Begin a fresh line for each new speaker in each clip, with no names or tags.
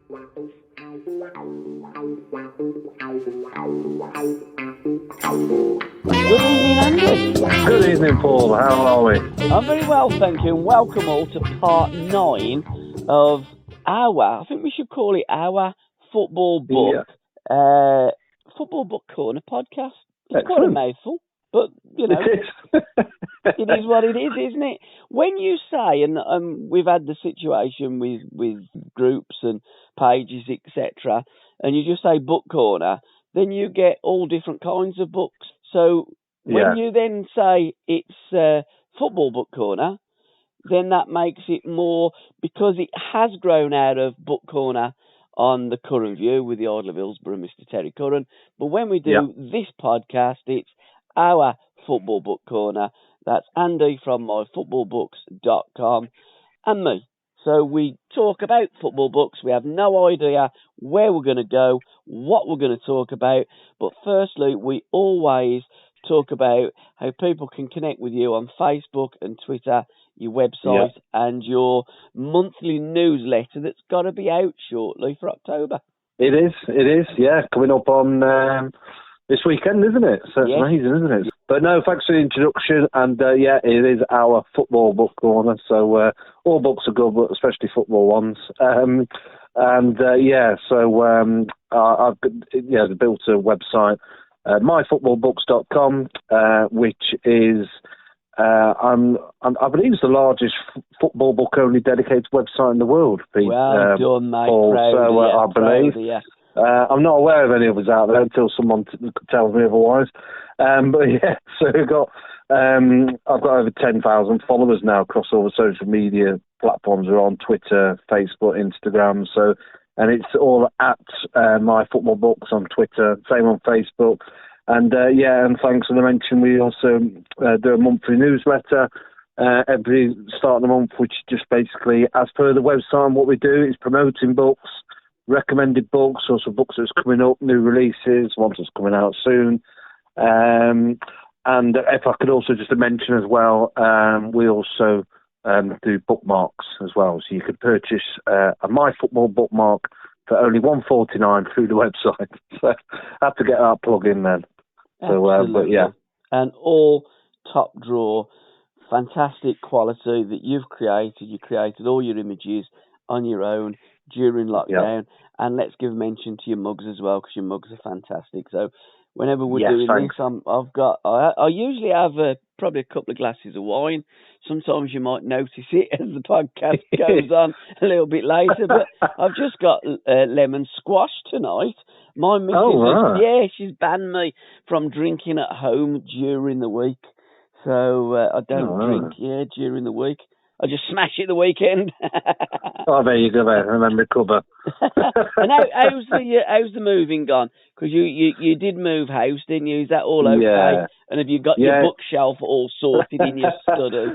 Good evening, Andy.
Good evening, Paul. How are we?
I'm very well, thank you, and welcome all to part 9 of I think we should call it our Football Book, Football Book Corner podcast. It's quite a mouthful, but, you know,
it is.
it is what it is, isn't it? When you say, and we've had the situation with groups and pages, etc., and you just say book corner, then you get all different kinds of books. So when you then say it's Football Book Corner, then that makes it more, because it has grown out of Book Corner on the Curran View with the Idol of Hillsborough, Mr. Terry Curran. But when we do this podcast, it's our Football Book Corner. That's Andy from myfootballbooks.com and me. So we talk about football books. We have no idea where we're going to go, what we're going to talk about. But firstly, we always talk about how people can connect with you on Facebook and Twitter, your website, and your monthly newsletter that's got to be out shortly for October.
It is, yeah. Coming up on this weekend, isn't it? So it's amazing, isn't it? But no, thanks for the introduction. And it is our Football Book Corner. So all books are good, but especially football ones. I've built a website, myfootballbooks.com, which is, I believe it's the largest football book only dedicated website in the world.
Well done, mate.
I believe. I'm not aware of any others out there until someone tells me otherwise. So we've got, I've got over 10,000 followers now across all the social media platforms. We're on Twitter, Facebook, Instagram. So, and it's all at My Football Books on Twitter, same on Facebook. And and thanks for the mention, we also do a monthly newsletter every start of the month, which just basically, as per the website, what we do is promoting books, recommended books, also books that's coming up, new releases, ones that's coming out soon. And if I could also just mention as well, we also do bookmarks as well. So you could purchase a My Football bookmark for only $1.49 through the website. So I have to get that plug in then. So,
and all top drawer, fantastic quality that you've created. You created all your images on your own during lockdown. And let's give a mention to your mugs as well, because your mugs are fantastic. So whenever we're doing this, I usually have probably a couple of glasses of wine. Sometimes you might notice it as the podcast goes on a little bit later. But I've just got lemon squash tonight. My missus, she's banned me from drinking at home during the week. So I don't drink, during the week. I just smash it the weekend.
Oh, there you go, there. Remember cover.
And how's the moving gone? Because you did move house, didn't you? Is that all okay?
Yeah.
And have you got your bookshelf all sorted in your study?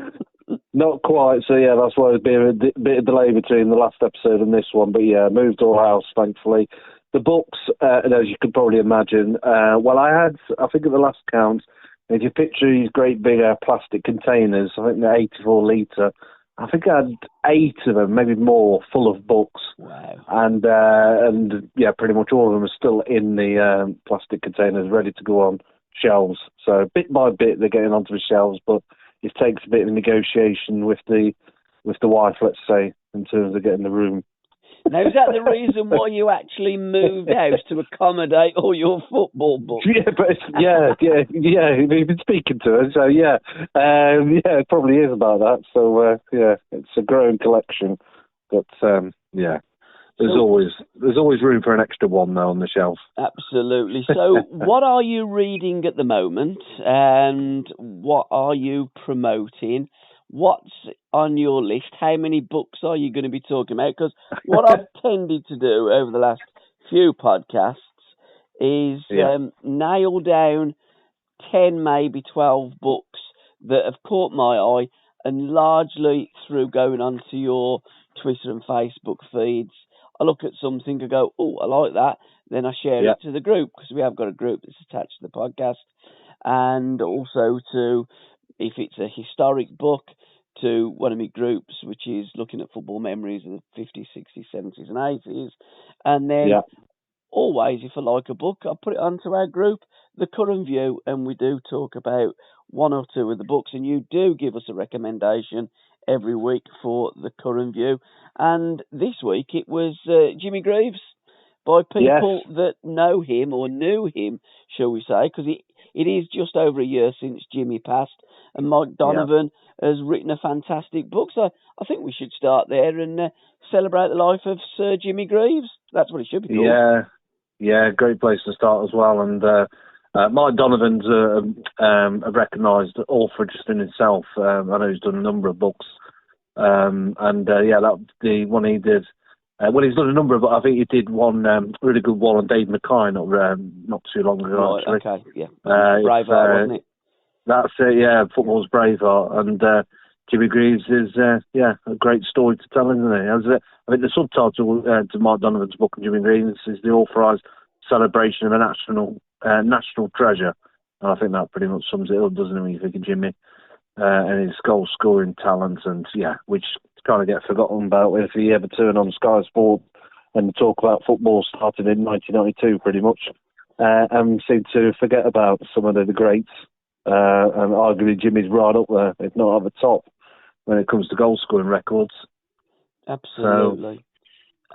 Not quite. So, that's why there's been a bit of delay between the last episode and this one. But, moved all house, thankfully. The books, as you could probably imagine, I had, I think at the last count, if you picture these great big plastic containers, I think they're 84 litre, I think I had 8 of them, maybe more, full of books.
Wow.
And pretty much all of them are still in the plastic containers, ready to go on shelves. So bit by bit they're getting onto the shelves, but it takes a bit of negotiation with the wife, let's say, in terms of getting the room.
Now, is that the reason why you actually moved house, to accommodate all your football books? You've been speaking to her, so it probably is about that. So it's a growing collection, but there's always room for an extra one though on the shelf. Absolutely. So, what are you reading at the moment, and what are you promoting? What's on your list? How many books are you going to be talking about? Because what I've tended to do over the last few podcasts is nail down 10, maybe 12 books that have caught my eye, and largely through going onto your Twitter and Facebook feeds, I look at something and go, oh, I like that. Then I share it to the group, because we have got a group that's attached to the podcast. And also to, if it's a historic book, to one of my groups, which is looking at football memories of the 50s, 60s, 70s, and 80s. And then always, if I like a book, I put it onto our group, The Current View, and we do talk about one or two of the books. And you do give us a recommendation every week for The Current View. And this week it was Jimmy Greaves, by people that know him or knew him, shall we say, because it is just over a year since Jimmy passed. And Mike Donovan has written a fantastic book. So I think we should start there and celebrate the life of Sir Jimmy Greaves. That's what it should be called.
Yeah, great place to start as well. And Mike Donovan's a recognised author just in himself. I know he's done a number of books. That the one he did. He's done a number of. I think he did one really good one on Dave Mackay not too long ago.
Right, actually. Okay, yeah. Braveheart, wasn't it?
That's it. Yeah, football's Braveheart, and Jimmy Greaves is a great story to tell, isn't it? I think the subtitle to Mark Donovan's book on Jimmy Greaves is the authorised celebration of a national treasure, and I think that pretty much sums it up, doesn't it? When you think of Jimmy and his goal scoring talent, and which kind of get forgotten about if you ever turn on Sky Sport and talk about football starting in 1992 pretty much, and seem to forget about some of the greats, and arguably Jimmy's right up there, if not at the top, when it comes to goal scoring records.
Absolutely.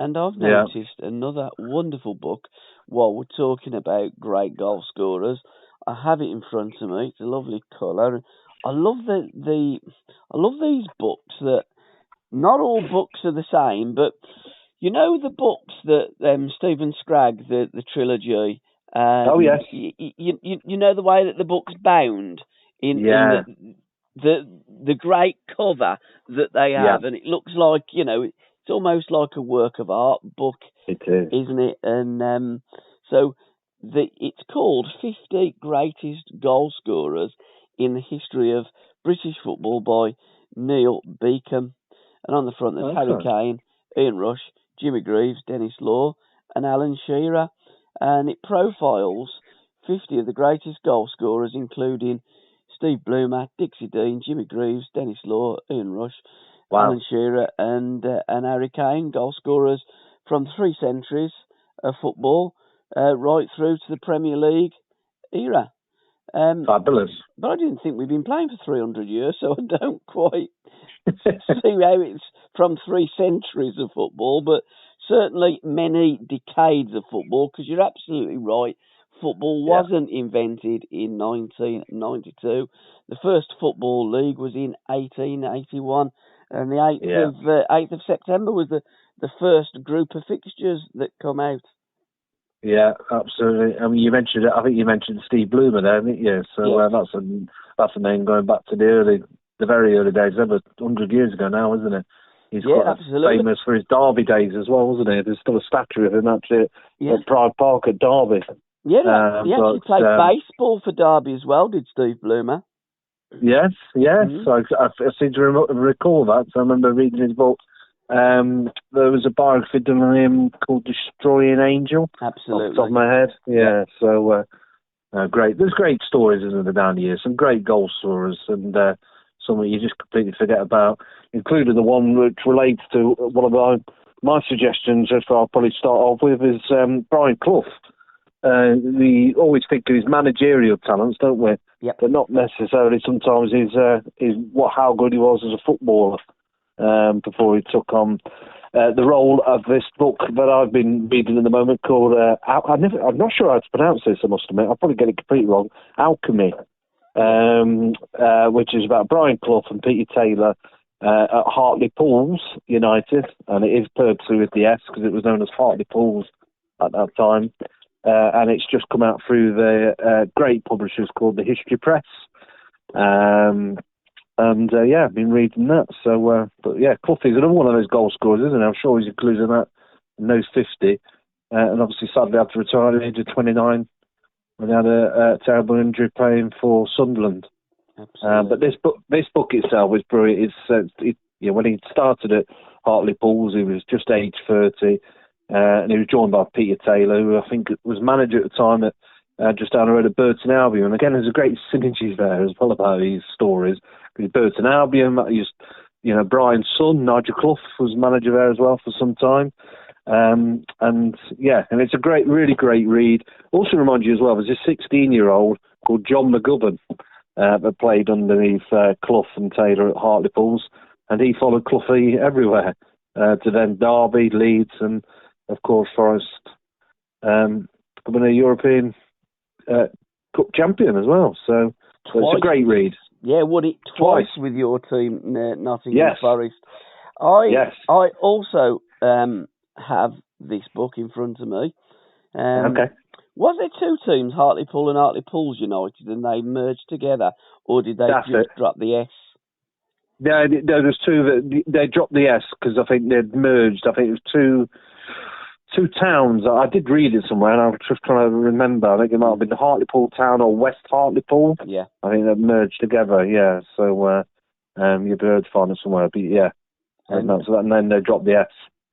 And I've noticed another wonderful book while we're talking about great goal scorers. I have it in front of me. It's a lovely colour. I love I love these books that not all books are the same, but you know the books that Stephen Scragg, the trilogy.
Oh yes.
You know the way that the book's bound in the great cover that they have, and it looks like it's almost like a work of art book.
It is,
isn't it? And it's called 50 Greatest Goal Scorers in the History of British Football by Neil Beacom. And on the front there's Harry Kane, Ian Rush, Jimmy Greaves, Dennis Law, and Alan Shearer. And it profiles 50 of the greatest goal scorers, including Steve Bloomer, Dixie Dean, Jimmy Greaves, Dennis Law, Ian Rush, Alan Shearer, and Harry Kane, goal scorers from 3 centuries of football, right through to the Premier League era.
Fabulous.
But I didn't think we'd been playing for 300 years, so I don't quite see how it's from 3 centuries of football, but certainly many decades of football, because you're absolutely right. Football wasn't invented in 1992. The first Football League was in 1881, and the 8th of September was the first group of fixtures that come out.
Yeah, absolutely. I mean, you mentioned it. I think you mentioned Steve Bloomer there, didn't you? So that's a name going back to the very early days, over 100 years ago now, isn't it? He's quite famous for his Derby days as well, wasn't he? There's still a statue of him actually at Pride Park at Derby.
Yeah, he actually played baseball for Derby as well, did Steve Bloomer?
Yes. Mm-hmm. So I seem to recall that. So I remember reading his book. There was a biography done on him called Destroying Angel.
Absolutely.
Off the top of my head. Yeah. So great. There's great stories, isn't there, down the years? Some great goal scorers, and some that you just completely forget about, including the one which relates to one of my suggestions, just I'll probably start off with, is Brian Clough. We always think of his managerial talents, don't we?
Yep.
But not necessarily sometimes how good he was as a footballer before he took on the role of this book that I've been reading at the moment called I'm not sure how to pronounce this, I must admit. I'll probably get it completely wrong. Alchemy, which is about Brian Clough and Peter Taylor at Hartlepool United, and it is purposely with the S because it was known as Hartlepool at that time. And it's just come out through the great publishers called the History Press. I've been reading that. So, Clough is another one of those goal scorers, isn't he? I'm sure he's included in that, in those 50. And obviously, sadly, had to retire at the age of 29 when he had a terrible injury playing for Sunderland. But this book itself is brilliant. When he started at Hartlepool, he was just age 30. And he was joined by Peter Taylor, who I think was manager at the time at just down the road at Burton Albion. And again, there's a great synergy there as well about these stories. Because Burton Albion, Brian's son, Nigel Clough, was manager there as well for some time. And it's a really great read. Also remind you as well, there's a 16-year-old called John McGovern that played underneath Clough and Taylor at Hartlepool, and he followed Cloughy everywhere to then Derby, Leeds, and of course Forest becoming a European Cup champion as well. So it's a great read.
Yeah, won it twice with your team, Nottingham Forest. I also have this book in front of me.
Okay.
Was there two teams, Hartlepool and Hartlepool's United, and they merged together, or did they drop the S?
Yeah, there's two that they dropped the S because I think they'd merged. I think it was two towns. I did read it somewhere, and I was just trying to remember. I think it might have been the Hartlepool town or West Hartlepool.
Yeah, I
think they merged together. Yeah, so you'd be able to find it somewhere. But yeah, and then they dropped the S.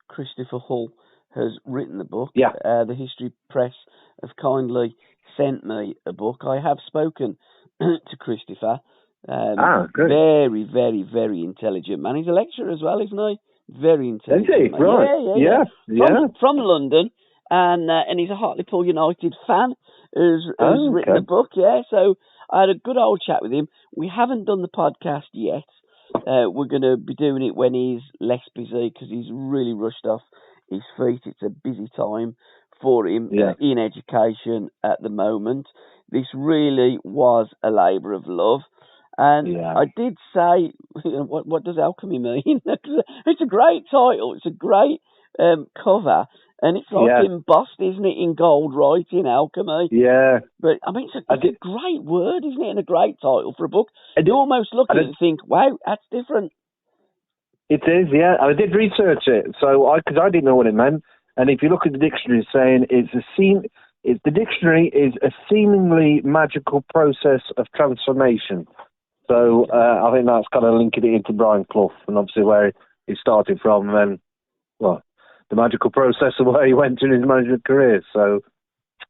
Christopher Hull has written the book.
Yeah.
The History Press have kindly sent me a book. I have spoken to Christopher.
Good.
Very, very, very intelligent man. He's a lecturer as well, isn't he? Very intelligent.
Is he?
Man.
Right. Yeah.
From London, and he's a Hartlepool United fan who's written a book. Yeah, so I had a good old chat with him. We haven't done the podcast yet. We're going to be doing it when he's less busy because he's really rushed off his feet. It's a busy time for him in education at the moment. This really was a labour of love. And I did say, what does alchemy mean? It's a great title. It's a great cover. And it's like embossed, isn't it, in gold writing, alchemy?
Yeah.
But, I mean, it's a great word, isn't it, and a great title for a book. You almost look at it and think, wow, that's different.
It is, yeah. I did research it, because I didn't know what it meant. And if you look at the dictionary, it's saying the dictionary is a seemingly magical process of transformation. So I think that's kind of linking it into Brian Clough and obviously where he started from, and then, the magical process of where he went in his management career. So,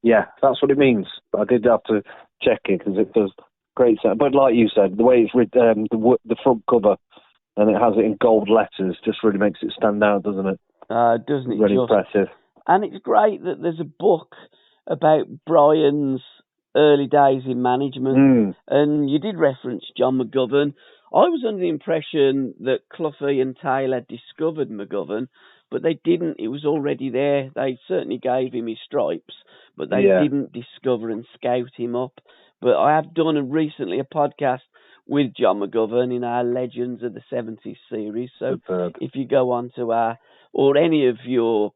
yeah, that's what it means. But I did have to check it because it does great sense. But like you said, the way it's written, the front cover, and it has it in gold letters, just really makes it stand out, doesn't it?
Doesn't it?
Really impressive.
And it's great that there's a book about Brian's early days in management, and you did reference John McGovern. I was under the impression that Cloughy and Taylor discovered McGovern, but they didn't. It was already there. They certainly gave him his stripes, but they didn't discover and scout him up. But I have done recently a podcast with John McGovern in our Legends of the 70s series. So if you go on to or any of your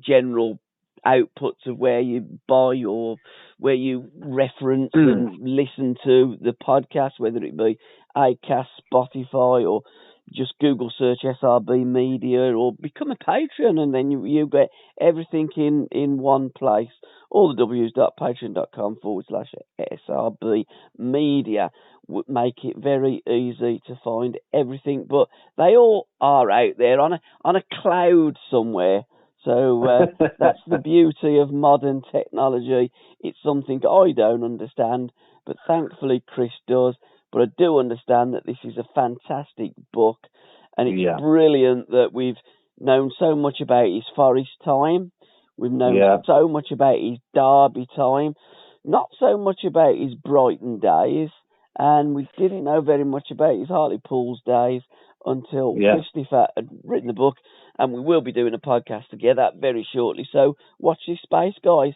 general outputs of where you buy or where you reference and listen to the podcast, whether it be Acast, Spotify, or just Google search SRB Media, or become a Patreon, and then you get everything in one place. All the w's.patreon.com/SRB Media would make it very easy to find everything, but they all are out there on a cloud somewhere. So that's the beauty of modern technology. It's something I don't understand, but thankfully Chris does. But I do understand that this is a fantastic book, and it's brilliant that we've known so much about his Forest time. We've known so much about his Derby time, not so much about his Brighton days, and we didn't know very much about his Hartlepool's days until Christopher had written the book, and we will be doing a podcast together very shortly. So watch this space, guys.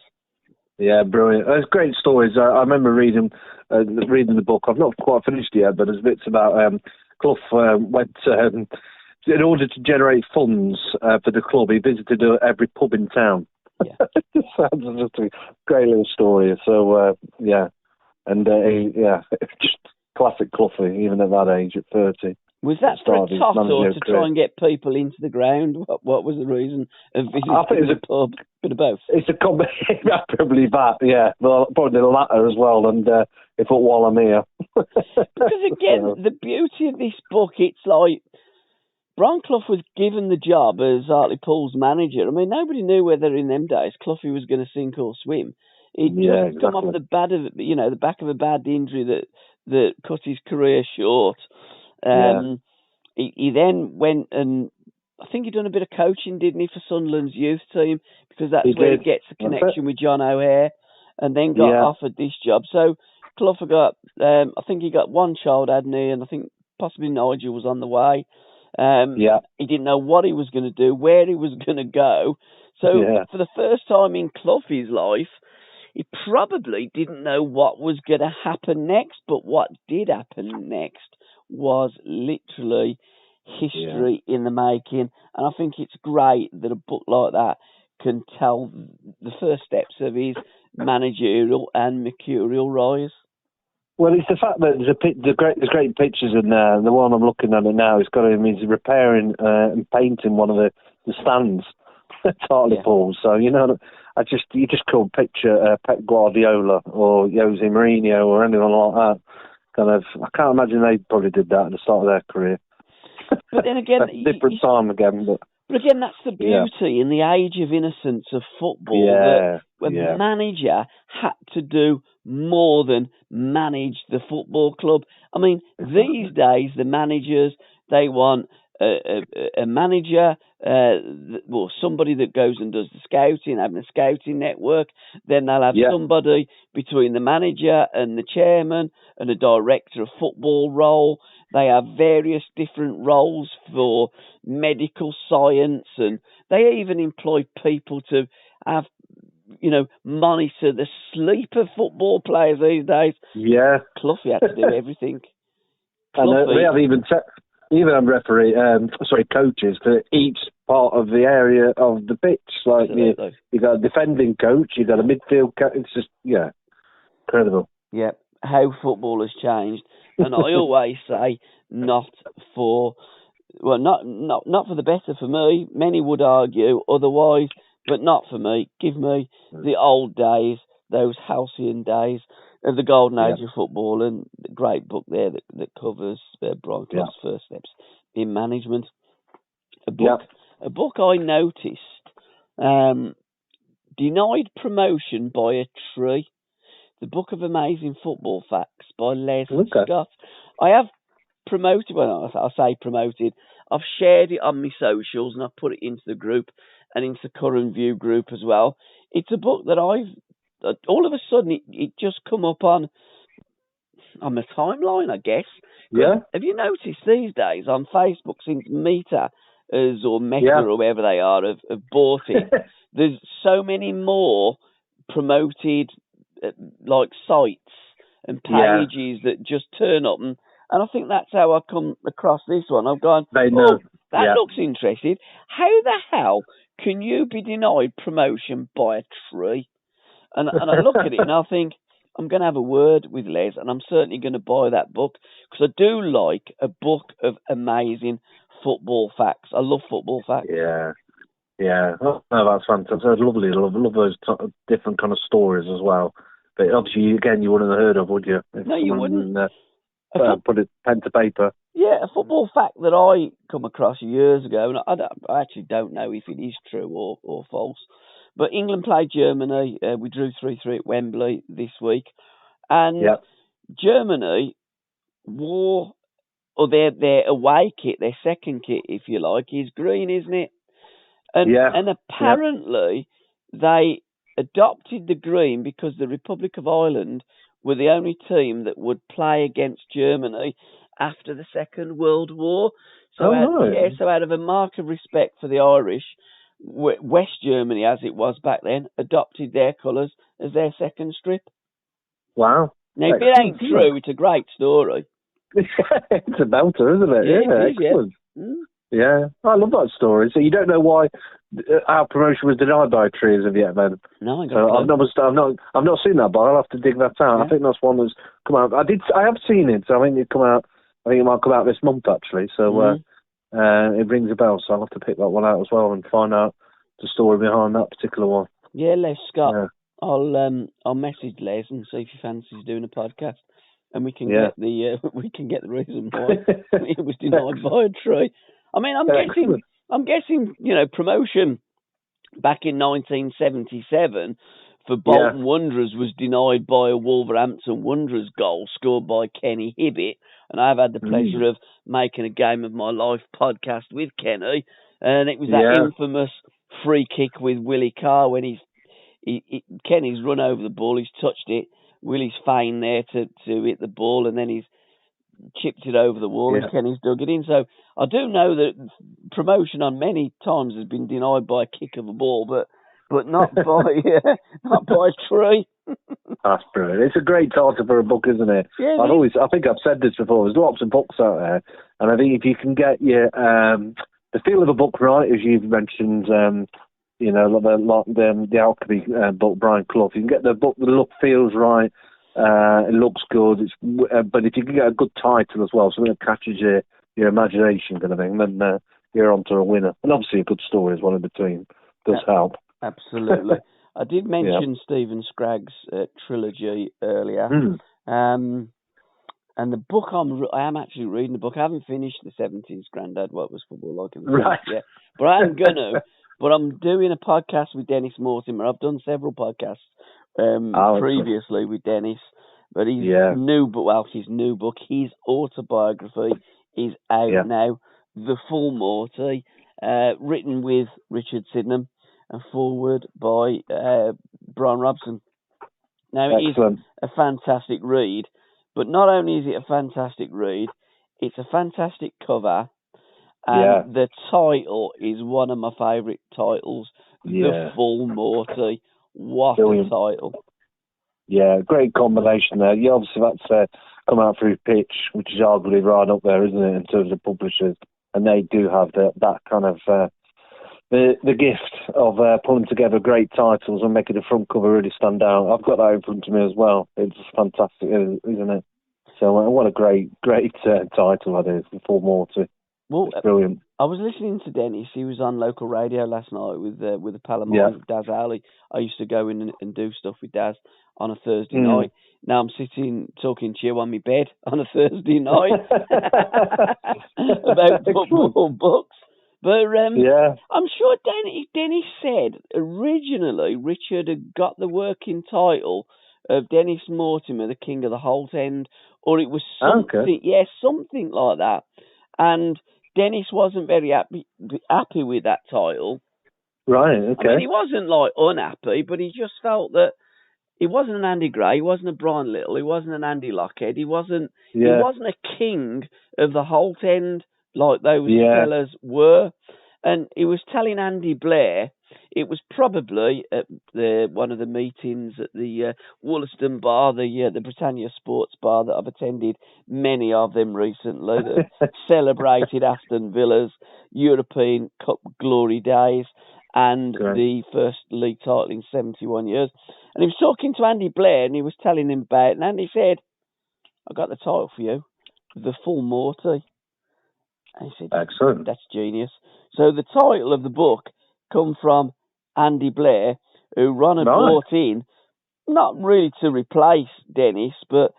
Yeah, brilliant. It's great stories. I remember reading the book. I've not quite finished it yet, but there's bits about Clough went in order to generate funds for the club. He visited every pub in town. Yeah. It sounds just a great little story. So and just classic Cloughy, even at that age, at 30.
Was that for a tot or to try and get people into the ground? What was the reason of visiting the pub? Bit of both.
It's a combination. Probably that, yeah. Well, probably the latter as well. And he thought, while I'm here.
Because again, the beauty of this book, it's like Brian Clough was given the job as Hartlepool's manager. I mean, nobody knew whether in them days Cloughy was going to sink or swim. He'd just come off the back of a bad injury that cut his career short. He then went and I think he'd done a bit of coaching, didn't he, for Sunderland's youth team, because that's where he gets the connection with John O'Hare, and then got offered this job. So Clough got, I think he got one child, hadn't he, and I think possibly Nigel was on the way. He didn't know what he was going to do, where he was going to go. So for the first time in Clough's life, he probably didn't know what was going to happen next, but what did happen next was literally history in the making. And I think it's great that a book like that can tell the first steps of his managerial and mercurial rise.
Well, it's the fact that there's great pictures in there. The one I'm looking at it now, he's repairing and painting one of the stands at Hartlepool. So, you just couldn't picture Pep Guardiola or Jose Mourinho or anyone like that. I can't imagine they probably did that at the start of their career.
But then again,
different time again.
But again, that's the beauty in the age of innocence of football. That the manager had to do more than manage the football club. I mean, these days the managers, they want a manager, somebody that goes and does the scouting, having a scouting network. Then they'll have somebody between the manager and the chairman and a director of football role. They have various different roles for medical science, and they even employ people to have, monitor the sleep of football players these days. Yeah. Clough had to do everything.
And they have even coaches for each part of the area of the pitch. Like you got a defending coach, you got a midfield coach. It's just incredible.
Yeah, how football has changed, and I always say not for the better for me. Many would argue otherwise, but not for me. Give me the old days, those halcyon days of the golden age of football, and the great book there that covers Browne's first steps in management. A book I noticed, Denied Promotion by a Tree, the Book of Amazing Football Facts by Les Scott. I have promoted, I'll say promoted, I've shared it on my socials and I've put it into the group and into the Current View group as well. It's a book that all of a sudden it just come up on my timeline, I guess. Yeah. Have you noticed these days on Facebook, since Meta or whoever they are have bought it, there's so many more promoted sites and pages that just turn up, and I think that's how I come across this one. I've gone, that looks interesting. How the hell can you be denied promotion by a tree? And I look at it and I think, I'm going to have a word with Les, and I'm certainly going to buy that book, because I do like a book of amazing football facts. I love football facts.
Yeah. Oh, that's fantastic. It's lovely. I love those different kind of stories as well. But obviously, again, you wouldn't have heard of, would you?
No, you wouldn't.
Put it pen to paper.
Yeah, a football fact that I come across years ago, and I actually don't know if it is true or false, but England played Germany. We drew 3-3 at Wembley this week. And Germany wore, or their away kit, their second kit, if you like, is green, isn't it? And apparently they adopted the green because the Republic of Ireland were the only team that would play against Germany after the Second World War. So out of a mark of respect for the Irish, West Germany, as it was back then, adopted their colours as their second strip.
Wow.
Now, if it ain't true, it's a great story.
It's a belter, isn't it?
Yeah,
excellent. Yeah, I love that story. So you don't know why our promotion was denied by a tree as of yet, then?
No, I've
not seen that, but I'll have to dig that out. Yeah. I think that's one that's come out. I have seen it, so I think it might come out this month actually. So it rings a bell. So I'll have to pick that one out as well and find out the story behind that particular one.
Yeah, Les Scott. Yeah. I'll message Les and see if he fancies doing a podcast, and we can get the reason why it was denied by a tree. I mean, I'm guessing, promotion back in 1977 for Bolton Wanderers was denied by a Wolverhampton Wanderers goal scored by Kenny Hibbett. And I've had the pleasure of making a Game of My Life podcast with Kenny. And it was that infamous free kick with Willie Carr when Kenny's run over the ball, he's touched it. Willie's feigned there to hit the ball, and then he's chipped it over the wall, and Kenny's dug it in. So I do know that promotion on many times has been denied by a kick of a ball, but not by not by a tree.
That's brilliant. It's a great title for a book, isn't it?
Yeah,
I think I've said this before. There's lots of books out there, and I think if you can get the feel of a book right, as you've mentioned, the Alchemy book, Brian Clough, you can get the book, the look feels right. It looks good, but if you can get a good title as well, something that catches your imagination kind of thing, then you're onto a winner. And obviously a good story as well in between does help.
Absolutely. I did mention Stephen Scragg's trilogy earlier, and the book I am actually reading the book. I haven't finished the 70s, Grandad, What Was Football Like in the 70s yet, but I am gonna. But I'm doing a podcast with Dennis Mortimer. I've done several podcasts previously with Dennis, but his new book, his autobiography, is out now. The Full Morty, written with Richard Sydenham and forward by Browne Robson. Now, it is a fantastic read, but not only is it a fantastic read, it's a fantastic cover, and the title is one of my favourite titles, The Full Morty. What a title.
Yeah, great combination there. Yeah, obviously that's come out through Pitch, which is arguably right up there, isn't it, in terms of publishers, and they do have that kind of the gift of pulling together great titles and making the front cover really stand out. I've got that in front of me as well. It's fantastic, isn't it? So what a great title that is, The Full Morty.
Well,
it's brilliant.
I was listening to Dennis. He was on local radio last night with a pal of mine, Daz Howley. I used to go in and do stuff with Daz on a Thursday night. Now I'm sitting talking to you on my bed on a Thursday night about football books. But I'm sure Dennis said originally Richard had got the working title of Dennis Mortimer, the King of the Holt End, or it was something, something like that. And Dennis wasn't very happy with that title.
Right, okay.
I mean, he wasn't unhappy, but he just felt that he wasn't an Andy Gray, he wasn't a Brian Little, he wasn't an Andy Lockhead, he wasn't a king of the Holt End like those fellas were. And he was telling Andy Blair, it was probably at one of the meetings at the Wollaston Bar, the Britannia Sports Bar that I've attended many of them recently, that celebrated Aston Villa's European Cup glory days and the first league title in 71 years. And he was talking to Andy Blair and he was telling him about it. And Andy said, I got the title for you, The Full Morty. And he said, excellent. That's genius. So the title of the book come from Andy Blair, who Ron had brought in, not really to replace Dennis, but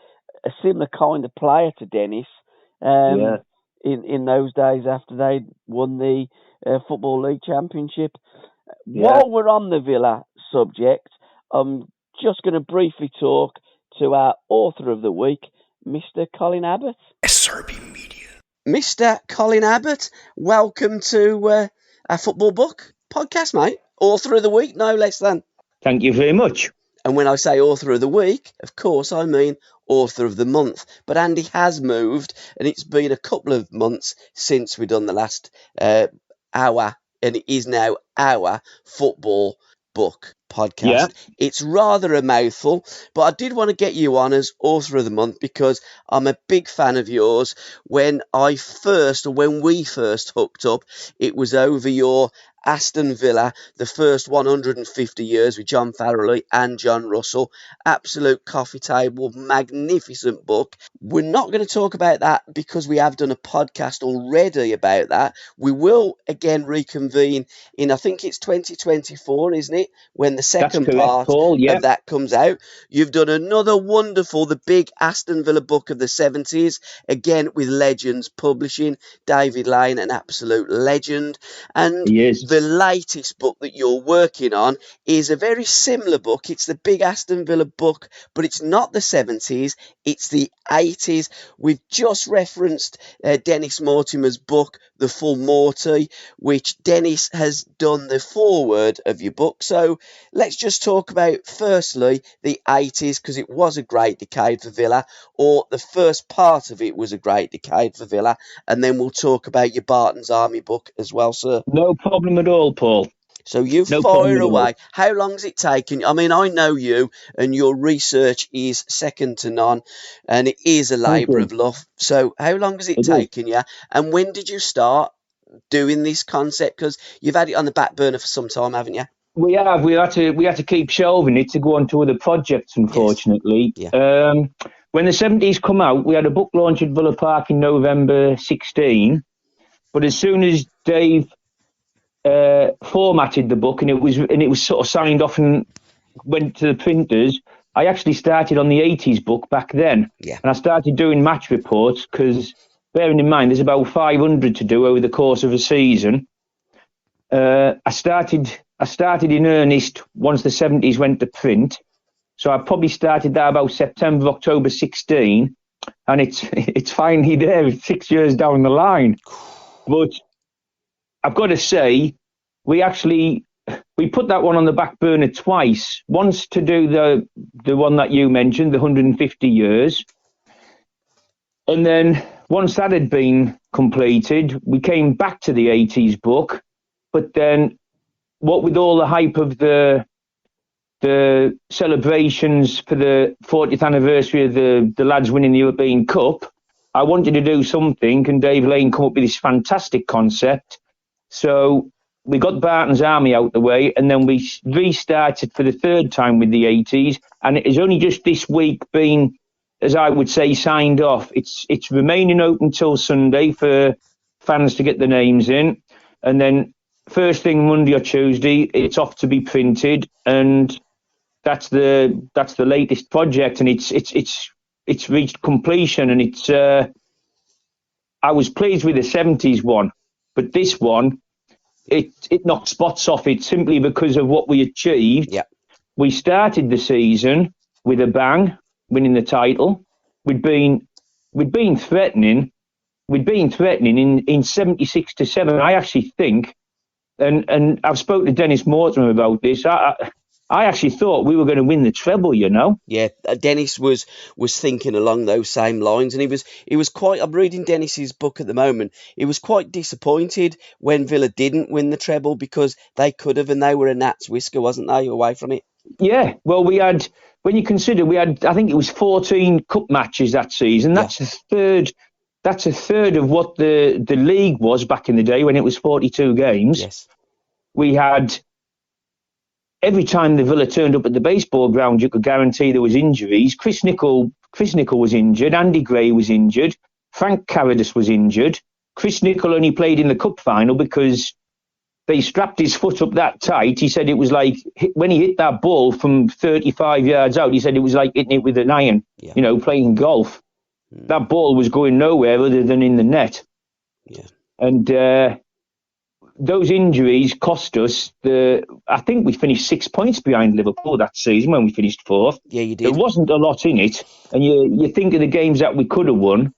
a similar kind of player to Dennis in those days after they'd won the Football League Championship. While we're on the Villa subject, I'm just going to briefly talk to our author of the week, Mr. Colin Abbott.
SRB Media.
Mr. Colin Abbott, welcome to our Football Book podcast, mate. Author of the week, no less than.
Thank you very much.
And when I say author of the week, of course, I mean author of the month. But Andy has moved, and it's been a couple of months since we've done the last hour, and it is now our Football Book podcast. Yeah. It's rather a mouthful, but I did want to get you on as author of the month because I'm a big fan of yours. When we first hooked up, it was over your Aston Villa, the first 150 years with John Farrelly and John Russell. Absolute coffee table, magnificent book. We're not going to talk about that because we have done a podcast already about that. We will again reconvene in, I think it's 2024, isn't it? When the second part of that comes out. You've done another wonderful, the big Aston Villa book of the 70s, again with Legends Publishing. David Lane, an absolute legend. And the the latest book that you're working on is a very similar book. It's the Big Aston Villa book, but it's not the 70s, it's the 80s. We've just referenced Dennis Mortimer's book, The Full Morty, which Dennis has done the foreword of your book. So let's just talk about, firstly, the 80s, because it was a great decade for Villa, or the first part of it was a great decade for Villa, and then we'll talk about your Barton's Army book as well, sir.
No problem at all, Paul.
So you fire away. How long's it taken? I mean, I know you, and your research is second to none, and it is a labour of love. So how long has it taken you? And when did you start doing this concept? Because you've had it on the back burner for some time, haven't you?
We have. We had to keep shelving it to go on to other projects, unfortunately.
Yes. Yeah.
When the 70s come out, we had a book launch at Villa Park in November 16. But as soon as Dave formatted the book and it was sort of signed off and went to the printers, I actually started on the 80s book back then.
Yeah.
And I started doing match reports because, bearing in mind, there's about 500 to do over the course of a season. I started in earnest once the 70s went to print. So I probably started that about September, October 16, and it's finally there 6 years down the line. But I've got to say, we put that one on the back burner twice. Once to do the one that you mentioned, the 150 years. And then once that had been completed, we came back to the 80s book. But then what with all the hype of the celebrations for the 40th anniversary of the lads winning the European Cup, I wanted to do something, and Dave Lane come up with this fantastic concept. So we got Barton's Army out the way, and then we restarted for the third time with the 80s, and it has only just this week been, as I would say, signed off. It's remaining open till Sunday for fans to get the names in, and then first thing Monday or Tuesday, it's off to be printed, and that's the latest project, and it's reached completion, and it's I was pleased with the 70s one, but this one it knocked spots off it simply because of what we achieved.
Yeah.
We started the season with a bang, winning the title. We'd been threatening in 76 to 7. I actually think, and I've spoken to Dennis Mortimer about this. I actually thought we were going to win the treble, you know.
Yeah, Dennis was thinking along those same lines, and he was quite. I'm reading Dennis's book at the moment. He was quite disappointed when Villa didn't win the treble because they could have, and they were a gnat's whisker, wasn't they, away from it?
Yeah, well, when you consider I think it was 14 cup matches that season. That's a third. That's a third of what the league was back in the day when it was 42 games.
Yes.
We had. Every time the Villa turned up at the baseball ground, you could guarantee there was injuries. Chris Nichol was injured. Andy Gray was injured. Frank Carradus was injured. Chris Nichol only played in the cup final because they strapped his foot up that tight. He said it was like when he hit that ball from 35 yards out, he said it was like hitting it with an iron, playing golf. That ball was going nowhere other than in the net.
Yeah.
And those injuries cost us I think we finished 6 points behind Liverpool that season when we finished fourth.
Yeah, you did.
There wasn't a lot in it, and you think of the games that we could have won,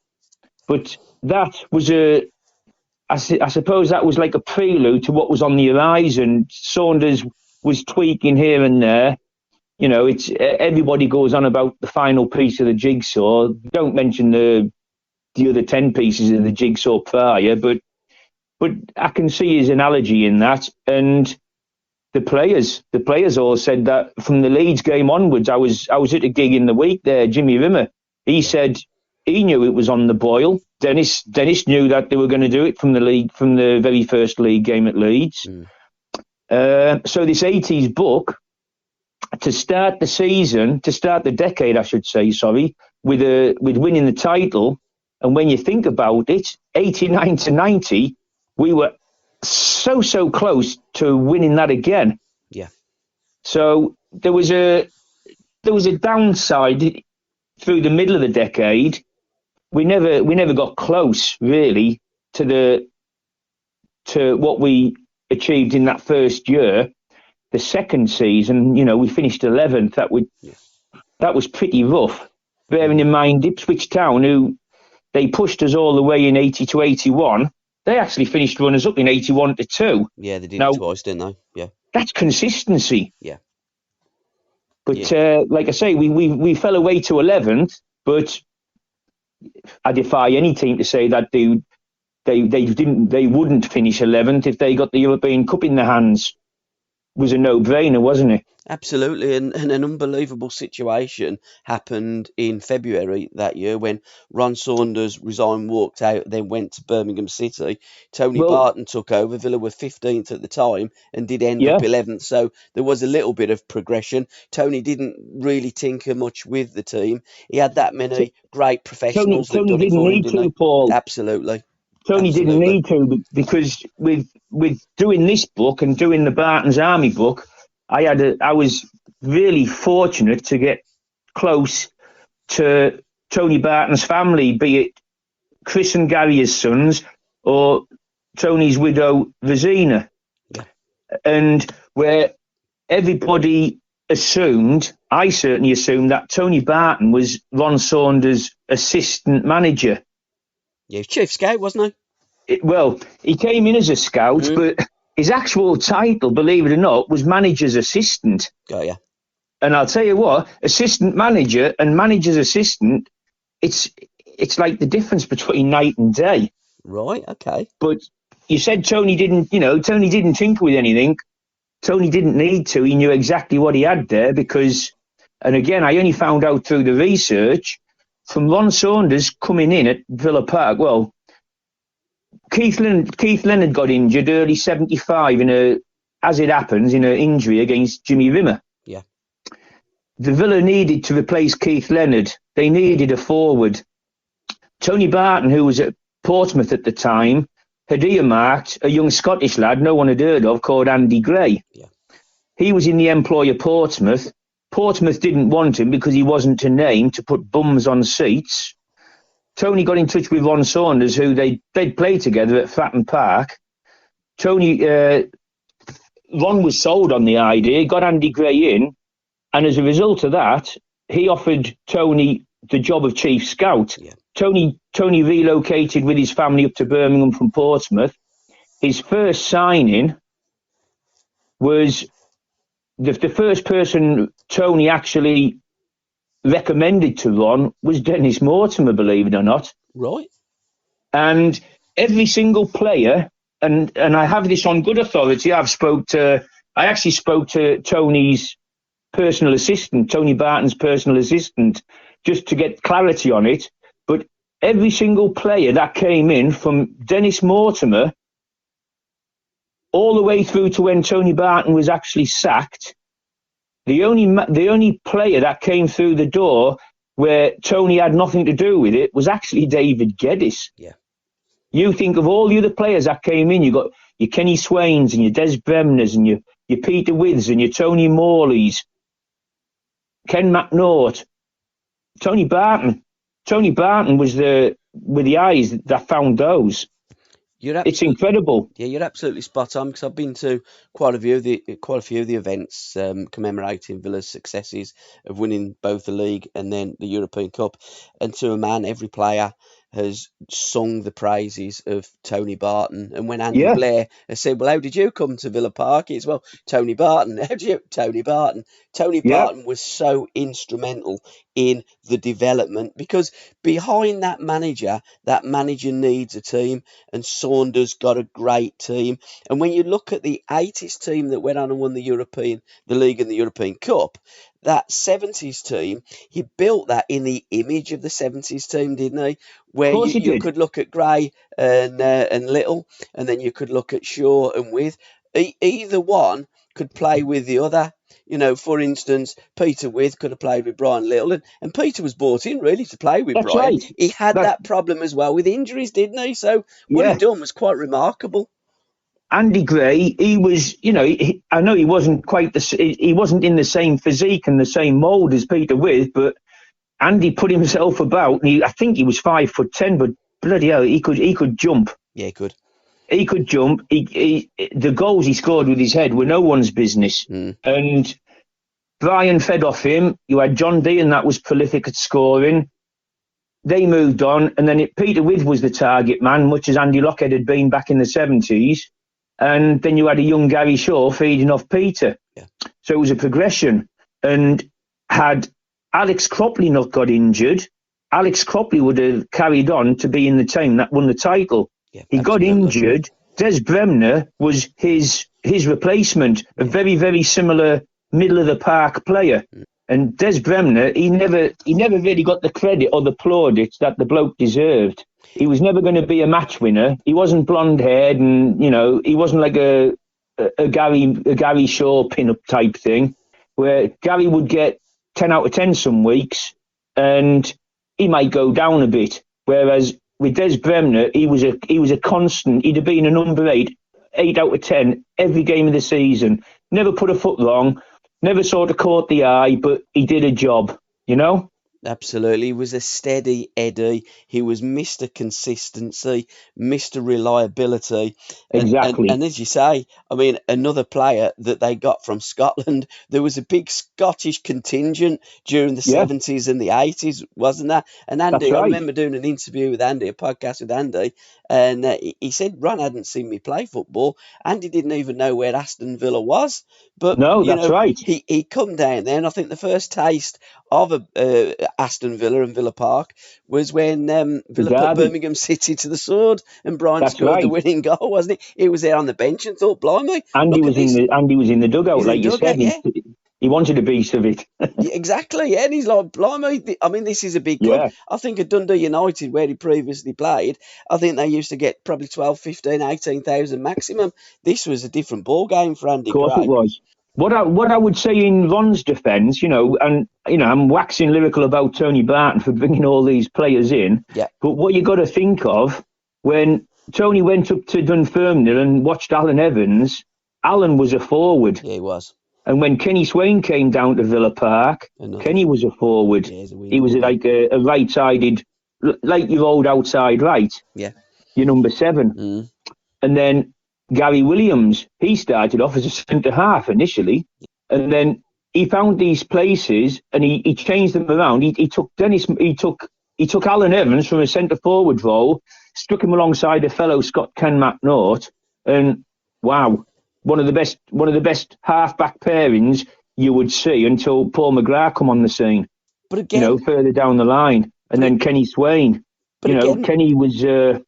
but that was I suppose that was like a prelude to what was on the horizon. Saunders was tweaking here and there. You know, it's everybody goes on about the final piece of the jigsaw. Don't mention the other 10 pieces of the jigsaw prior, but I can see his analogy in that. And the players all said that from the Leeds game onwards. I was at a gig in the week there. Jimmy Rimmer, he said he knew it was on the boil. Dennis knew that they were going to do it from the very first league game at Leeds. So this 80s book, to start the decade, I should say, with winning the title. And when you think about it, 89 to 90, we were so close to winning that again.
Yeah.
So there was a downside through the middle of the decade. We never got close really to what we achieved in that first year. The second season, we finished 11th. That was pretty rough. Bearing in mind Ipswich Town, who they pushed us all the way in 80 to 81, they actually finished runners-up in 81 to 2.
Yeah, they did it twice, didn't they? Yeah.
That's consistency.
Yeah.
But like I say, we fell away to 11th, but I defy any team to say that they wouldn't finish 11th if they got the European Cup in their hands. Was a no-brainer, wasn't it?
Absolutely, and an unbelievable situation happened in February that year when Ron Saunders resigned, walked out, then went to Birmingham City. Tony Barton took over. Villa were 15th at the time and did end up 11th, so there was a little bit of progression. Tony didn't really tinker much with the team. He had that many great professionals that done it for him, didn't he?
Paul.
Absolutely.
Tony didn't need to, because with doing this book and doing the Barton's Army book, I was really fortunate to get close to Tony Barton's family, be it Chris and Gary, his sons, or Tony's widow, Rosina.
Yeah.
And where everybody assumed, I certainly assumed, that Tony Barton was Ron Saunders' assistant manager.
Yeah, he was chief scout, wasn't he?
He came in as a scout, but his actual title, believe it or not, was manager's assistant.
Oh, yeah.
And I'll tell you what, assistant manager and manager's assistant, it's like the difference between night and day.
Right, okay.
But you said Tony didn't tinker with anything. Tony didn't need to. He knew exactly what he had there because, and again, I only found out through the research, from Ron Saunders coming in at Villa Park. Well, Keith Leonard got injured early 75 as it happens, in an injury against Jimmy Rimmer.
Yeah.
The Villa needed to replace Keith Leonard. They needed a forward. Tony Barton, who was at Portsmouth at the time, had earmarked a young Scottish lad no one had heard of called Andy Gray.
Yeah.
He was in the employ of Portsmouth. Portsmouth didn't want him because he wasn't a name to put bums on seats. Tony got in touch with Ron Saunders, who they'd played together at Fratton Park. Ron was sold on the idea, got Andy Gray in, and as a result of that, he offered Tony the job of chief scout.
Yeah.
Tony relocated with his family up to Birmingham from Portsmouth. His first signing was the first person Tony actually recommended to Ron was Dennis Mortimer, believe it or not.
Right.
And every single player, and I have this on good authority, I actually spoke to Tony's personal assistant, Tony Barton's personal assistant, just to get clarity on it. But every single player that came in, from Dennis Mortimer all the way through to when Tony Barton was actually sacked, the only player that came through the door where Tony had nothing to do with it was actually David Geddes.
Yeah.
You think of all the other players that came in, you got your Kenny Swains and your Des Bremners and your Peter Withs and your Tony Morleys, Ken McNaught, Tony Barton. Tony Barton was with the eyes that found those. It's incredible.
Yeah, you're absolutely spot on, because I've been to quite a few of the events commemorating Villa's successes of winning both the league and then the European Cup. And to a man, every player has sung the praises of Tony Barton. And when Andy Blair has said, "Well, how did you come to Villa Park?" It's, "Well, Tony Barton." Tony Barton. Tony Barton was so instrumental in the development, because behind that manager needs a team, and Saunders got a great team. And when you look at the 80s team that went on and won the league and the European Cup, that 70s team, he built that in the image of the 70s team, didn't he? Where you could look at Gray and Little, and then you could look at Shaw and With. Either one could play with the other. You know, for instance, Peter With could have played with Brian Little, and Peter was brought in really to play with
That's
Brian.
Right.
He had that problem as well with injuries, didn't he? So what he done was quite remarkable.
Andy Gray, he was, I know he wasn't he wasn't in the same physique and the same mould as Peter With, but Andy put himself about, and I think he was 5'10", but bloody hell, he could jump.
Yeah, he could.
He could jump. The goals he scored with his head were no one's business. And Brian fed off him. You had John Dean, that was prolific at scoring. They moved on, and then Peter Withe was the target man, much as Andy Lockhead had been back in the 70s. And then you had a young Gary Shaw feeding off Peter.
Yeah.
So it was a progression. And had Alex Cropley not got injured, Alex Cropley would have carried on to be in the team that won the title.
Yeah,
he got injured. Des Bremner was his replacement, a very, very similar middle of the park player. And Des Bremner, he never really got the credit or the plaudits that the bloke deserved. He was never going to be a match winner. He wasn't blonde haired, and he wasn't like a Gary Shaw pin-up type thing, where Gary would get 10 out of 10 some weeks, and he might go down a bit. Whereas with Des Bremner, he was a constant. He'd have been a number 8 out of 10 every game of the season. Never put a foot wrong. Never sort of caught the eye, but he did a job,
Absolutely. He was a steady Eddie. He was Mr. Consistency, Mr. Reliability.
Exactly.
And as you say, I mean, another player that they got from Scotland, there was a big Scottish contingent during the 70s and the 80s, wasn't there? And Andy, I remember doing an interview with Andy, a podcast with Andy, and he said Ron hadn't seen me play football. Andy didn't even know where Aston Villa was. But,
no, that's right.
He come down there, and I think the first taste of Aston Villa and Villa Park was when Villa put Birmingham City to the sword, and Browne scored the winning goal, wasn't he? He was there on the bench and thought, blimey.
Andy was in the dugout, like you said. Yeah. He wanted a piece of it.
Exactly, yeah. And he's like, blimey, I mean, this is a big club. I think at Dundee United, where he previously played, I think they used to get probably 12, 15, 18,000 maximum. This was a different ball game for Andy Gray.
Of course it was. What I would say in Ron's defence, I'm waxing lyrical about Tony Barton for bringing all these players in.
Yeah.
But what you got to think of, when Tony went up to Dunfermline and watched Alan Evans, Alan was a forward.
Yeah, he was.
And when Kenny Swain came down to Villa Park, Kenny was a forward.
Yeah,
he was like a right-sided, like your old outside right.
Yeah.
Your number 7. And then Gary Williams, he started off as a centre-half initially. And then he found these places and he changed them around. He took Alan Evans from a centre-forward role, stuck him alongside a fellow Scot, Ken McNaught, and wow. One of the best half-back pairings you would see until Paul McGrath come on the scene.
But again,
further down the line, and then Kenny Swain. Kenny was an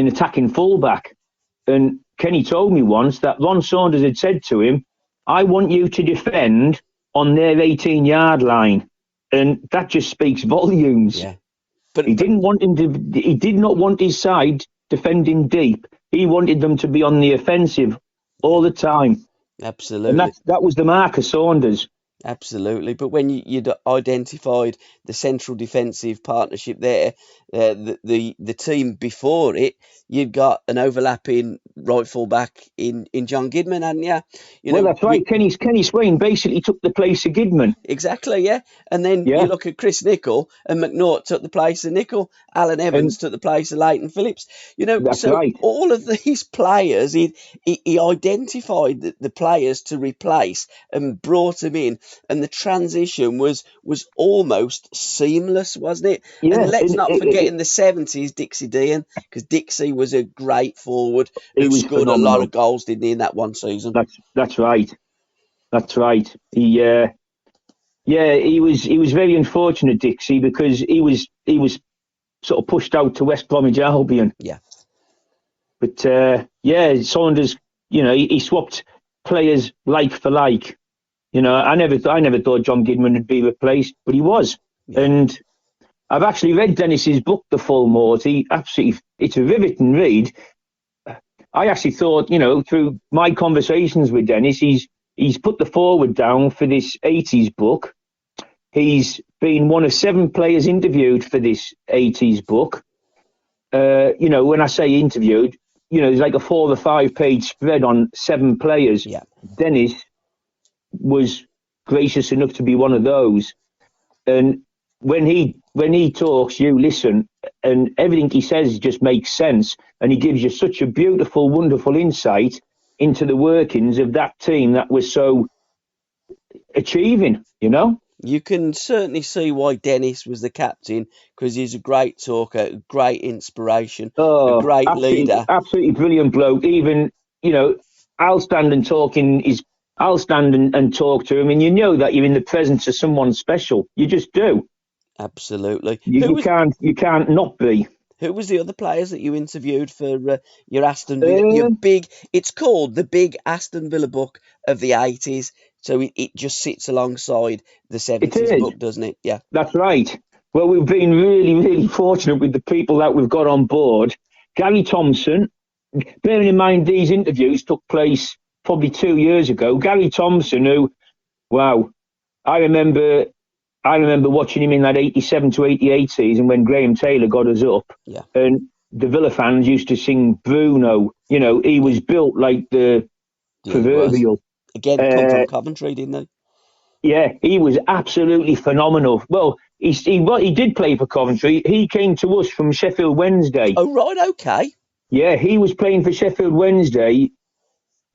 attacking fullback, and Kenny told me once that Ron Saunders had said to him, "I want you to defend on their 18-yard line," and that just speaks volumes.
Yeah.
He did not want his side defending deep. He wanted them to be on the offensive all the time.
Absolutely.
And that was the mark of Saunders.
Absolutely. But when you'd identified the central defensive partnership there, the team before it, you'd got an overlapping right full back in John Gidman, hadn't you?
That's right. Kenny Swain basically took the place of Gidman.
Exactly, yeah. And then you look at Chris Nicholl, and McNaught took the place of Nicholl. Alan Evans took the place of Leighton Phillips.
That's right.
All of these players, he identified the players to replace and brought them in. And the transition was almost seamless, wasn't it?
Yeah,
and let's not forget in the 70s, Dixie Dean, because Dixie was a great forward who scored phenomenal. A lot of goals, didn't he, in that one season?
That's right. That's right. He was very unfortunate, Dixie, because he was sort of pushed out to West Bromwich Albion.
Yeah.
But Saunders, he swapped players like for like. I never thought John Gidman would be replaced, but he was. Yeah. And I've actually read Dennis's book, The Full Morty. Absolutely, it's a riveting read. I actually thought, through my conversations with Dennis, he's put the forward down for this 80s book. He's been one of 7 players interviewed for this 80s book. When I say interviewed, there's like a 4 or 5 page spread on 7 players.
Yeah.
Dennis was gracious enough to be one of those. And when he talks, you listen, and everything he says just makes sense, and he gives you such a beautiful, wonderful insight into the workings of that team that was so achieving, you know.
You can certainly see why Dennis was the captain, because he's a great talker, a great inspiration, a
Oh,
great
absolutely,
leader.
absolutely brilliant bloke. Even, you know, I'll stand and talk and talk to him, and you know that you're in the presence of someone special. You just do.
Absolutely.
You can't not be.
Who was the other players that you interviewed for your Aston Villa? Your
Um,
big. It's called the Big Aston Villa Book of the '80s, so it just sits alongside the
it
'70s
is.
book, doesn't it? Yeah.
That's right. Well, we've been really, really fortunate with the people that we've got on board. Gary Thompson, bearing in mind these interviews took place probably 2 years ago. Gary Thompson, who, wow, I remember watching him in that 87 to 88 season when Graham Taylor got us up.
Yeah.
And the Villa fans used to sing Bruno. You know, he was built like the
Yeah, he was.
proverbial.
Again, come from Coventry, didn't they?
Yeah, he was absolutely phenomenal. Well, he did play for Coventry. He came to us from Sheffield Wednesday.
Oh, right, okay.
Yeah, he was playing for Sheffield Wednesday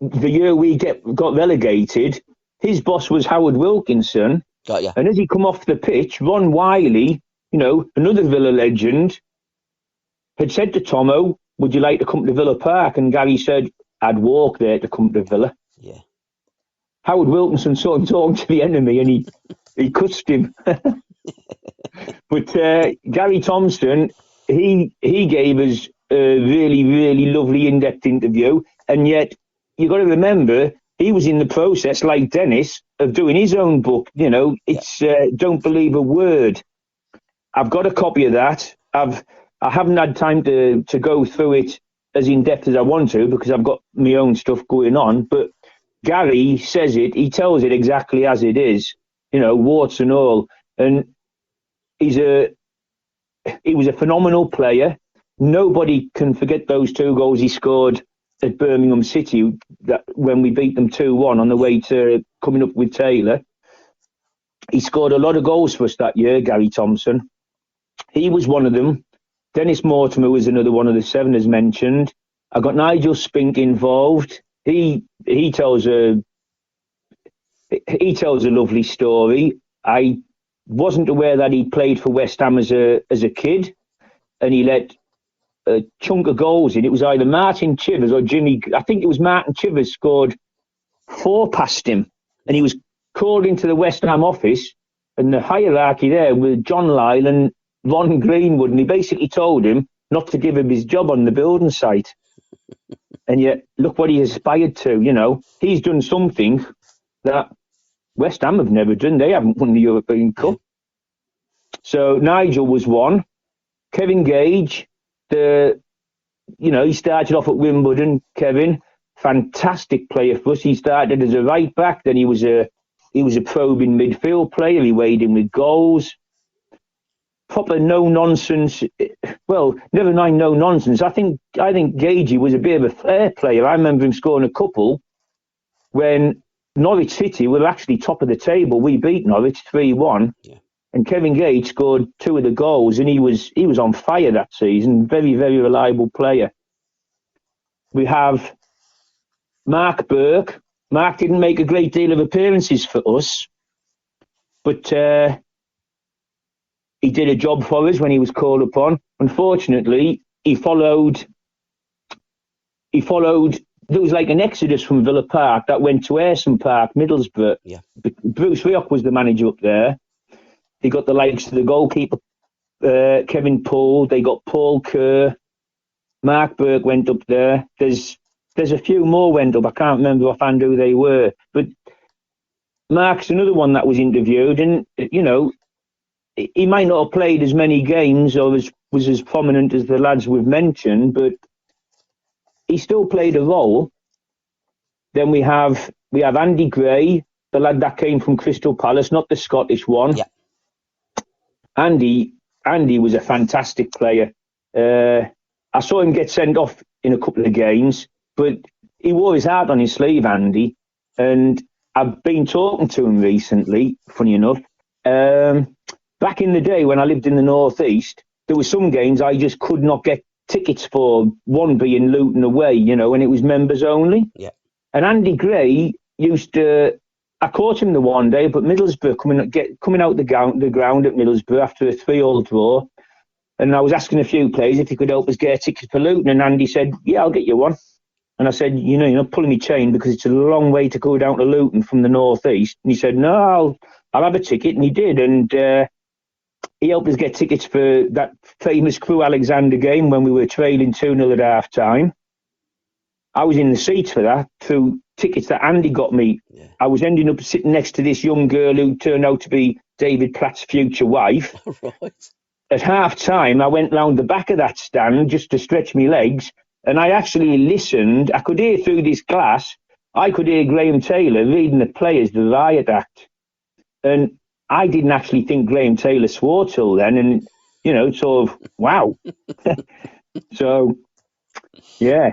the year we got relegated. His boss was Howard Wilkinson.
Got ya.
And as he come off the pitch, Ron Wiley, you know, another Villa legend, had said to Tomo, would you like to come to Villa Park? And Gary said, I'd walk there to come to Villa.
Yeah.
Howard Wilkinson saw him talking to the enemy and he cussed him. But Gary Thompson, he gave us a really, really lovely in-depth interview. And yet, you've got to remember, he was in the process, like Dennis, of doing his own book. You know, it's Don't Believe a Word. I've got a copy of that. I haven't had time to go through it as in-depth as I want to because I've got my own stuff going on. But Gary says it, he tells it exactly as it is, you know, warts and all. And he was a phenomenal player. Nobody can forget those 2 goals he scored at Birmingham City when we beat them 2-1 on the way to coming up with Taylor. He scored a lot of goals for us that year, Gary Thompson. He was one of them. Dennis Mortimer was another one of the 7 as mentioned. I got Nigel Spink involved. He tells a lovely story. I wasn't aware that he played for West Ham as a kid, and he let a chunk of goals in. It was either Martin Chivers or Jimmy. I think it was Martin Chivers scored 4 past him, and he was called into the West Ham office, and the hierarchy there with John Lyle and Ron Greenwood, and he basically told him not to give him his job on the building site. And yet, look what he aspired to. You know, he's done something that West Ham have never done. They haven't won the European Cup. So Nigel was one. Kevin Gage, he started off at Wimbledon. Kevin, fantastic player for us. He started as a right back, then he was a probing midfield player. He weighed in with goals. Proper no nonsense. Well, never mind no nonsense. I think Gagey was a bit of a flair player. I remember him scoring a couple when Norwich City were actually top of the table. We beat Norwich 3-1. Yeah. And Kevin Gage scored 2 of the goals, and he was on fire that season. Very, very reliable player. We have Mark Burke. Mark didn't make a great deal of appearances for us, but he did a job for us when he was called upon. Unfortunately, he followed. There was like an exodus from Villa Park that went to Ayresome Park, Middlesbrough. Yeah. Bruce Rioch was the manager up there. They got the likes of the goalkeeper, Kevin Poole. They got Paul Kerr. Mark Burke went up there. There's a few more went up. I can't remember offhand who they were. But Mark's another one that was interviewed. And, you know, he might not have played as many games or was as prominent as the lads we've mentioned, but he still played a role. Then we have Andy Gray, the lad that came from Crystal Palace, not the Scottish one. Yeah. Andy was a fantastic player. I saw him get sent off in a couple of games, but he wore his heart on his sleeve, Andy. And I've been talking to him recently, funny enough. back in the day when I lived in the northeast, there were some games I just could not get tickets for, one being Luton away, and it was members only.
Yeah.
And Andy Gray used to, I caught him the one day up at Middlesbrough, coming out the ground at Middlesbrough after a 3-3 draw. And I was asking a few players if he could help us get a ticket for Luton. And Andy said, yeah, I'll get you one. And I said, you're not pulling me chain because it's a long way to go down to Luton from the northeast. And he said, no, I'll have a ticket. And he did. And he helped us get tickets for that famous Crewe Alexander game when we were trailing 2-0 at half time. I was in the seats for that through tickets that Andy got me. Yeah. I was ending up sitting next to this young girl who turned out to be David Platt's future wife.
Right.
At half time, I went round the back of that stand just to stretch my legs, and I actually listened. I could hear through this glass. I could hear Graham Taylor reading the players the riot act. And I didn't actually think Graham Taylor swore till then, and, sort of, wow. So, yeah.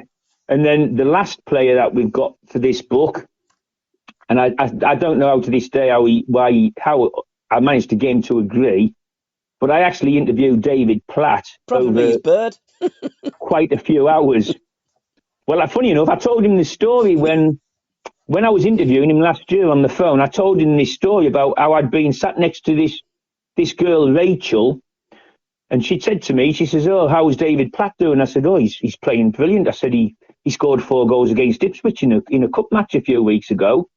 And then the last player that we've got for this book, and I don't know how to this day how I managed to get him to agree, but I actually interviewed David Platt
Probably his bird.
quite a few hours. Well, funny enough, I told him the story when I was interviewing him last year on the phone. I told him this story about how I'd been sat next to this girl, Rachel, and she said to me, she says, oh, how's David Platt doing? I said, oh, he's playing brilliant. I said, he scored 4 goals against Ipswich in a cup match a few weeks ago.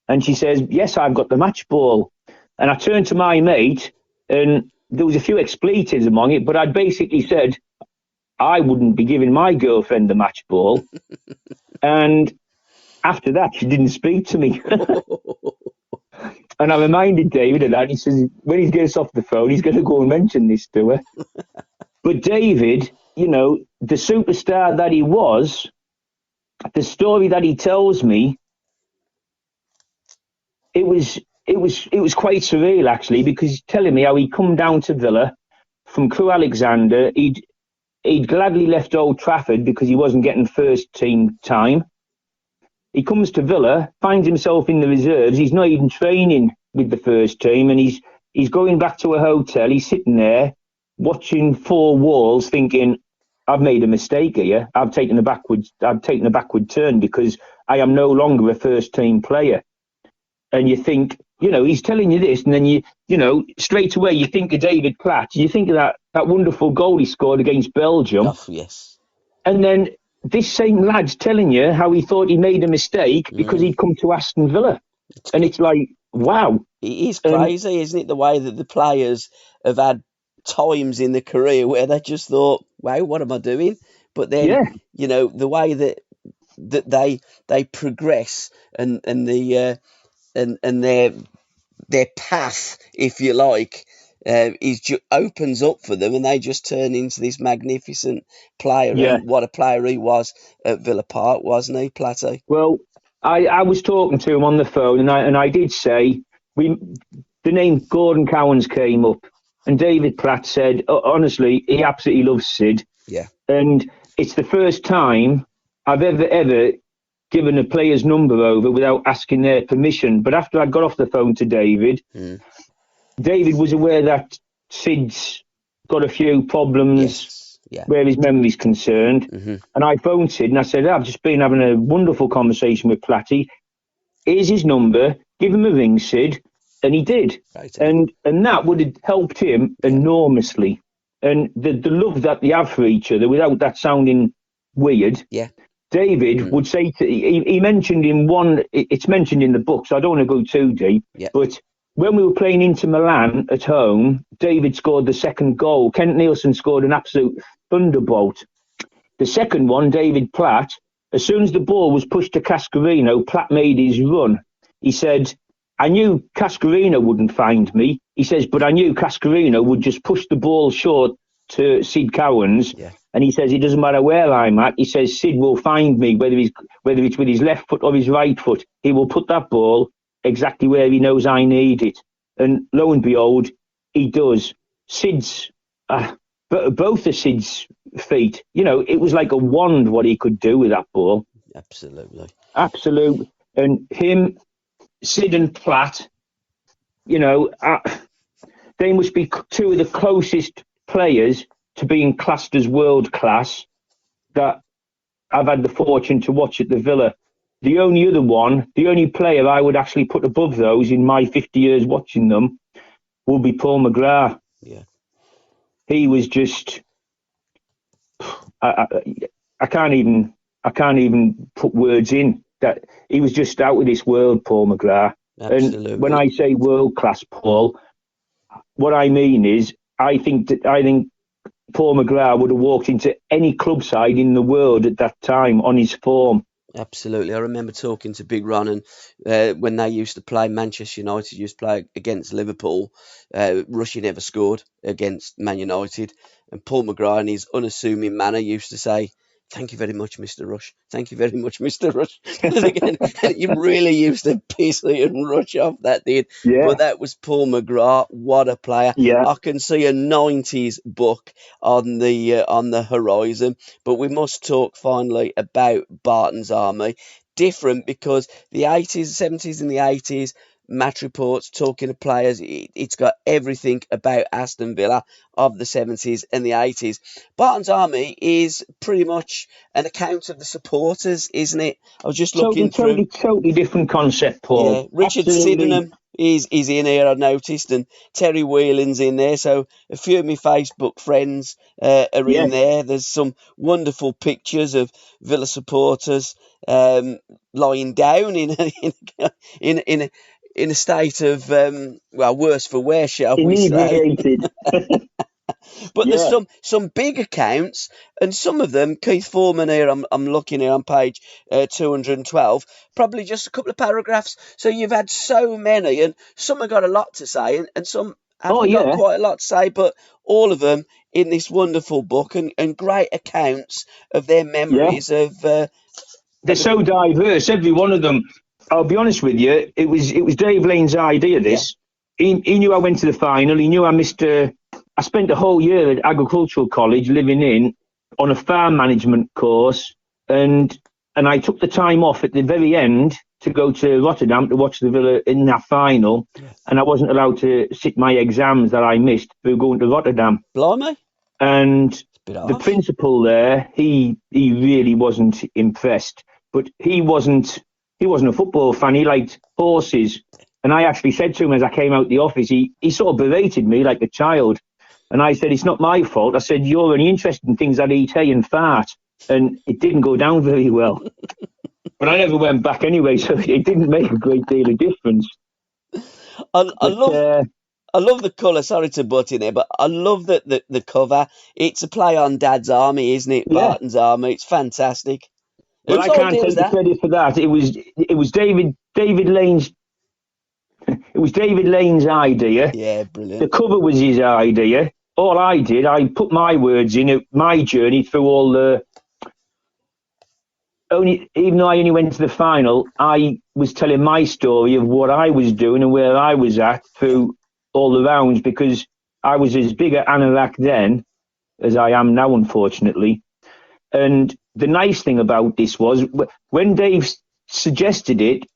And she says, yes, I've got the match ball. And I turned to my mate, and there was a few expletives among it, but I'd basically said I wouldn't be giving my girlfriend the match ball. And after that, she didn't speak to me. And I reminded David of that. He says, when he gets off the phone, he's going to go and mention this to her. But David, the superstar that he was, the story that he tells me, it was quite surreal, actually, because he's telling me how he'd come down to Villa from Crewe Alexander. He'd gladly left Old Trafford because he wasn't getting first team time. He comes to Villa, finds himself in the reserves. He's not even training with the first team, and he's going back to a hotel. He's sitting there watching 4 walls, thinking, I've made a mistake here. I've taken a backward turn because I am no longer a first team player. And you think, he's telling you this, and then straight away you think of David Platt. You think of that wonderful goal he scored against Belgium.
Oh, yes.
And then this same lad's telling you how he thought he made a mistake because he'd come to Aston Villa. And it's like, wow.
It is crazy, isn't it? The way that the players have had times in the career where they just thought, wow, what am I doing? But then, the way that they progress and their path, if you like, opens up for them, and they just turn into this magnificent player.
Yeah.
And what a player he was at Villa Park, wasn't he, Plato?
Well, I was talking to him on the phone, and I did say the name Gordon Cowans came up, and David Platt said, honestly, he absolutely loves Sid.
Yeah.
And it's the first time I've ever given a player's number over without asking their permission. But after I got off the phone to David, David was aware that Sid's got a few problems where his memory's concerned. Mm-hmm. And I phoned Sid and I said, I've just been having a wonderful conversation with Platty. Here's his number. Give him a ring, Sid. And he did. Right. And that would have helped him enormously. And the love that they have for each other, without that sounding weird.
Yeah.
David would say he mentioned it's mentioned in the book, so I don't want to go too deep, but when we were playing Inter Milan at home, David scored the second goal. Kent Nielsen scored an absolute thunderbolt. The second one, David Platt, as soon as the ball was pushed to Cascarino, Platt made his run. He said, I knew Cascarino wouldn't find me. He says, but I knew Cascarino would just push the ball short to Sid Cowans. Yeah. And he says, it doesn't matter where I'm at. He says, Sid will find me, whether it's with his left foot or his right foot. He will put that ball exactly where he knows I need it. And lo and behold, he does. Sid's, both of Sid's feet, it was like a wand what he could do with that ball.
Absolutely.
Absolutely. And him, Sid and Platt, they must be two of the closest players to being classed as world class that I've had the fortune to watch at the Villa. The only player I would actually put above those in my 50 years watching them would be Paul McGrath.
Yeah.
He was just, I can't even put words in that. He was just out of this world, Paul McGrath.
Absolutely.
And when I say world class, Paul, what I mean is I think Paul McGrath would have walked into any club side in the world at that time on his form.
Absolutely. I remember talking to Big Ron, and when they used to play, Manchester United used to play against Liverpool. Rushy never scored against Man United. And Paul McGrath, in his unassuming manner, used to say, "Thank you very much, Mr. Rush. Thank you very much, Mr. Rush." And again, you really used to piss me and Rush off, that did.
Yeah.
But that was Paul McGrath. What a player.
Yeah.
I can see a 90s book on the horizon. But we must talk finally about Barton's Army. Different because the 80s, 70s and the 80s, match reports talking to players, it's got everything about Aston Villa of the 70s and the 80s. Barton's Army is pretty much an account of the supporters, isn't it? I was just looking through.
Totally different concept, Paul.
Yeah, Richard
Absolutely.
Sydenham is in here, I noticed, and Terry Whelan's in there. So a few of my Facebook friends are in there. There's some wonderful pictures of Villa supporters lying down in a state of worse for wear, shall we say?
Inebriated.
But there's some big accounts, and some of them, Keith Foreman here, I'm looking here on page 212, probably just a couple of paragraphs. So you've had so many, and some have got a lot to say, and some haven't got quite a lot to say, but all of them in this wonderful book, and great accounts of their memories of...
They're so diverse, every one of them. I'll be honest with you, it was Dave Lane's idea, this. Yeah. He knew I went to the final. He knew I spent a whole year at agricultural college living on a farm management course, and I took the time off at the very end to go to Rotterdam to watch the Villa in that final, and I wasn't allowed to sit my exams that I missed through going to Rotterdam.
Blimey.
And the principal there, he really wasn't impressed, but he wasn't a football fan. He liked horses. And I actually said to him as I came out the office, he sort of berated me like a child. And I said, it's not my fault. I said, you're only interested in things that eat hay and fart. And it didn't go down very well. But I never went back anyway, so it didn't make a great deal of difference.
I love the colour. Sorry to butt in there, but I love the cover. It's a play on Dad's Army, isn't it? Yeah. Barton's Army. It's fantastic.
Well, I can't take the credit for that. It was David Lane's. It was David Lane's idea.
Yeah, brilliant.
The cover was his idea. All I did, I put my words in my journey through all the. Even though I only went to the final, I was telling my story of what I was doing and where I was at through all the rounds, because I was as big at Anorak then as I am now, unfortunately. And the nice thing about this was when Dave suggested it,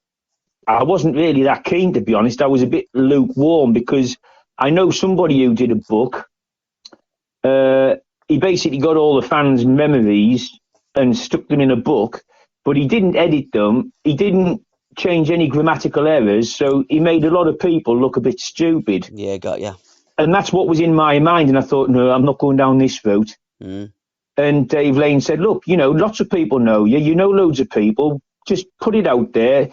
I wasn't really that keen, to be honest. I was a bit lukewarm because I know somebody who did a book. He basically got all the fans' memories and stuck them in a book, but he didn't edit them. He didn't change any grammatical errors, so he made a lot of people look a bit stupid.
Yeah, got ya.
And that's what was in my mind, and I thought, no, I'm not going down this route. And Dave Lane said, look, lots of people know you. You know loads of people. Just put it out there.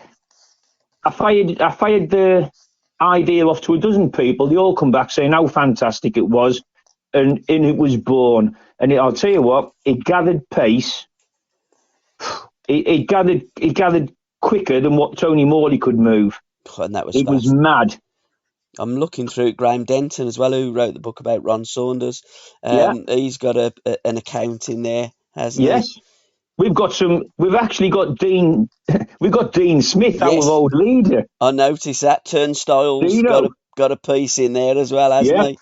I fired the idea off to a dozen people. They all come back saying how fantastic it was, and it was born. And I'll tell you what, it gathered pace. It gathered quicker than what Tony Morley could move.
And that was
it
fast.
Was mad.
I'm looking through Graham Denton as well, who wrote the book about Ron Saunders. He's got an account in there, hasn't he?
Yes. We've actually got Dean. We've got Dean Smith, our old leader.
I noticed that. Turnstile's got a piece in there as well, hasn't he?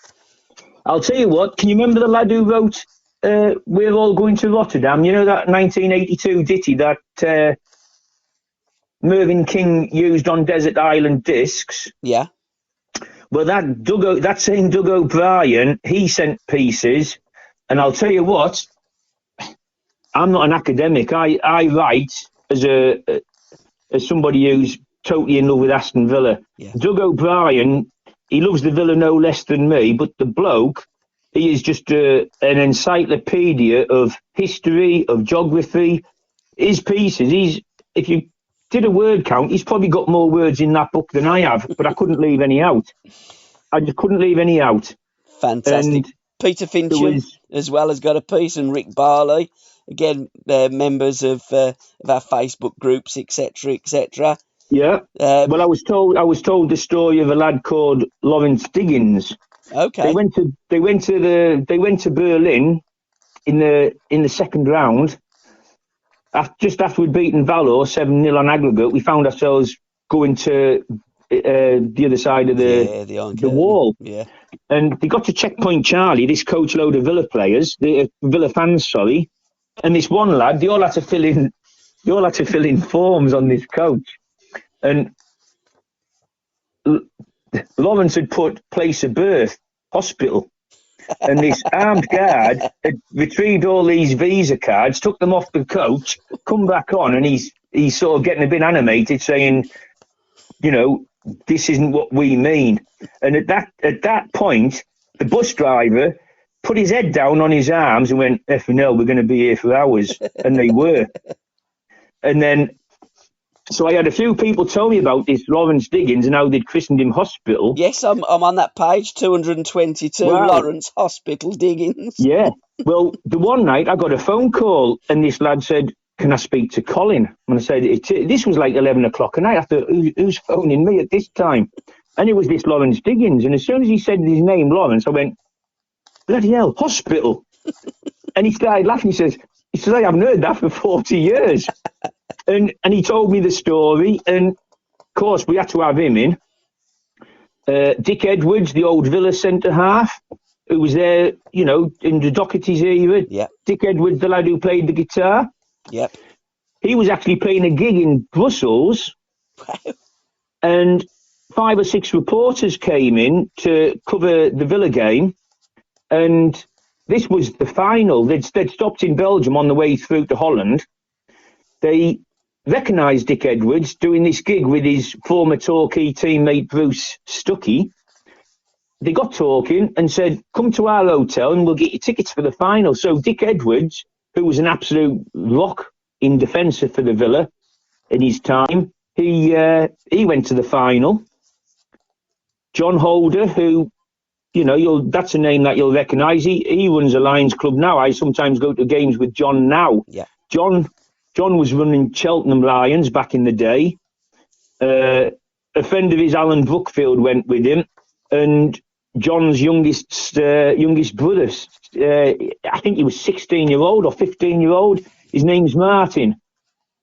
I'll tell you what. Can you remember the lad who wrote "We're All Going to Rotterdam"? You know that 1982 ditty that Mervyn King used on Desert Island Discs.
Yeah.
Well, that same Doug O'Brien, he sent pieces, and I'll tell you what, I'm not an academic. I write as somebody who's totally in love with Aston Villa.
Yeah.
Doug O'Brien, he loves the Villa no less than me, but the bloke, he is just an encyclopedia of history, of geography. His pieces, if you did a word count, he's probably got more words in that book than I have, but I couldn't leave any out. I just couldn't leave any out.
Fantastic.
And
Peter Fincham as well has got a piece, and Rick Barley, again, members of our Facebook groups, etc., etc.
Yeah. Well, I was told the story of a lad called Lawrence Diggins.
Okay.
They went to Berlin in the second round. Just after we'd beaten Valor 7-0 on aggregate, we found ourselves going to the other side of the wall.
Yeah.
And they got to Checkpoint Charlie, this coach load of Villa players, Villa fans, sorry. And this one lad, they all had to fill in forms on this coach. And Lawrence had put place of birth, hospital. And this armed guard had retrieved all these visa cards, took them off the coach, come back on, and he's sort of getting a bit animated, saying, you know, this isn't what we mean. And at that point, the bus driver put his head down on his arms and went, effing hell, we're going to be here for hours. And they were. And then, so I had a few people tell me about this Lawrence Diggins and how they'd christened him Hospital.
Yes, I'm on that page, 222, wow. Lawrence Hospital Diggins.
Yeah. Well, the one night I got a phone call and this lad said, can I speak to Colin? And I said, this was like 11 o'clock at night. I thought, who's phoning me at this time? And it was this Lawrence Diggins. And as soon as he said his name, Lawrence, I went, bloody hell, Hospital. And he started laughing. He says, I haven't heard that for 40 years. And he told me the story. And, of course, we had to have him in. Dick Edwards, the old Villa centre-half, who was there, you know, in the Doherty's era.
Yep.
Dick Edwards, the lad who played the guitar.
Yep.
He was actually playing a gig in Brussels. And 5 or 6 reporters came in to cover the Villa game. And this was the final. They'd stopped in Belgium on the way through to Holland. They recognised Dick Edwards doing this gig with his former Torquay teammate Bruce Stuckey. They got talking and said, come to our hotel and we'll get you tickets for the final. So Dick Edwards, who was an absolute rock in defence for the Villa in his time, he went to the final. John Holder, who, you know, that's a name that you'll recognise. He runs a Lions club now. I sometimes go to games with John now.
Yeah.
John was running Cheltenham Lions back in the day. A friend of his, Alan Brookfield, went with him. And John's youngest brother, I think he was 16-year-old or 15-year-old. His name's Martin.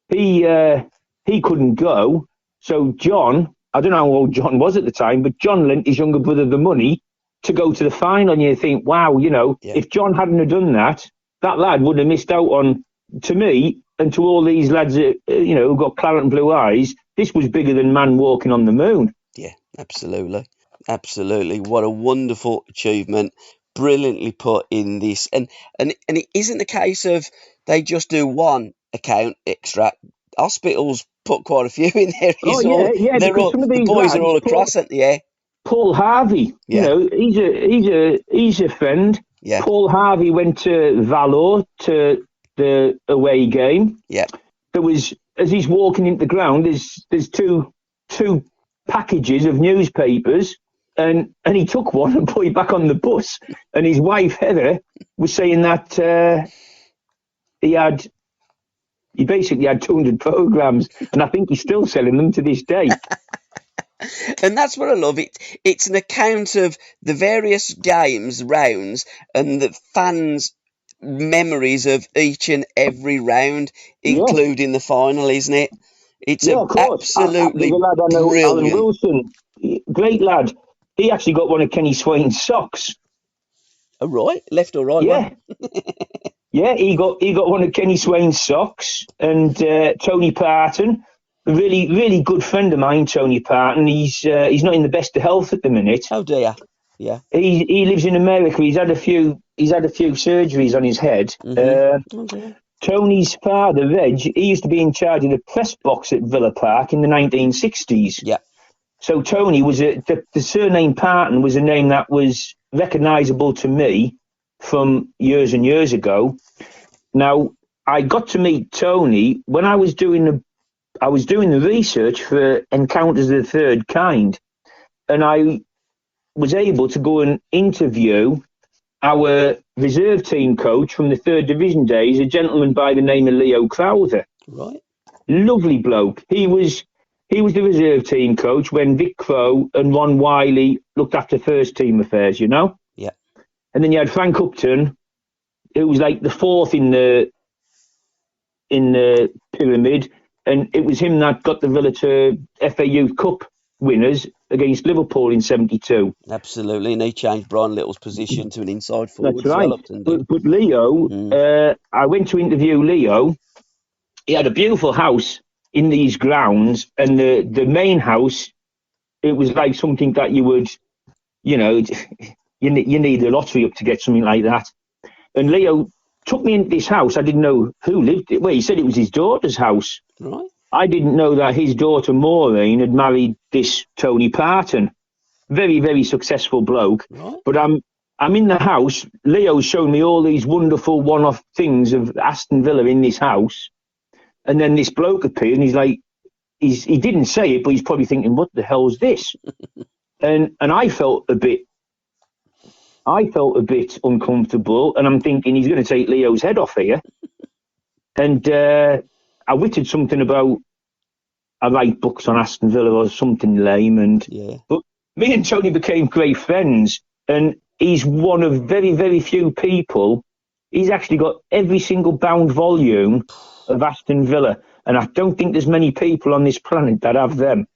He couldn't go. So John, I don't know how old John was at the time, but John lent his younger brother the money to go to the final. And you think, wow, you know, if John hadn't have done that, that lad would have missed out on, to me, and to all these lads that, you know, who got claret and blue eyes, this was bigger than man walking on the moon.
Yeah, absolutely. Absolutely. What a wonderful achievement. Brilliantly put in this. And it isn't the case of they just do one account extra. Hospitals put quite a few in there. The boys are all across it, yeah.
Paul Harvey, you know, he's a friend.
Yeah.
Paul Harvey went to Valor to the away game.
Yeah.
There was, as he's walking into the ground, there's two packages of newspapers, and he took one and put it back on the bus. And his wife Heather was saying that he basically had 200 programmes, and I think he's still selling them to this day.
And that's what I love. It's an account of the various games, rounds, and the fans' memories of each and every round, including the final, isn't it? It's absolutely brilliant.
Alan Wilson, great lad. He actually got one of Kenny Swain's socks.
Oh, right? Left or right one?
Yeah, he got one of Kenny Swain's socks. And Tony Parton, really, really good friend of mine, Tony Parton. He's not in the best of health at the minute.
Oh dear. Yeah.
He lives in America. He's had a few surgeries on his head.
Mm-hmm. Oh dear.
Tony's father, Reg, he used to be in charge of the press box at Villa Park in the 1960s.
Yeah.
So Tony was the surname Parton was a name that was recognisable to me from years and years ago. Now, I got to meet Tony when I was doing the research for Encounters of the Third Kind, and I was able to go and interview our reserve team coach from the third division days, a gentleman by the name of Leo Crowther.
Right.
Lovely bloke. He was the reserve team coach when Vic Crow and Ron Wiley looked after first team affairs, you know?
Yeah. And
then you had Frank Upton, who was like the fourth in the pyramid, and it was him that got the Villa to FA Youth Cup winners against Liverpool in '72.
Absolutely, and he changed Browne Little's position to an inside forward.
That's right. But Leo, I went to interview Leo. He had a beautiful house in these grounds, and the main house, it was like something that you would, you need the lottery up to get something like that. And Leo took me into this house. I didn't know who lived it. Well, he said it was his daughter's house.
Right.
I didn't know that his daughter Maureen had married this Tony Parton. Very, very successful bloke.
Right.
But I'm in the house. Leo's shown me all these wonderful one-off things of Aston Villa in this house. And then this bloke appeared, and he's like, he didn't say it, but he's probably thinking, what the hell's this? and I felt a bit uncomfortable, and I'm thinking he's going to take Leo's head off here. And I wittered something about I write books on Aston Villa or something lame, but me and Tony became great friends, and he's one of very, very few people. He's actually got every single bound volume of Aston Villa, and I don't think there's many people on this planet that have them.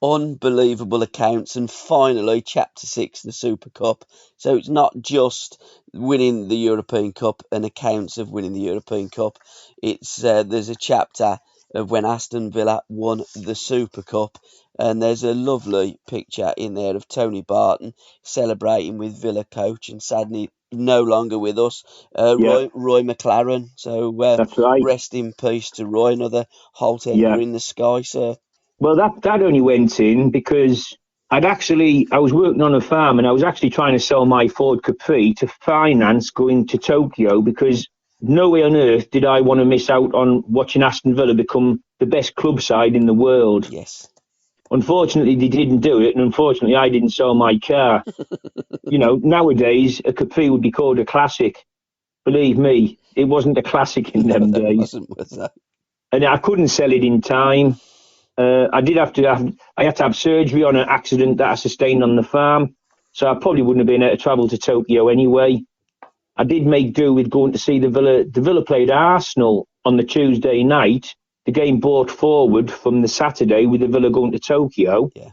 Unbelievable accounts, and finally chapter 6, the Super Cup. So it's not just winning the European Cup and accounts of winning the European Cup. It's there's a chapter of when Aston Villa won the Super Cup, and there's a lovely picture in there of Tony Barton celebrating with Villa coach, and sadly no longer with us, Roy McLaren. So
that's right.
Rest in peace to Roy. Another Holt ender in the sky, sir.
Well, that only went in because I was working on a farm, and I was actually trying to sell my Ford Capri to finance going to Tokyo, because no way on earth did I want to miss out on watching Aston Villa become the best club side in the world.
Yes.
Unfortunately, they didn't do it, and unfortunately, I didn't sell my car. Nowadays, a Capri would be called a classic. Believe me, it wasn't a classic in them days.
It wasn't, was that?
And I couldn't sell it in time. I had to have surgery on an accident that I sustained on the farm, so I probably wouldn't have been able to travel to Tokyo anyway. I did make do with going to see the Villa. The Villa played Arsenal on the Tuesday night. The game brought forward from the Saturday with the Villa going to Tokyo.
Yeah.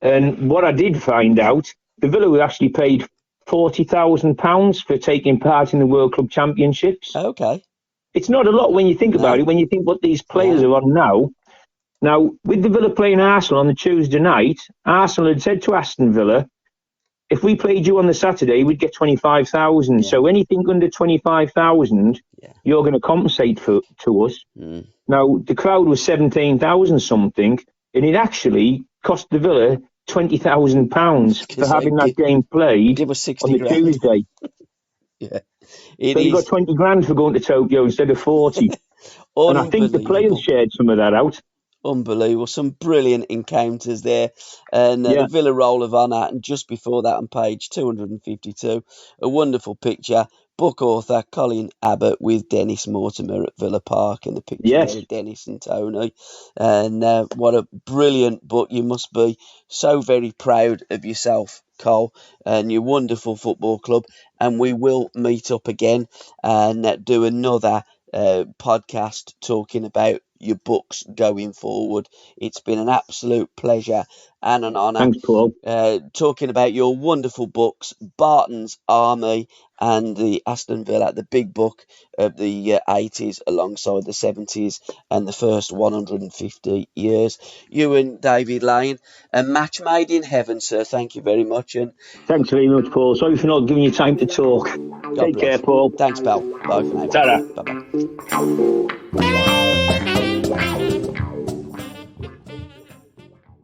And what I did find out, the Villa were actually paid £40,000 for taking part in the World Club Championships.
Okay.
It's not a lot when you think about it, when you think what these players are on now. Now, with the Villa playing Arsenal on the Tuesday night, Arsenal had said to Aston Villa, if we played you on the Saturday, we'd get 25,000. So anything under 25,000, you're going to compensate to us. Now, the crowd was 17,000 something, and it actually cost the Villa £20,000 for having that game played
on
the Tuesday.
So
you got 20 grand for going to Tokyo instead of 40. And I think the players shared some of that out.
Unbelievable. Some brilliant encounters there. And the Villa Roll of Honour. And just before that, on page 252, a wonderful picture. Book author Colin Abbott with Dennis Mortimer at Villa Park, and the picture there of Dennis and Tony. And what a brilliant book. You must be so very proud of yourself, Cole, and your wonderful football club. And we will meet up again and do another podcast talking about your books going forward. It's been an absolute pleasure and an honour.
Thanks, Paul.
Talking about your wonderful books, Barton's Army and the Aston Villa, the big book of the 80s alongside the 70s and the first 150 years. You and David Lane, a match made in heaven, sir. Thank you very much. And
thanks very much, Paul. Sorry for not giving you time to talk.
God
Take
bless.
care, Paul.
Thanks, pal. Bye for now.
Ta-ra.
Bye-bye.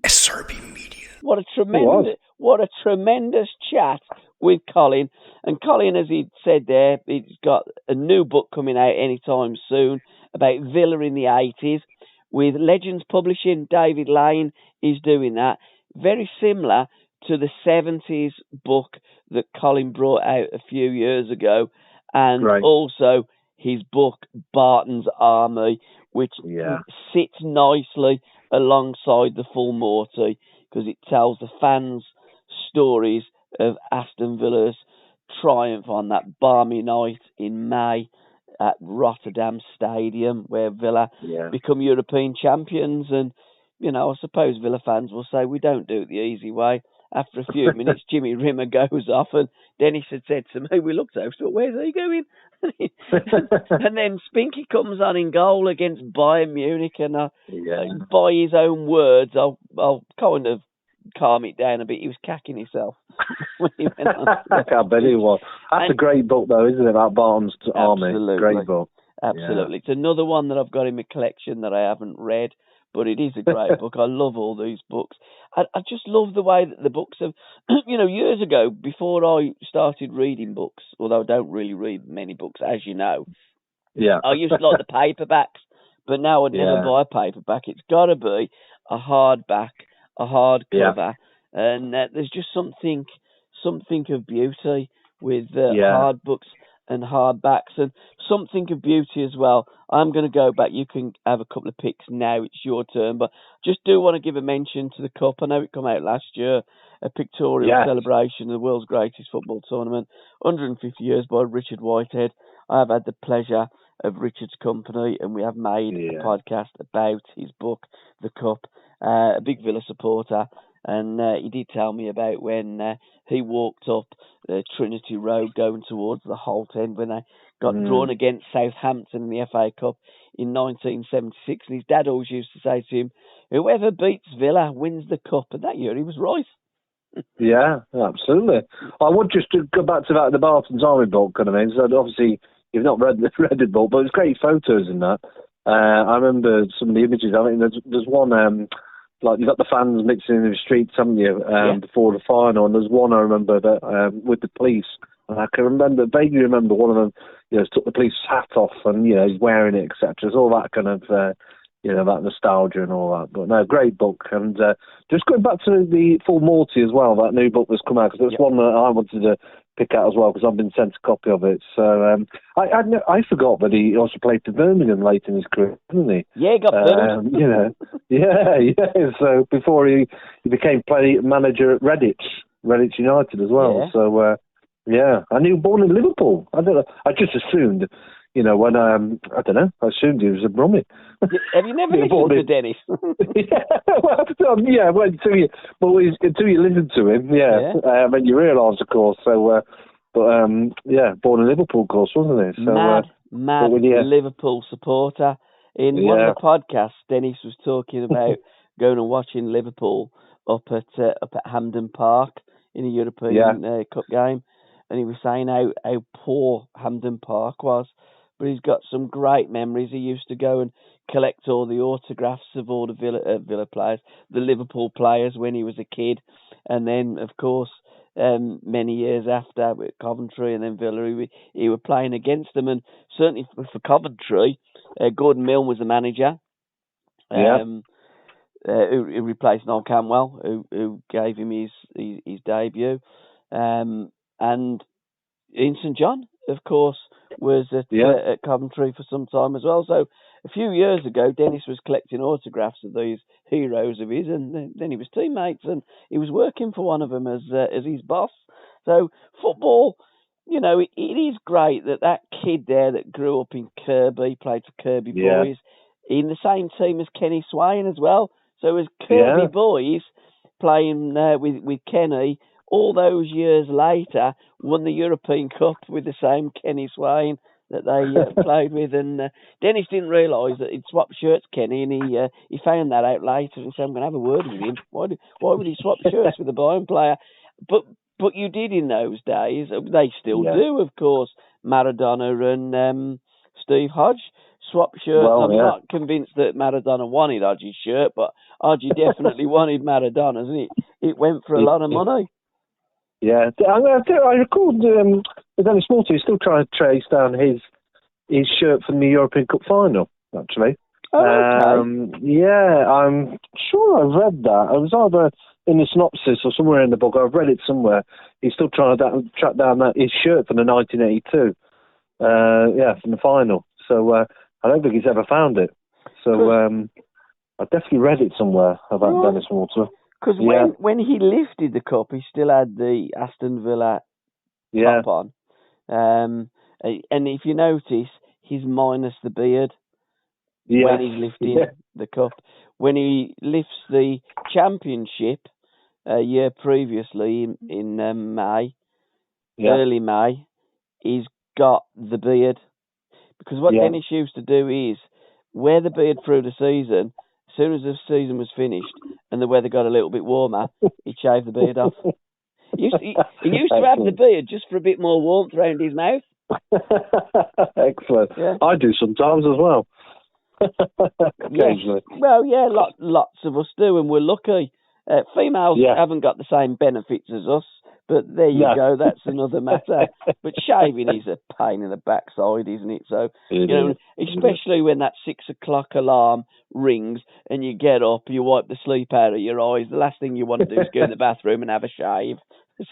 SRB Media.
What a tremendous chat with Colin. And Colin, as he said there, he's got a new book coming out anytime soon about Villa in the 80s with Legends Publishing. David Lane is doing that. Very similar to the 70s book that Colin brought out a few years ago. And also his book, Barton's Army, which sits nicely alongside the Full Morty, because it tells the fans' stories of Aston Villa's triumph on that balmy night in May at Rotterdam Stadium, where Villa become European champions. And, you know, I suppose Villa fans will say, we don't do it the easy way. After a few minutes, Jimmy Rimmer goes off, and Dennis had said to me, we looked over, thought, where's he going? And then Spinky comes on in goal against Bayern Munich, and by his own words, I'll kind of calm it down a bit. He was cacking himself when he went on.
I bet he was. That's a great book, though, isn't it? About Barton's Army. Great book.
Absolutely. It's another one that I've got in my collection that I haven't read, but it is a great book. I love all these books. I just love the way that the books have, you know, years ago, before I started reading books, although I don't really read many books, as you know.
Yeah.
I used to like the paperbacks, but now I'd never buy a paperback. It's got to be a hardback, a hardcover, and there's just something of beauty with hard books and hardbacks, and something of beauty as well. I'm going to go back. You can have a couple of picks now. It's your turn, but just do want to give a mention to the Cup. I know it came out last year, a pictorial celebration of the world's greatest football tournament, 150 years by Richard Whitehead. I've had the pleasure of Richard's company, and we have made a podcast about his book, The Cup. A big Villa supporter, and he did tell me about when he walked up Trinity Road going towards the Holt End when they got drawn against Southampton in the FA Cup in 1976, and his dad always used to say to him, whoever beats Villa wins the Cup, and that year he was right.
Yeah, absolutely. I would just to go back to that, the Barton's Army book, kind of thing. So obviously you've not read the book, but it's great photos in that. I remember some of the images. I mean, there's one, like you've got the fans mixing in the streets, haven't you, before the final, and there's one I remember that with the police, and I can vaguely remember one of them, you know, took the police hat off, and, you know, he's wearing it, etc. It's all that kind of, you know, that nostalgia and all that. But no, great book. And just going back to the Full Morty as well, that new book that's come out, because that's one that I wanted to pick out as well, because I've been sent a copy of it. So I forgot that he also played for Birmingham late in his career, didn't he?
Yeah, he got booed.
You know, yeah. So before he became manager at Redditch United as well. Yeah. So and he was born in Liverpool. I don't know. I just assumed, you know, when I don't know, I assumed he was a Brummie.
Have you never listened to Dennis?
until you listen to him, when you realise, of course. So, born in Liverpool, of course, wasn't he? So,
mad Liverpool supporter. In one of the podcasts, Dennis was talking about going and watching Liverpool up at Hampden Park in a European Cup game, and he was saying how poor Hampden Park was. But he's got some great memories. He used to go and collect all the autographs of all the Villa players, the Liverpool players when he was a kid. And then, of course, many years after with Coventry and then Villa, he were playing against them. And certainly for Coventry, Gordon Milne was the manager, who replaced Noel Camwell, who gave him his debut. And Ian St John, of course, was at Coventry for some time as well. So a few years ago, Dennis was collecting autographs of these heroes of his, and then he was teammates, and he was working for one of them as his boss. So football, you know, it is great that kid there that grew up in Kirby, played for Kirby Boys, in the same team as Kenny Swain as well. So it was Kirby boys playing with Kenny. All those years later, won the European Cup with the same Kenny Swain that they played with. And Dennis didn't realise that he'd swapped shirts, Kenny, and he found that out later and said, "I'm going to have a word with him. Why would he swap shirts with a Bayern player?" But you did in those days. They still do, of course. Maradona and Steve Hodge swap shirts.
Well,
I'm not convinced that Maradona wanted Hodge's shirt, but Hodge definitely wanted Maradona's, and it went for a lot of money.
Yeah, I recalled Dennis Morton. He's still trying to trace down his shirt from the European Cup final, actually.
Oh, okay.
Yeah, I'm sure I read that. It was either in the synopsis or somewhere in the book. I've read it somewhere. He's still trying to track down his shirt from the 1982. From the final. So I don't think he's ever found it. So I definitely read it somewhere about Dennis Morton.
Because when he lifted the cup, he still had the Aston Villa top on. And if you notice, he's minus the beard when he's lifting the cup. When he lifts the championship a year previously in May, early May, he's got the beard. Because what Dennis used to do is wear the beard through the season. As soon as the season was finished and the weather got a little bit warmer, he'd shave the beard off. He used to have the beard just for a bit more warmth around his mouth.
Excellent. Yeah. I do sometimes as well. Occasionally.
Yes. Well, yeah, lots of us do, and we're lucky. Females haven't got the same benefits as us, but there you go. That's another matter. But shaving is a pain in the backside, isn't it? So, especially when that 6 o'clock alarm rings and you get up, you wipe the sleep out of your eyes. The last thing you want to do is go in the bathroom and have a shave.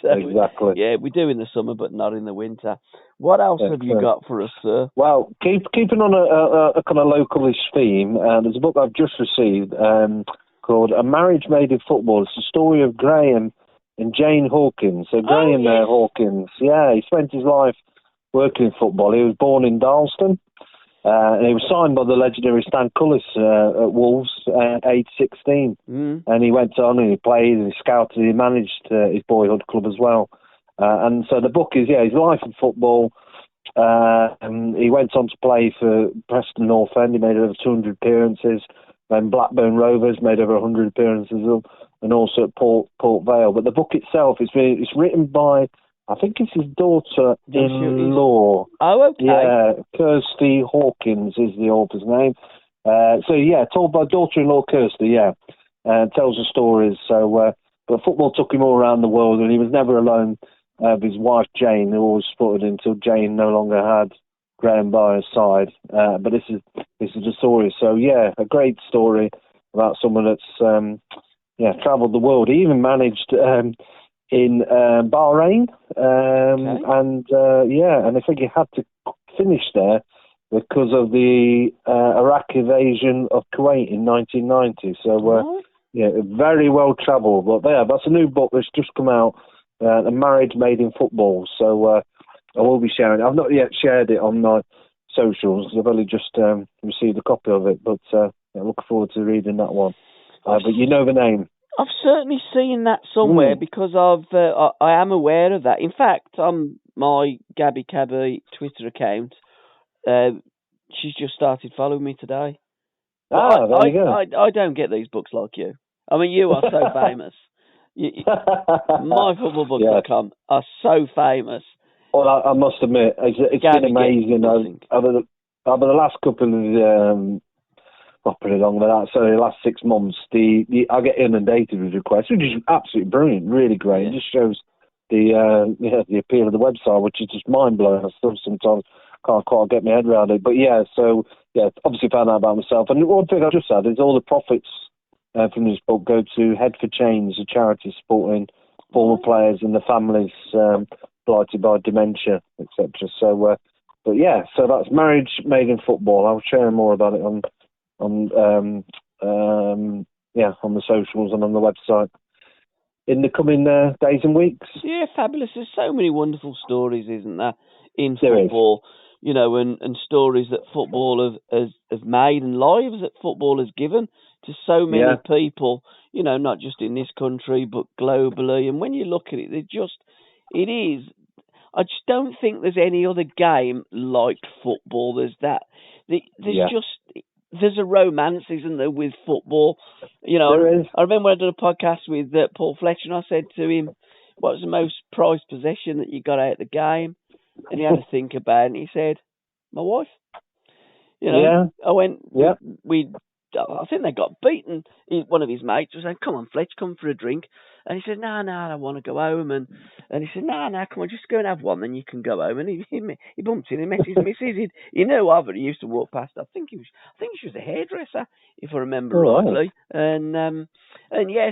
So,
exactly.
Yeah, we do in the summer, but not in the winter. What else have you got for us, sir?
Well, keeping on a kind of localish theme, there's a book I've just received called A Marriage Made in Football. It's the story of Graham and Jane Hawkins. So Graham Hawkins, he spent his life working in football. He was born in Darlston, and he was signed by the legendary Stan Cullis at Wolves at age 16. And he went on and he played and he scouted and he managed his boyhood club as well. And so the book is, his life in football. And he went on to play for Preston North End. He made over 200 appearances. Then Blackburn Rovers made over 100 appearances, and also at Port Vale. But the book itself it's written by, I think it's his daughter-in-law.
Oh, okay.
Yeah, Kirsty Hawkins is the author's name. Told by daughter-in-law Kirsty. Tells the stories. So, but football took him all around the world, and he was never alone with his wife Jane, who always supported him until Jane no longer had Graham by his side. But this is the story. So a great story about someone that's travelled the world. He even managed in Bahrain, and I think he had to finish there because of the Iraq invasion of Kuwait in 1990. So very well travelled. But that's a new book that's just come out, A Marriage Made in Football. So I will be sharing it. I've not yet shared it on my socials. I've only just received a copy of it, but I look forward to reading that one. But you know the name.
I've certainly seen that somewhere because I am aware of that. In fact, on my Gabbie Cabbie Twitter account, she's just started following me today.
There you go.
I don't get these books like you. I mean, you are so famous. MyFootballBooks.com are so famous.
Well, I must admit, it's been amazing. Over the last couple of the last 6 months, I get inundated with requests, which is absolutely brilliant, really great. It just shows the appeal of the website, which is just mind blowing. I still sometimes can't quite get my head around it. But obviously found out about myself. And one thing I just said is all the profits from this book go to Head for Change, a charity supporting former players and the families blighted by dementia, etc. So that's Marriage Made in Football. I'll share more about it on the socials and on the website in the coming days and weeks.
Yeah, fabulous. There's so many wonderful stories, isn't there, in football. and stories that football has made and lives that football has given to so many people, not just in this country, but globally. And when you look at it, I just don't think there's any other game like football. There's a romance, isn't there, with football?
There is.
I remember when I did a podcast with Paul Fletcher, and I said to him, what was the most prized possession that you got out of the game? And he had to think about it, and he said, my wife. I went, I think they got beaten. One of his mates was saying, come on, Fletch, come for a drink. And he said, no, I don't want to go home. And he said, no, come on, just go and have one, then you can go home. And he bumped in, he met his missus. He knew of her. He used to walk past. I think she was a hairdresser, if I remember rightly. And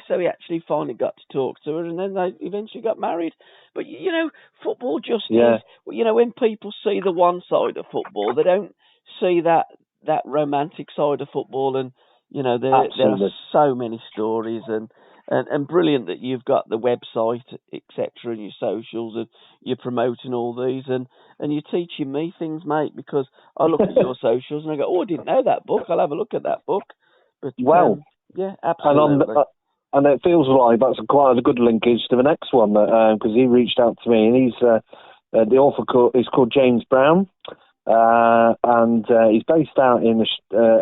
so he actually finally got to talk to her, and then they eventually got married. But, football just is, when people see the one side of football, they don't see that romantic side of football, and there are so many stories, and brilliant that you've got the website, etc., and your socials, and you're promoting all these, and you're teaching me things, mate, because I look at your socials and I go, I didn't know that book, I'll have a look at that book. But yeah, absolutely.
And it feels like that's quite a good linkage to the next one, because he reached out to me, and he's the author is called James Browne. And he's based out in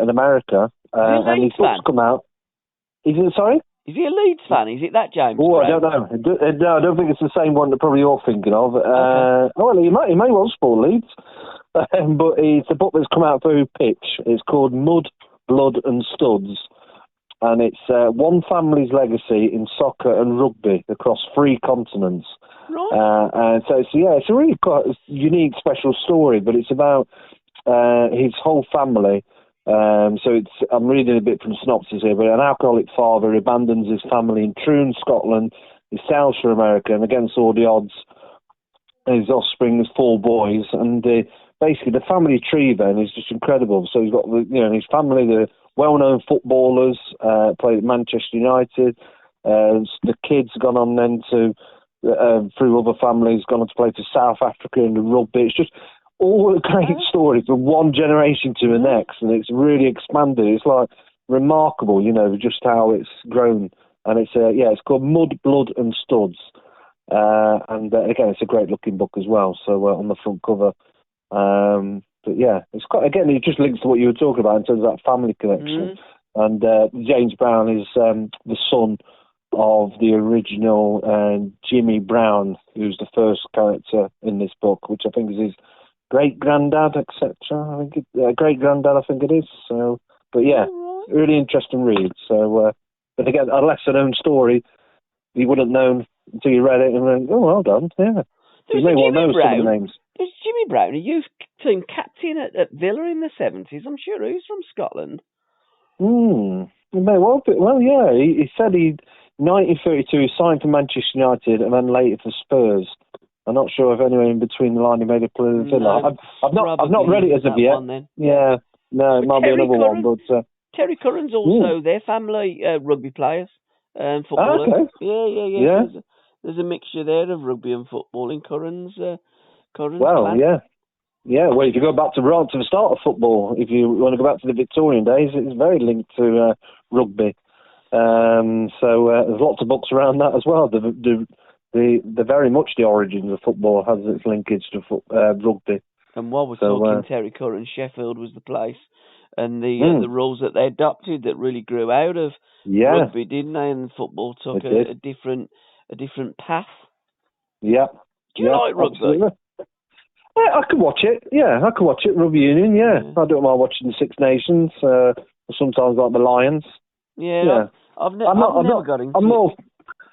America, and his books come out. Sorry?
Is he a Leeds fan? Is it that James?
Oh, I don't know. No, I don't think it's the same one that probably you're thinking of. Okay. Well, he may well support Leeds, but it's a book that's come out through Pitch. It's called Mud, Blood and Studs, and it's one family's legacy in soccer and rugby across 3 continents. Right. And so it's a really quite unique, special story, but it's about his whole family. I'm reading a bit from synopsis here, but an alcoholic father abandons his family in Troon, Scotland. He sails for America, and against all the odds, his offspring is 4 boys, and basically the family tree then is just incredible. So he's got his family, the well-known footballers, played at Manchester United. The kids gone on then to through other families, gone on to play for South Africa in the rugby. It's just all a great story from one generation to the next, and it's really expanded. It's like remarkable, just how it's grown. And it's called Mud, Blood and Studs. And again, it's a great looking book as well. So on the front cover, but yeah, it's quite, again, it just links to what you were talking about in terms of that family connection. And James Browne is the son of the original Jimmy Browne, who's the first character in this book, which I think is his great-granddad, etc. I think great-granddad, I think it is. So, but yeah, really interesting read. So, but again, a lesser-known story you wouldn't known until you read it and went, oh, well done, yeah. You may well know some of the names.
There's Jimmy Browne, a youth team captain at Villa in the 70s. I'm sure he's from Scotland.
He may well be. Well, yeah, he said 1932 he signed for Manchester United and then later for Spurs. I'm not sure if anywhere in between the line he made a play with Villa. I've not read it as of yet. Yeah, no, it might be another one. But
Terry Curran's also their family rugby players and footballers.
Okay.
Yeah. There's a mixture there of rugby and football in Curran's.
Well,
clan.
Yeah. Well, if you go back to the start of football, if you want to go back to the Victorian days, it's very linked to rugby. So there's lots of books around that as well. The very much the origins of football has its linkage to rugby.
And while we're talking Terry Curran, Sheffield was the place, and the rules that they adopted that really grew out of rugby, didn't they? And football took a different path. Yeah. Do you like rugby?
Absolutely. I could watch it. Yeah, I could watch it. Rugby union. Yeah. I don't mind watching the Six Nations. Sometimes like the Lions.
Yeah. I've never got into it.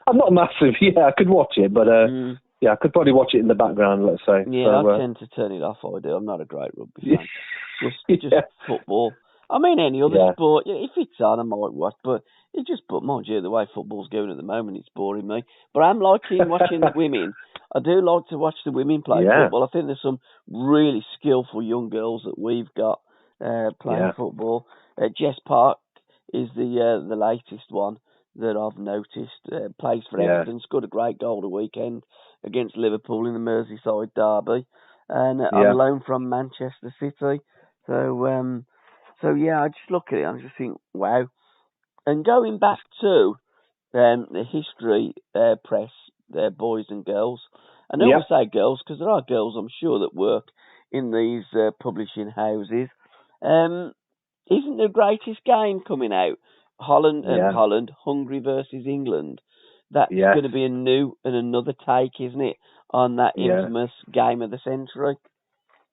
I'm not massive. Yeah, I could watch it, but I could probably watch it in the background. Let's say.
Yeah, I tend to turn it off. I do. I'm not a great rugby fan. Just football. I mean, any other sport. Yeah, if it's on, I might watch. But mind you, the way football's going at the moment, it's boring me. But I'm liking watching the women. I do like to watch the women play football. I think there's some really skillful young girls that we've got playing football. Jess Park is the latest one that I've noticed. Plays for Everton, scored a great goal the weekend against Liverpool in the Merseyside derby. and on loan from Manchester City. So yeah, I just look at it and I just think, wow. And going back to the history press, boys and girls. I don't want to say girls because there are girls, I'm sure, that work in these publishing houses. Isn't the greatest game coming out? Holland, Hungary versus England. That's going to be a new and another take, isn't it, on that infamous game of the century?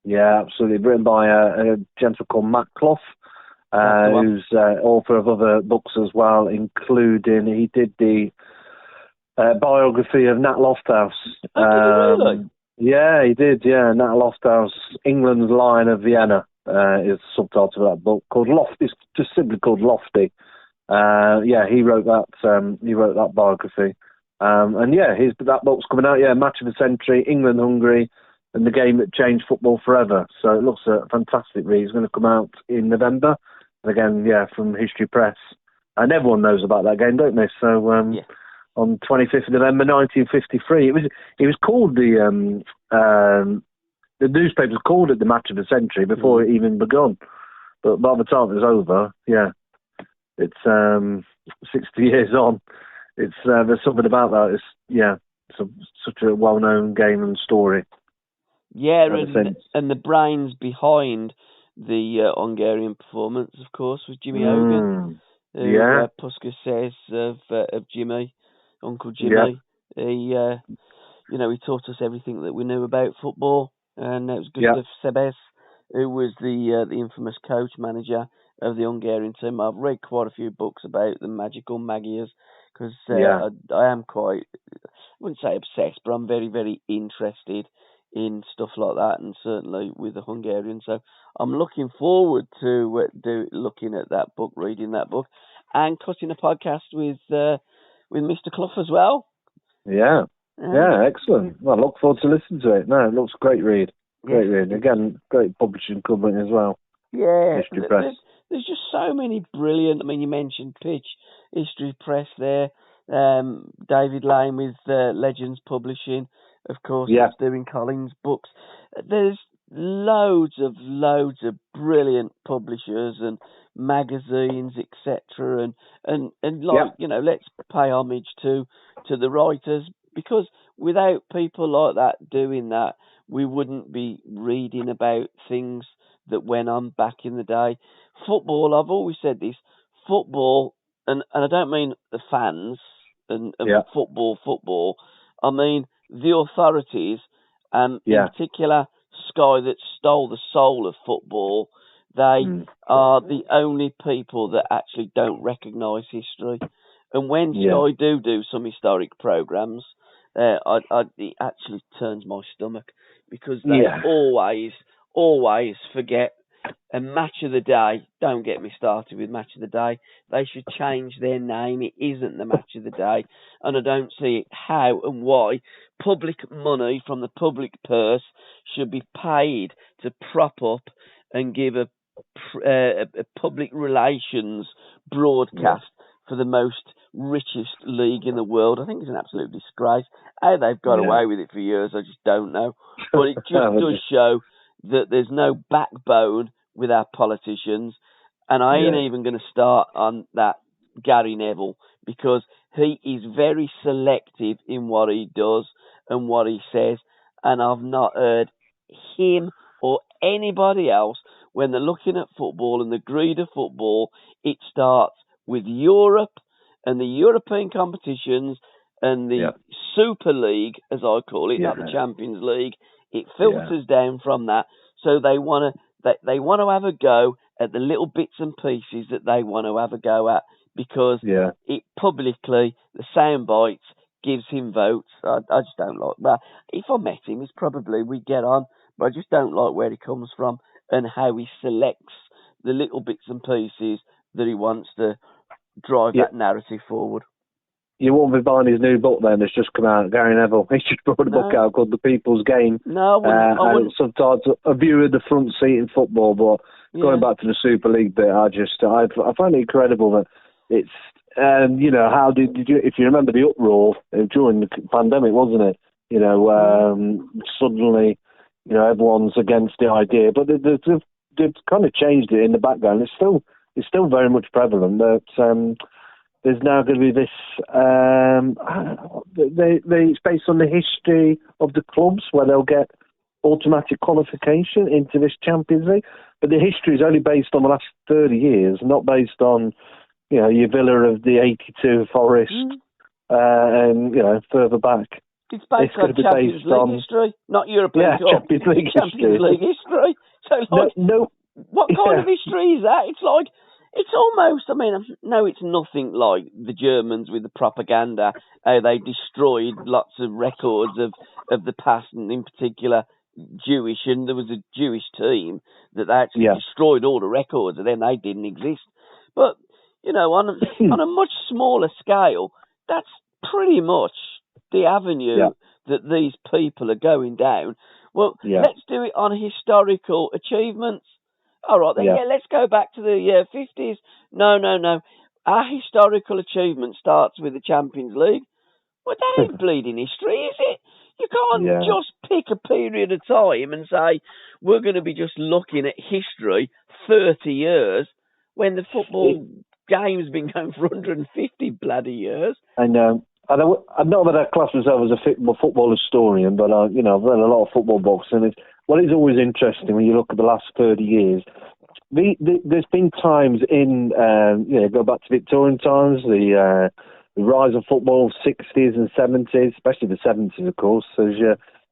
Yeah, absolutely. Written by a gentleman called Matt Clough, who's author of other books as well, including he did the biography of Nat Lofthouse.
Did he really?
Yeah, he did. Yeah, Nat Lofthouse, England's Lion of Vienna is the subtitle of that book, called Loft. It's just simply called Lofty. He wrote that. He wrote that biography, that book's coming out. Yeah, Match of the Century, England, Hungary, and the game that changed football forever. So it looks a fantastic read. It's going to come out in November, and again, from History Press, and everyone knows about that game, don't they? So on 25th of November 1953, it was called the newspapers called it the Match of the Century before it even begun. But by the time it was over, it's 60 years on. It's there's something about that. It's such a well-known game and story.
Yeah, and the brains behind the Hungarian performance, of course, was Jimmy Hogan. Puska says of Jimmy, Uncle Jimmy. He taught us everything that we knew about football, and it was Gustav Sebes, who was the infamous coach manager of the Hungarian team. I've read quite a few books about the magical Magyars because I am quite, I wouldn't say obsessed, but I'm very, very interested in stuff like that, and certainly with the Hungarians. So I'm looking forward to looking at that book, reading that book, and cutting a podcast with Mr. Clough as well.
Yeah, excellent. Well, I look forward to listening to it. No, it looks a great read. Great read. Again, great publishing company as well.
Yeah, History Press. There's just so many brilliant. I mean, you mentioned Pitch, History Press there. David Lane with Legends Publishing, of course, that's doing Colin's books. There's loads of brilliant publishers and magazines, etc. And let's pay homage to the writers, because without people like that doing that, we wouldn't be reading about things that went on back in the day. Football, I've always said this, football, and I don't mean the fans and football, I mean the authorities, and in particular Sky, that stole the soul of football. They are the only people that actually don't recognise history. And when Sky do some historic programmes, it actually turns my stomach, because they always forget a Match of the Day. Don't get me started with Match of the Day. They should change their name. It isn't the Match of the Day. And I don't see how and why public money from the public purse should be paid to prop up and give a public relations broadcast for the most richest league in the world. I think it's an absolute disgrace. How they've got away with it for years, I just don't know. But it just does show that there's no backbone with our politicians. And I ain't even going to start on that Gary Neville, because he is very selective in what he does and what he says. And I've not heard him or anybody else, when they're looking at football and the greed of football, it starts with Europe and the European competitions and the Super League, as I call it, not the Champions League. It filters down from that. So they want to have a go at the little bits and pieces that they want to have a go at, because it publicly, the sound bites, gives him votes. I just don't like that. If I met him, we'd get on, but I just don't like where he comes from and how he selects the little bits and pieces that he wants to drive that narrative forward.
You won't be buying his new book then? It's just come out. Gary Neville. He's just brought a book out called The People's Game.
No, I wouldn't.
Sometimes a view of the front seat in football, but going back to the Super League bit, I find it incredible that it's, how did you, if you remember the uproar during the pandemic, wasn't it? Suddenly everyone's against the idea, but they've kind of changed it in the background. It's still very much prevalent that there's now going to be this. It's based on the history of the clubs where they'll get automatic qualification into this Champions League, but the history is only based on the last 30 years, not based on your Villa of the '82 Forest and further back.
It's based on Champions League history, not European Cup.
Champions League
history. So, what kind of history is that? It's almost, no, it's nothing like the Germans with the propaganda, how they destroyed lots of records of the past, and in particular Jewish, and there was a Jewish team that they actually destroyed all the records, and then they didn't exist. But, on a much smaller scale, that's pretty much the avenue that these people are going down. Well, let's do it on historical achievements. All right, then, let's go back to the 50s. No. Our historical achievement starts with the Champions League. Well, that ain't bleeding history, is it? You can't just pick a period of time and say, we're going to be just looking at history 30 years when the football game's been going for 150 bloody years.
I know. I'm not that I class myself as a football historian, but I've read a lot of football books, and it's always interesting when you look at the last 30 years. There's been times in go back to Victorian times, the rise of football, 60s and 70s, especially the 70s, of course. There's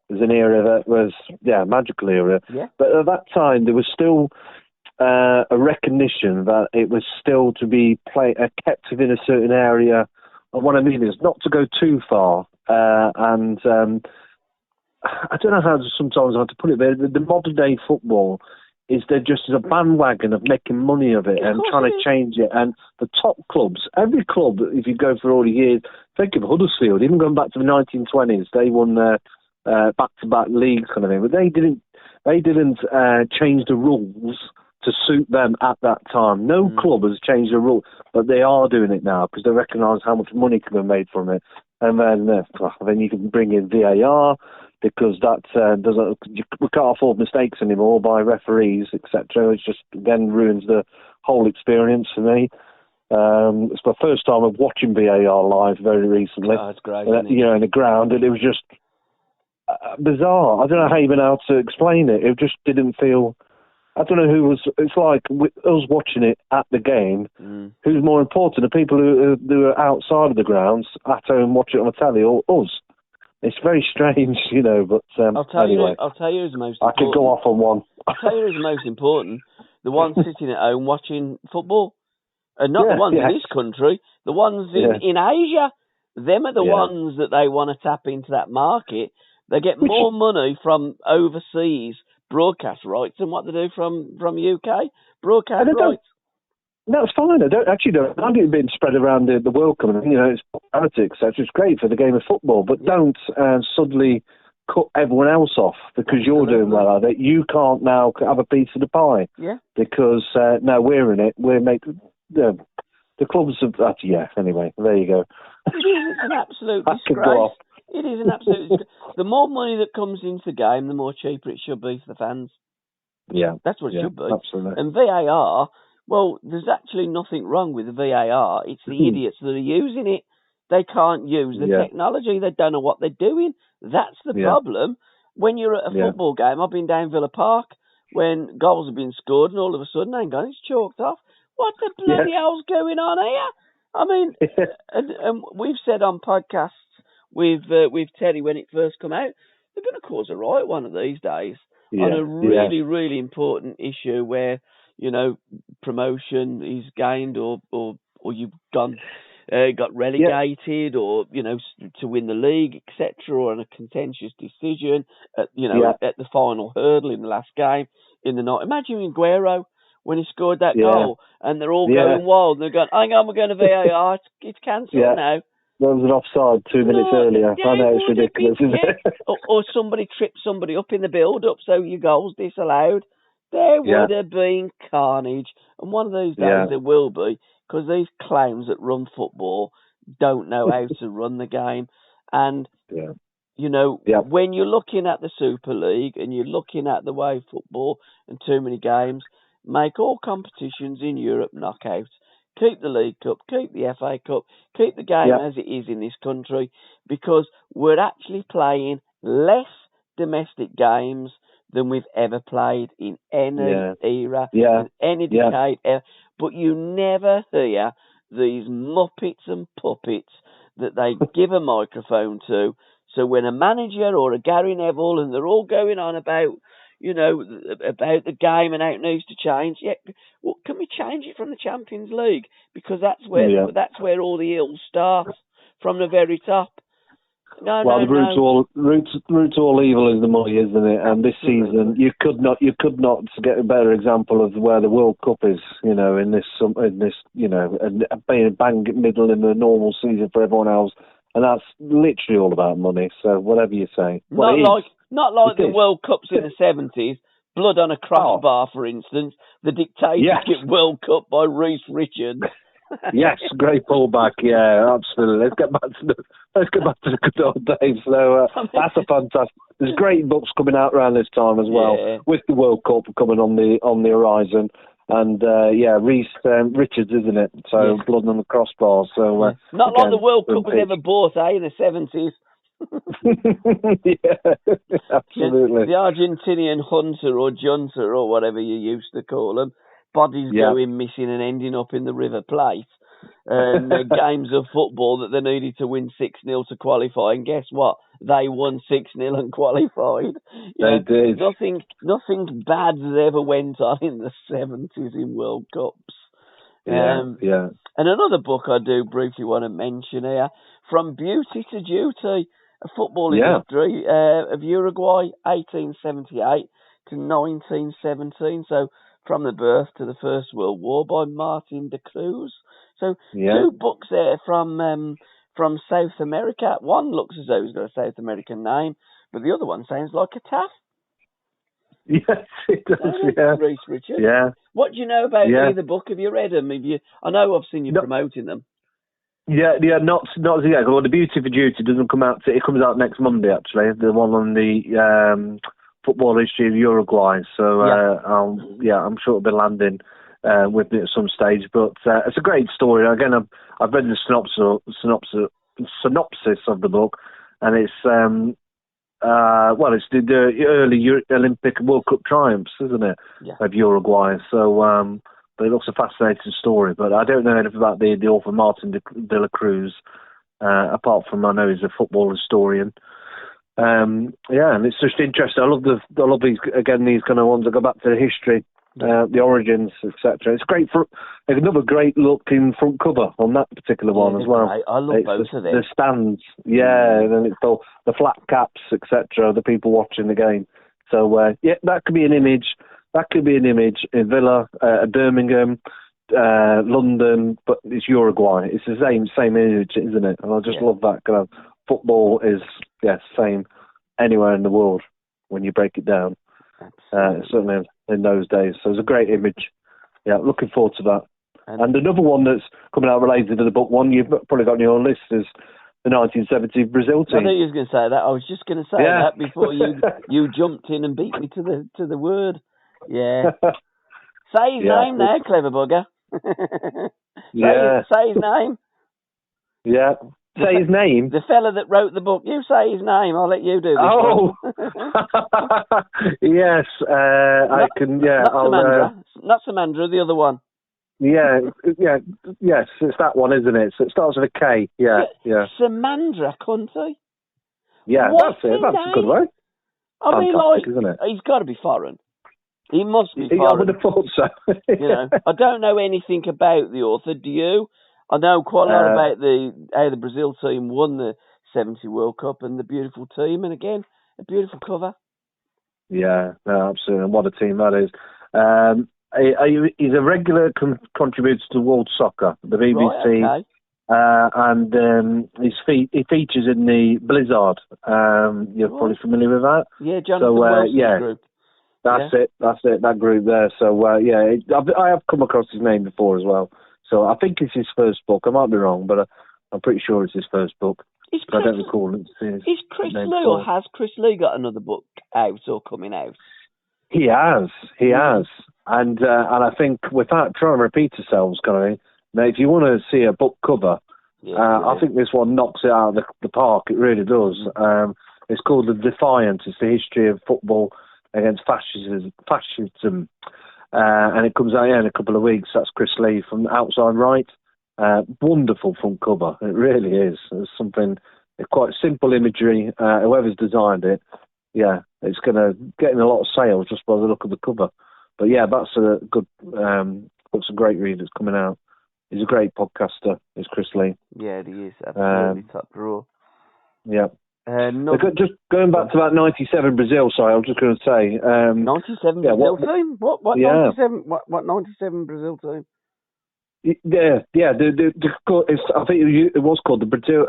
an era that was a magical era, but at that time there was still a recognition that it was still to be kept within a certain area. And what I mean is not to go too far. And I don't know how to put it, but the modern day football is there just as a bandwagon of making money of it and trying to change it. And the top clubs, every club, if you go for all the years, think of Huddersfield, even going back to the 1920s, they won back-to-back leagues kind of thing. But they didn't change the rules to suit them at that time. No club has changed the rule, but they are doing it now because they recognise how much money can be made from it. And then you can bring in VAR because that we can't afford mistakes anymore by referees, etc. It just again ruins the whole experience for me. It's my first time of watching VAR live very recently.
Oh, it's great.
In the ground, and it was just bizarre. I don't know how even how to explain it. It just didn't feel. I don't know who was. It's like us watching it at the game. Who's more important? The people who are outside of the grounds at home watching it on the telly, or us? It's very strange, But
I'll tell
anyway,
you who's most important.
I could go off on one.
I'll tell you who's most important. The ones sitting at home watching football, and not the ones in this country. The ones in Asia. Them are the ones that they want to tap into that market. They get more money from overseas broadcast rights than what they do from UK broadcast rights.
That's fine. I don't think it's been spread around the World Cup. It's popularity, etc. It's great for the game of football, but don't suddenly cut everyone else off because you're doing well at it. You can't now have a piece of the pie.
Yeah.
Because now we're in it. We're making the clubs of that. Yeah. Anyway, there you go.
It's an absolute disgrace. It is an absolute. The more money that comes into the game, the more cheaper it should be for the fans.
Yeah,
that's what it should be.
Absolutely.
And VAR, well, there's actually nothing wrong with the VAR. It's the idiots that are using it. They can't use the technology. They don't know what they're doing. That's the problem. When you're at a football game, I've been down Villa Park when goals have been scored, and all of a sudden, it's chalked off. What the bloody hell's going on here? I mean, and we've said on podcasts with Terry when it first come out, they're going to cause a riot one of these days on a really, really important issue where, promotion is gained or you've got relegated or, to win the league, etc., or on a contentious decision at the final hurdle in the last game in the night. Imagine Aguero when he scored that goal and they're all going wild. They're going, hang on, we're going to VAR. It's cancelled now.
There was an offside 2 minutes earlier. I know it's ridiculous, isn't it?
Or somebody tripped somebody up in the build-up, so your goal's disallowed. There would have been carnage. And one of those days there will be, because these clowns that run football don't know how to run the game. And when you're looking at the Super League and you're looking at the way football and too many games, make all competitions in Europe knockouts. Keep the League Cup, keep the FA Cup, keep the game as it is in this country, because we're actually playing less domestic games than we've ever played in any era, in any decade ever. But you never hear these muppets and puppets that they give a microphone to. So when a manager or a Gary Neville, and they're all going on about, about the game and how it needs to change, well, can we change it from the Champions League? Because that's where all the ills start, from the very top. The
root to all evil is the money, isn't it? And this season, you could not get a better example of where the World Cup is. In this, and being bang middle in the normal season for everyone else, and that's literally all about money. So whatever you say,
not like the World Cups in the 70s. Blood on a crossbar, for instance. The Dictatorship World Cup by Reece Richards.
Yes, great pullback. Yeah, absolutely. Let's get back to the good old days. So that's a fantastic. There's great books coming out around this time as well, with the World Cup coming on the horizon. And Reece Richards, isn't it? So blood on the crossbar. So
not like the World Cup was ever bought, in the 70s.
Absolutely.
The Argentinian hunter or junter or whatever you used to call them. Bodies going missing and ending up in the River Plate. And games of football that they needed to win 6-0 to qualify. And guess what? They won 6-0 and qualified.
They did.
Nothing bad ever went on in the 70s in World Cups. And another book I do briefly want to mention here, From Beauty to Duty, a football history of Uruguay, 1878 to 1917. So from the birth to the First World War, by Martin de Cruz. So two books there from South America. One looks as though he's got a South American name, but the other one sounds like a taff.
Yes, it does.
Reece Richards.
Yeah.
What do you know about either book? Have you read them? I know I've seen you promoting them.
Not yet. Well, The Beauty for Duty doesn't come out. It comes out next Monday, actually. The one on the football history of Uruguay. So I'm sure it'll be landing with me at some stage. But it's a great story. Again, I've read the synopsis of the book, and it's it's the early Olympic World Cup triumphs, isn't it, of Uruguay? So. But it looks a fascinating story. But I don't know anything about the author Martin de la Cruz, apart from I know he's a football historian. And it's just interesting. I love these kind of ones that go back to the history, the origins, etc. It's great for another great looking front cover on that particular one as well.
I love both of them.
The stands, and then it's the flat caps, etc. The people watching the game. So that could be an image. That could be an image in Villa, Birmingham, London, but it's Uruguay. It's the same image, isn't it? And I just love that kind of football is same anywhere in the world when you break it down. Certainly in those days. So it's a great image. Yeah, looking forward to that. And another one that's coming out related to the book, one you've probably got on your list, is the 1970 Brazil team.
I knew you was going to say that. I was just going to say that before you jumped in and beat me to the word. Yeah. Say his name now, clever bugger. Say his name.
Yeah. Say his name.
The fella that wrote the book. You say his name. I'll let you do this.
Oh. Yes. I can. Yeah.
Not Samandra. The other one.
Yeah. Yes. It's that one, isn't it? So it starts with a K. Yeah.
Samandra, couldn't he?
Yeah. That's it. That's a good way.
I mean,
isn't it?
He's got to be foreign. He must be foreign.
I would have thought so.
I don't know anything about the author. Do you? I know quite a lot about how the Brazil team won the 70 World Cup and the beautiful team, and again, a beautiful cover. Yeah,
absolutely. And what a team that is. He's a regular contributor to World Soccer, the BBC.
Right, okay.
And he features in the Blizzard. You're probably familiar with that?
Yeah, Jonathan Wilson's group.
That's it, that group there. So, I have come across his name before as well. So I think it's his first book. I might be wrong, but I'm pretty sure it's his first book. I don't recall it.
Is Chris Lee, or has Chris Lee got another book out or coming out?
He has, and I think without trying to repeat ourselves, kind of, now if you want to see a book cover, I think this one knocks it out of the park. It really does. It's called The Defiant. It's the history of football against fascism, and it comes out in a couple of weeks. That's Chris Lee from Outside Right. Wonderful front cover. It really is. It's something, quite simple imagery. Whoever's designed it, it's going to get in a lot of sales just by the look of the cover. But that's a good, that's a great read that's coming out. He's a great podcaster, is Chris Lee.
Yeah, he is. Absolutely top drawer.
Yeah. Just going back to that 97 Brazil, sorry, I was just going to say.
97 Brazil team? What 97? What 97 Brazil team?
Yeah. I think it was called the Brazil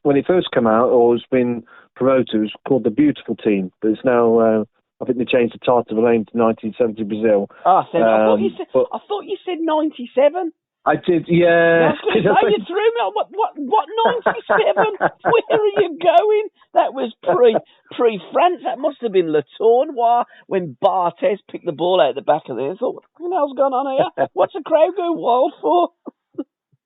when it first came out, or it's been promoted. It was called the Beautiful Team, but it's now. I think they changed the title of the name to 1970 Brazil.
I thought you said 97.
I did, yeah.
I was going to say, you threw me on. What 97? Where are you going? That was pre-France. That must have been Le Tournoi when Barthez picked the ball out the back of there. I thought, what the hell's going on here? What's the crowd going wild for?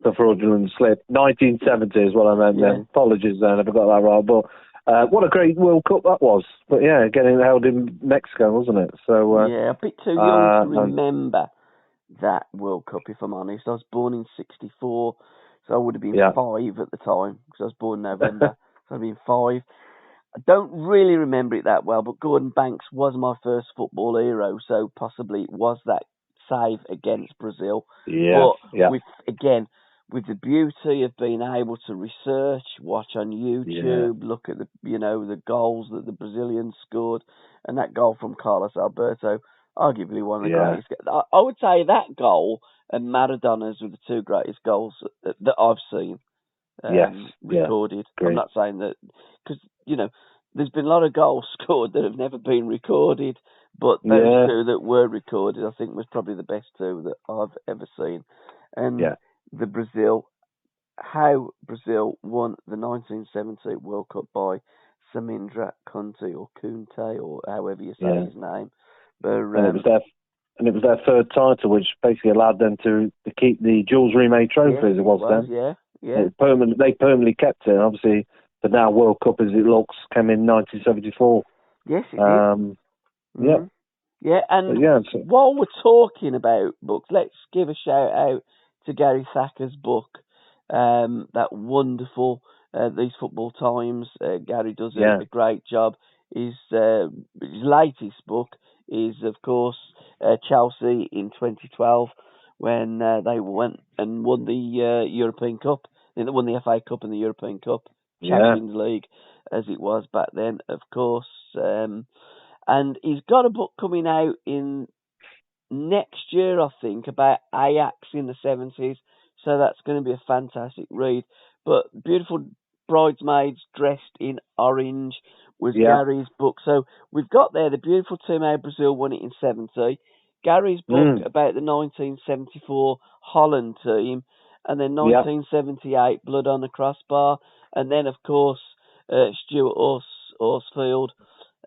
The fraudulent slip. 1970 is what I meant then. Apologies then, I forgot that right. But what a great World Cup that was. But getting held in Mexico, wasn't it? So
a bit too young to remember that World Cup, if I'm honest. I was born in 64, so I would have been 5 at the time, because I was born in November, so I'd been 5. I don't really remember it that well, but Gordon Banks was my first football hero, so possibly it was that save against Brazil. With the beauty of being able to research, watch on YouTube, look at the goals that the Brazilians scored, and that goal from Carlos Alberto, arguably one of the greatest. I would say that goal and Maradona's were the two greatest goals that I've seen recorded. I'm not saying that, because there's been a lot of goals scored that have never been recorded, but those two that were recorded, I think, was probably the best two that I've ever seen. And the how Brazil won the 1970 World Cup by Samindra Kunti, or Kunte, or however you say his name. But,
and it was their third title, which basically allowed them to keep the Jules Rimet trophy as it was then. They permanently kept it. Obviously, the now World Cup, as it looks, came in 1974.
Yes, it did. Yeah, and while we're talking about books, let's give a shout out to Gary Thacker's book, that wonderful These Football Times. Gary does a great job. His latest book is, of course, Chelsea in 2012, when they went and won the European Cup. They won the FA Cup and the European Cup, Champions League, as it was back then, of course. And he's got a book coming out in next year, I think, about Ajax in the 70s. So that's going to be a fantastic read. But Beautiful Bridesmaids Dressed in Orange was Gary's book. So we've got there the beautiful team how Brazil won it in 70. Gary's book about the 1974 Holland team. And then 1978 Blood on the Crossbar. And then, of course, Stuart Horsfield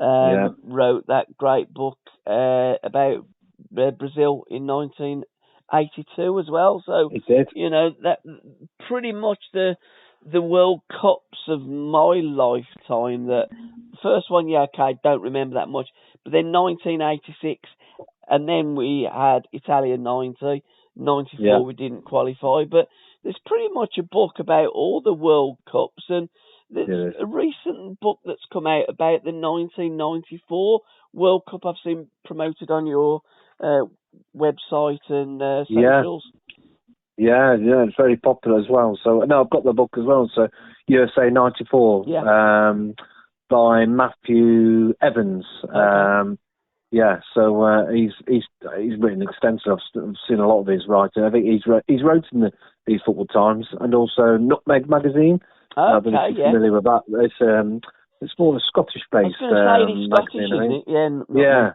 wrote that great book about Brazil in 1982 as well. So, that pretty much the World Cups of my lifetime. The first one, don't remember that much. But then 1986, and then we had Italia 90, 94 we didn't qualify. But there's pretty much a book about all the World Cups, and there's a recent book that's come out about the 1994 World Cup I've seen promoted on your website and socials.
Yeah, it's very popular as well. So, no, I've got the book as well. So, USA 94 by Matthew Evans. He's written extensive. I've seen a lot of his writing. I think he's wrote in these Football Times and also Nutmeg magazine. I don't know if you're familiar with that. It's more a Scottish-based
magazine, isn't it?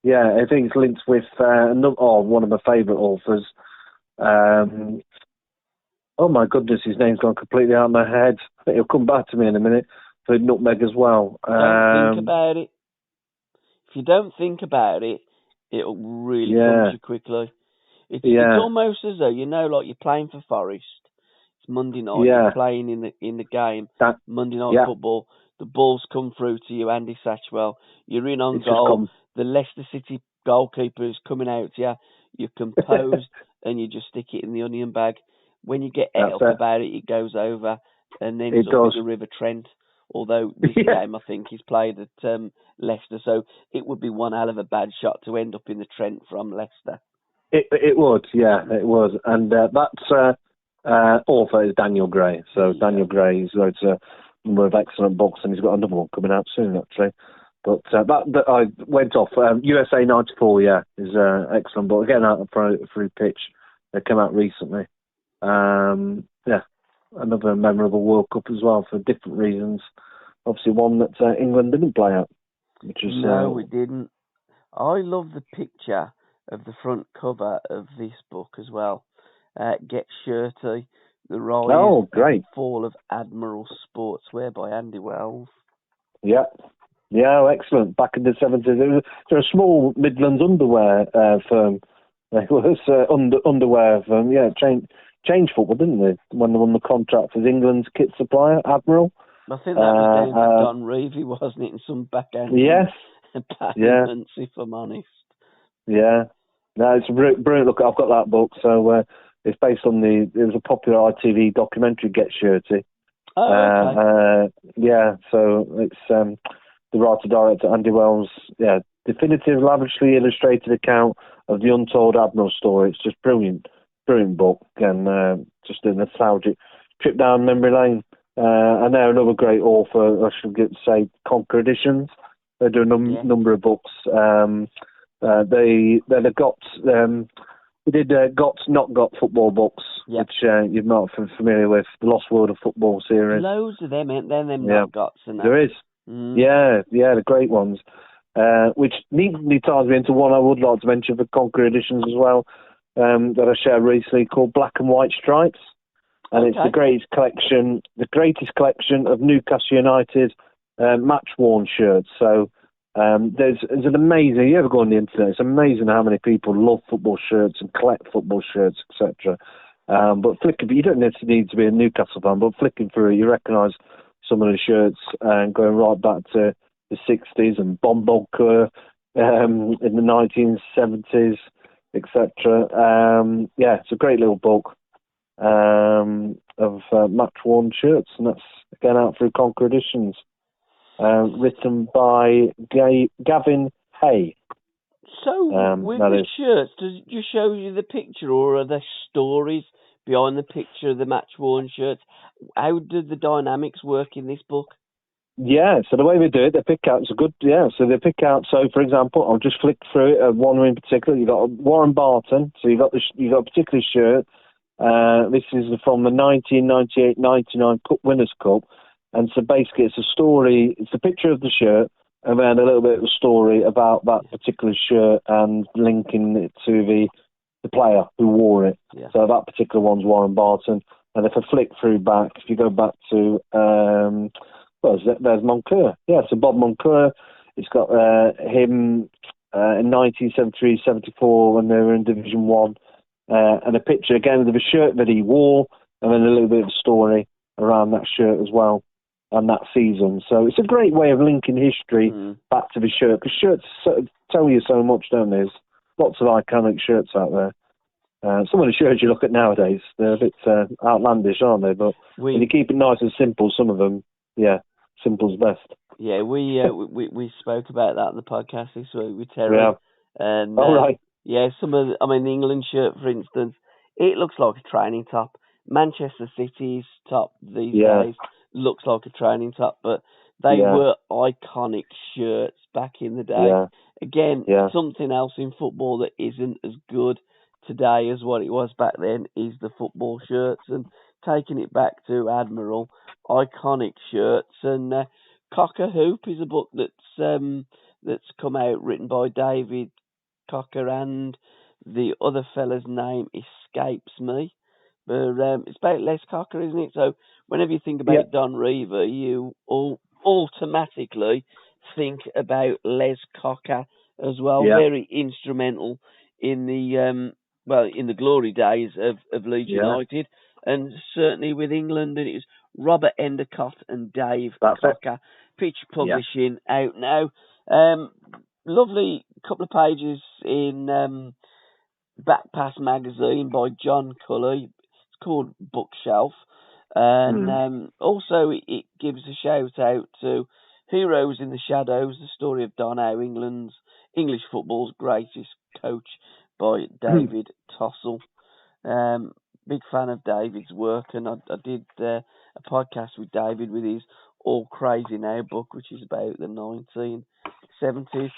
Yeah, I think it's linked with one of my favourite authors, Oh my goodness, his name's gone completely out of my head. It'll come back to me in a minute for Nutmeg as well.
Don't think about it. If you don't think about it, it'll really come to you quickly. It's almost as though, like you're playing for Forest. It's Monday night. You're playing in the game. Monday night football. The ball's come through to you, Andy Satchwell. You're in on goal. The Leicester City goalkeeper is coming out to you. You're composed and you just stick it in the onion bag. When you get up about it, it goes over, and then it's up in the River Trent. Although this game, I think, is played at Leicester, so it would be one hell of a bad shot to end up in the Trent from Leicester.
It would, it would. And that's author is Daniel Gray. So Daniel Gray has wrote a number of excellent books, and he's got another one coming out soon, actually. But that I went off. USA 94, is an excellent book. Again, out through Pitch. They came out recently. Another memorable World Cup as well for different reasons. Obviously, one that England didn't play at, which is
no, we didn't. I love the picture of the front cover of this book as well. Get Shirty, the rise and fall of Admiral Sportswear by Andy Wells.
Yeah, excellent. Back in the 70s, they're a small Midlands underwear firm. It was underwear firm. Changed football, didn't they? When they won the contract as England's kit supplier, Admiral.
I think that was down to Don Reevy, wasn't it? In some backhand payments, if I'm honest. Yeah.
No, it's a brilliant look. I've got that book. So it's based on it was a popular ITV documentary, Get Shirty.
Oh, okay.
So it's the writer-director, Andy Wells, definitive, lavishly illustrated account of the untold Admiral story. It's just brilliant book, and just a nostalgic trip down memory lane. And they're another great author, I should say, Conquer Editions. They do a number of books. They got we did Got's Not Got Football Books, which you're not familiar with, the Lost World of Football series.
Loads of them, ain't there? Them Not Gots and that.
There is. The great ones. Which neatly ties me into one I would like to mention for Conquer Editions as well, that I shared recently, called Black and White Stripes. And it's the greatest collection of Newcastle United match-worn shirts. So there's an amazing, you ever go on the internet, it's amazing how many people love football shirts and collect football shirts, etc. But you don't need to be a Newcastle fan, but flicking through it, you recognise some of the shirts going right back to the 60s and Bombogker in the 1970s, etc. It's a great little book of match-worn shirts, and that's again out through Conquer Editions, written by Gavin Hay.
So with the shirts, does it just show you the picture, or are there stories behind the picture of the match-worn shirts? How do the dynamics work in this book?
So the way we do it, they pick out, so they pick out, so for example, I'll just flick through it, one in particular, you've got Warren Barton, so you've got a particular shirt. This is from the 1998-99 Cup Winners' Cup, and so basically it's a story, it's a picture of the shirt, and then a little bit of a story about that particular shirt and linking it to the player who wore it. So that particular one's Warren Barton, and if I flick through back, if you go back to there's Moncur. So Bob Moncur, it's got him in 1973-74 when they were in Division 1, and a picture again of a shirt that he wore, and then a little bit of a story around that shirt as well, and that season. So it's a great way of linking history back to the shirt, because shirts tell you so much, don't they? There's lots of iconic shirts out there. Some of the shirts you look at nowadays, they're a bit outlandish, aren't they? But when you keep it nice and simple, some of them, simple's best.
Yeah, we spoke about that on the podcast this week with Terry. And some of the England shirt, for instance, it looks like a training top. Manchester City's top these days looks like a training top, but they were iconic shirts back in the day. Again, something else in football that isn't as good today as what it was back then is the football shirts, and taking it back to Admiral, iconic shirts. And Cocker Hoop is a book that's come out, written by David Cocker, and the other fella's name escapes me, But it's about Les Cocker, isn't it? So whenever you think about Don Reaver, you automatically think about Les Cocker as well.
Yeah.
Very instrumental in the in the glory days of Leeds United, and certainly with England. And it was Robert Endicott and Dave Cocker. Pitch Publishing out now. Lovely couple of pages in Back Pass magazine by John Cully. It's called Bookshelf. And also it gives a shout out to Heroes in the Shadows, the story of Don Howe, English football's greatest coach, by David Tossell. Big fan of David's work, and I did a podcast with David with his All Crazy Now book, which is about the 1970s.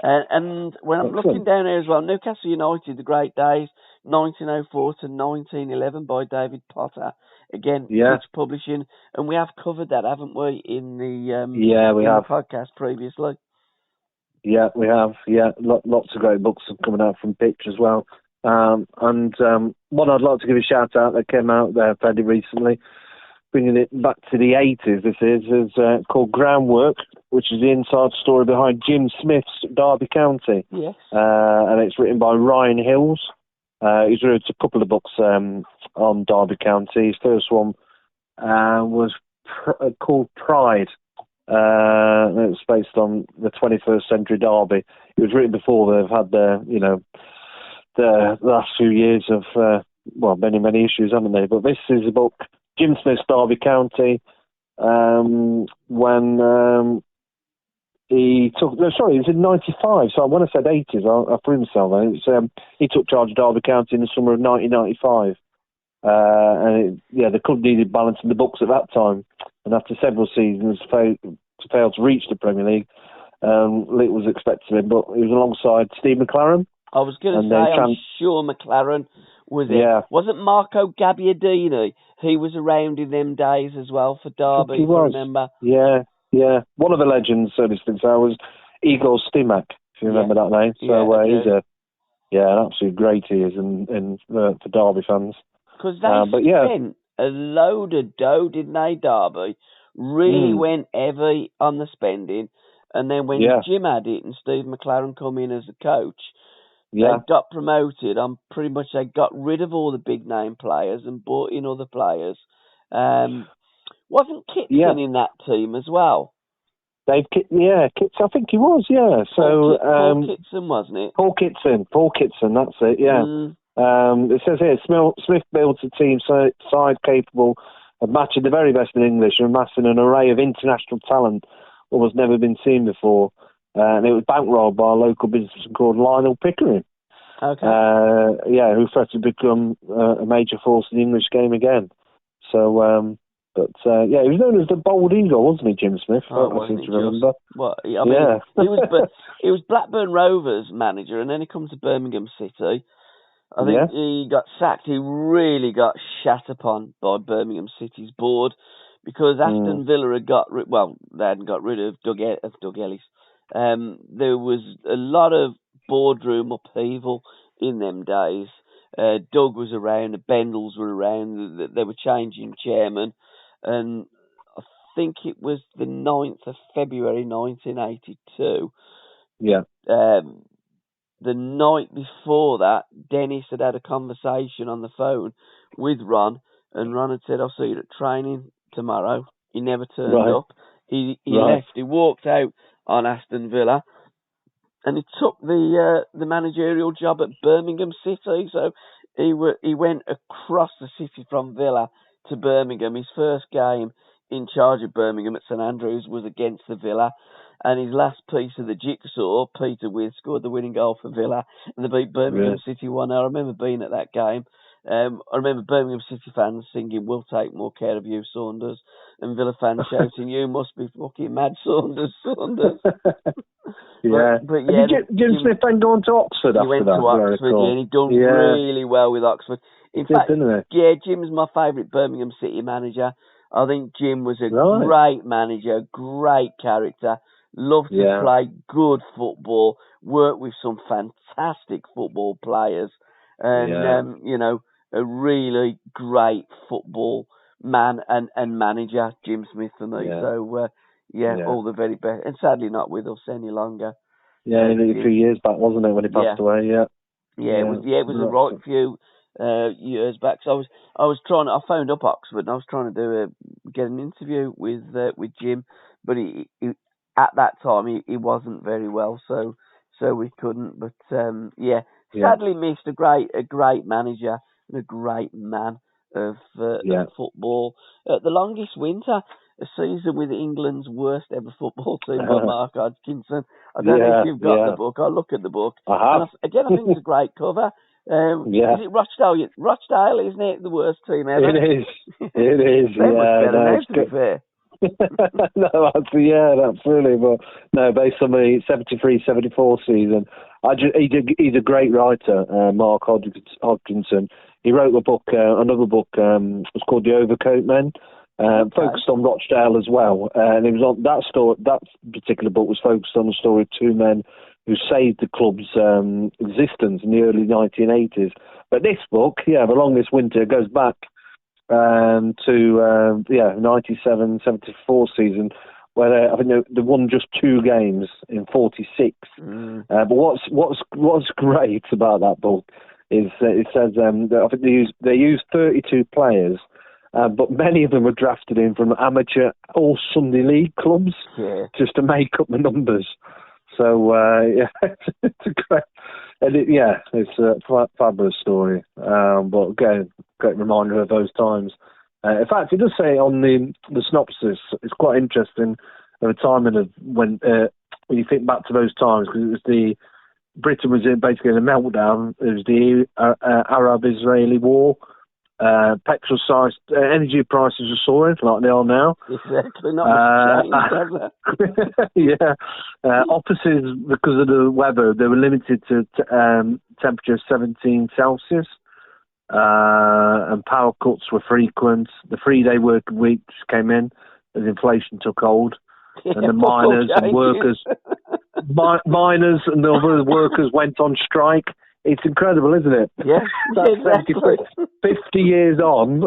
And when I'm looking down here as well, Newcastle United, The Great Days, 1904 to 1911 by David Potter. Again, Pitch Publishing, and we have covered that, haven't we, in the the podcast previously?
Yeah, we have. Yeah, lots of great books coming out from Pitch as well. And one I'd like to give a shout out that came out there fairly recently, bringing it back to the 80s. This is called Groundwork, which is the inside story behind Jim Smith's Derby County.
Yes.
And it's written by Ryan Hills. He's written a couple of books on Derby County. His first one was called Pride. It was based on the 21st century Derby. It was written before they've had the last few years of many issues, haven't they? But this is a book, Jim Smith's Derby County, when he took. No, sorry, it was in '95. So when I said 80s, I threw myself there. He took charge of Derby County in the summer of 1995. And the club needed balance in the books at that time. And after several seasons, failed to reach the Premier League. It was expected him, but he was alongside Steve McLaren.
I was going to say, I'm sure McLaren was it. Yeah. Wasn't Marco Gabbiadini? He was around in them days as well for Derby,
he was.
I remember.
Yeah. One of the legends, so to speak, was Igor Stimac, if you remember that name. So he's an absolute great he is for Derby fans.
Because they spent a load of dough, didn't they, Derby? Really went heavy on the spending. And then when Jim had it and Steve McLaren come in as a coach, they got promoted. Pretty much they got rid of all the big name players and brought in other players. Wasn't Kitson in that team as well?
Kitson, I think he was, yeah.
Paul Kitson, wasn't it?
Paul Kitson, that's it, yeah. It says here, Smith built a team side capable of matching the very best in English and amassing an array of international talent that was never been seen before. And it was bankrolled by a local businessman called Lionel Pickering.
Okay.
Who threatened to become a major force in the English game again. So, he was known as the Bold Eagle, wasn't he, Jim Smith? I seem to remember.
Well, he was Blackburn Rovers manager, and then he comes to Birmingham City. I think he got sacked. He really got shat upon by Birmingham City's board because Aston Villa had they hadn't got rid of Doug Ellis. There was a lot of boardroom upheaval in them days. Doug was around, the Bendels were around, they were changing chairman, and I think it was the 9th of February 1982.
Yeah.
The night before that, Dennis had a conversation on the phone with Ron, and Ron had said, "I'll see you at training tomorrow." He never turned up. He left. He walked out on Aston Villa, and he took the managerial job at Birmingham City. So he went across the city from Villa to Birmingham. His first game in charge of Birmingham at St Andrews was against the Villa. And his last piece of the jigsaw, Peter With, scored the winning goal for Villa, and they beat Birmingham City 1-0. I remember being at that game. I remember Birmingham City fans singing, "We'll take more care of you, Saunders," and Villa fans shouting, "You must be fucking mad, Saunders."
Yeah.
But
did Jim Smith then go on to Oxford after that?
He went to Oxford, and he done really well with Oxford. In fact, Jim's my favourite Birmingham City manager. I think Jim was a great manager, great character. Loved to play good football, worked with some fantastic football players, and a really great football man and manager, Jim Smith, for me.
Yeah.
So, all the very best. And sadly not with us any longer.
Yeah, a few years back, wasn't it, when he passed away? Yeah.
It was a right few years back. So I phoned up Oxford and I was trying to get an interview with Jim, but he at that time he wasn't very well, so we couldn't. But sadly missed a great manager and a great man of football. The longest winter, a season with England's worst ever football team by Mark Hodgkinson. I don't know if you've got the book. I'll look at the book.
I have.
I think it's a great cover. Is it Rochdale? Rochdale, isn't it? The worst team ever.
It is. It is.
They must better now, to be fair.
No, absolutely. But no, based on the 73-74 season, he's a great writer, Mark Hodgkinson. He wrote another book, it's called The Overcoat Men, focused on Rochdale as well. And it was on that story. That particular book was focused on the story of two men who saved the club's existence in the early 1980s. But this book, The Longest Winter, goes back to 97-74 season, where I think they won just 2 games in 46. But what's great about that book is it says that I think they used 32 players, but many of them were drafted in from amateur or Sunday League clubs just to make up the numbers. So it's a great, and it's a fabulous story. But again, great reminder of those times. In fact, it does say on the synopsis, it's quite interesting the timing of when you think back to those times, because it was Britain was basically in a meltdown. It was the Arab-Israeli war. Energy prices are soaring like they are now.
Exactly, not much change,
offices, because of the weather, they were limited to temperature 17 Celsius, and power cuts were frequent. The 3-day working weeks came in as inflation took hold, and the miners and workers, miners and the other workers went on strike. It's incredible, isn't it?
Yeah, exactly.
50 years on,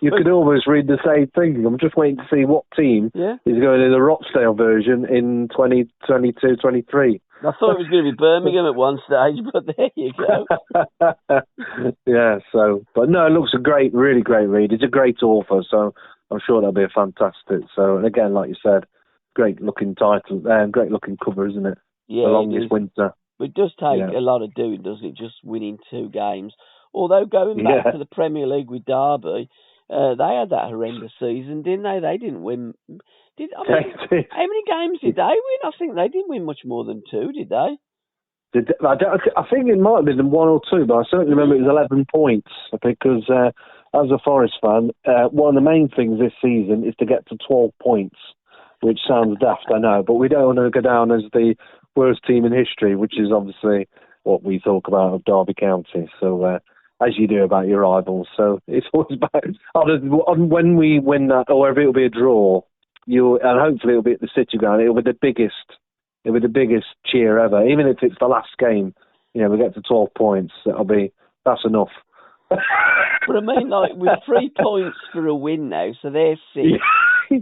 you could almost read the same thing. I'm just waiting to see what team is going in the Rochdale version in 2022-23.
I thought it was going to be Birmingham at one stage, but there you go.
But no, it looks really great read. It's a great author, so I'm sure that'll be a fantastic. So, and again, like you said, great looking title, great looking cover, isn't it?
Yeah,
The Longest Winter.
It does take a lot of doing, doesn't it? Just winning 2 games. Although going back to the Premier League with Derby, they had that horrendous season, didn't they? They didn't win. How many games did they win? I think they didn't win much more than 2, did they?
I think it might have been 1 or 2, but I certainly remember it was 11 points, because as a Forest fan, one of the main things this season is to get to 12 points, which sounds daft, I know, but we don't want to go down as the worst team in history, which is obviously what we talk about of Derby County. So, as you do about your rivals. So it's always about when we win that, or if it'll be a draw, and hopefully it'll be at the City Ground. It'll be the biggest cheer ever, even if it's the last game. We get to 12 points. That's enough.
But I mean, like, with 3 points for a win now, so they're 6.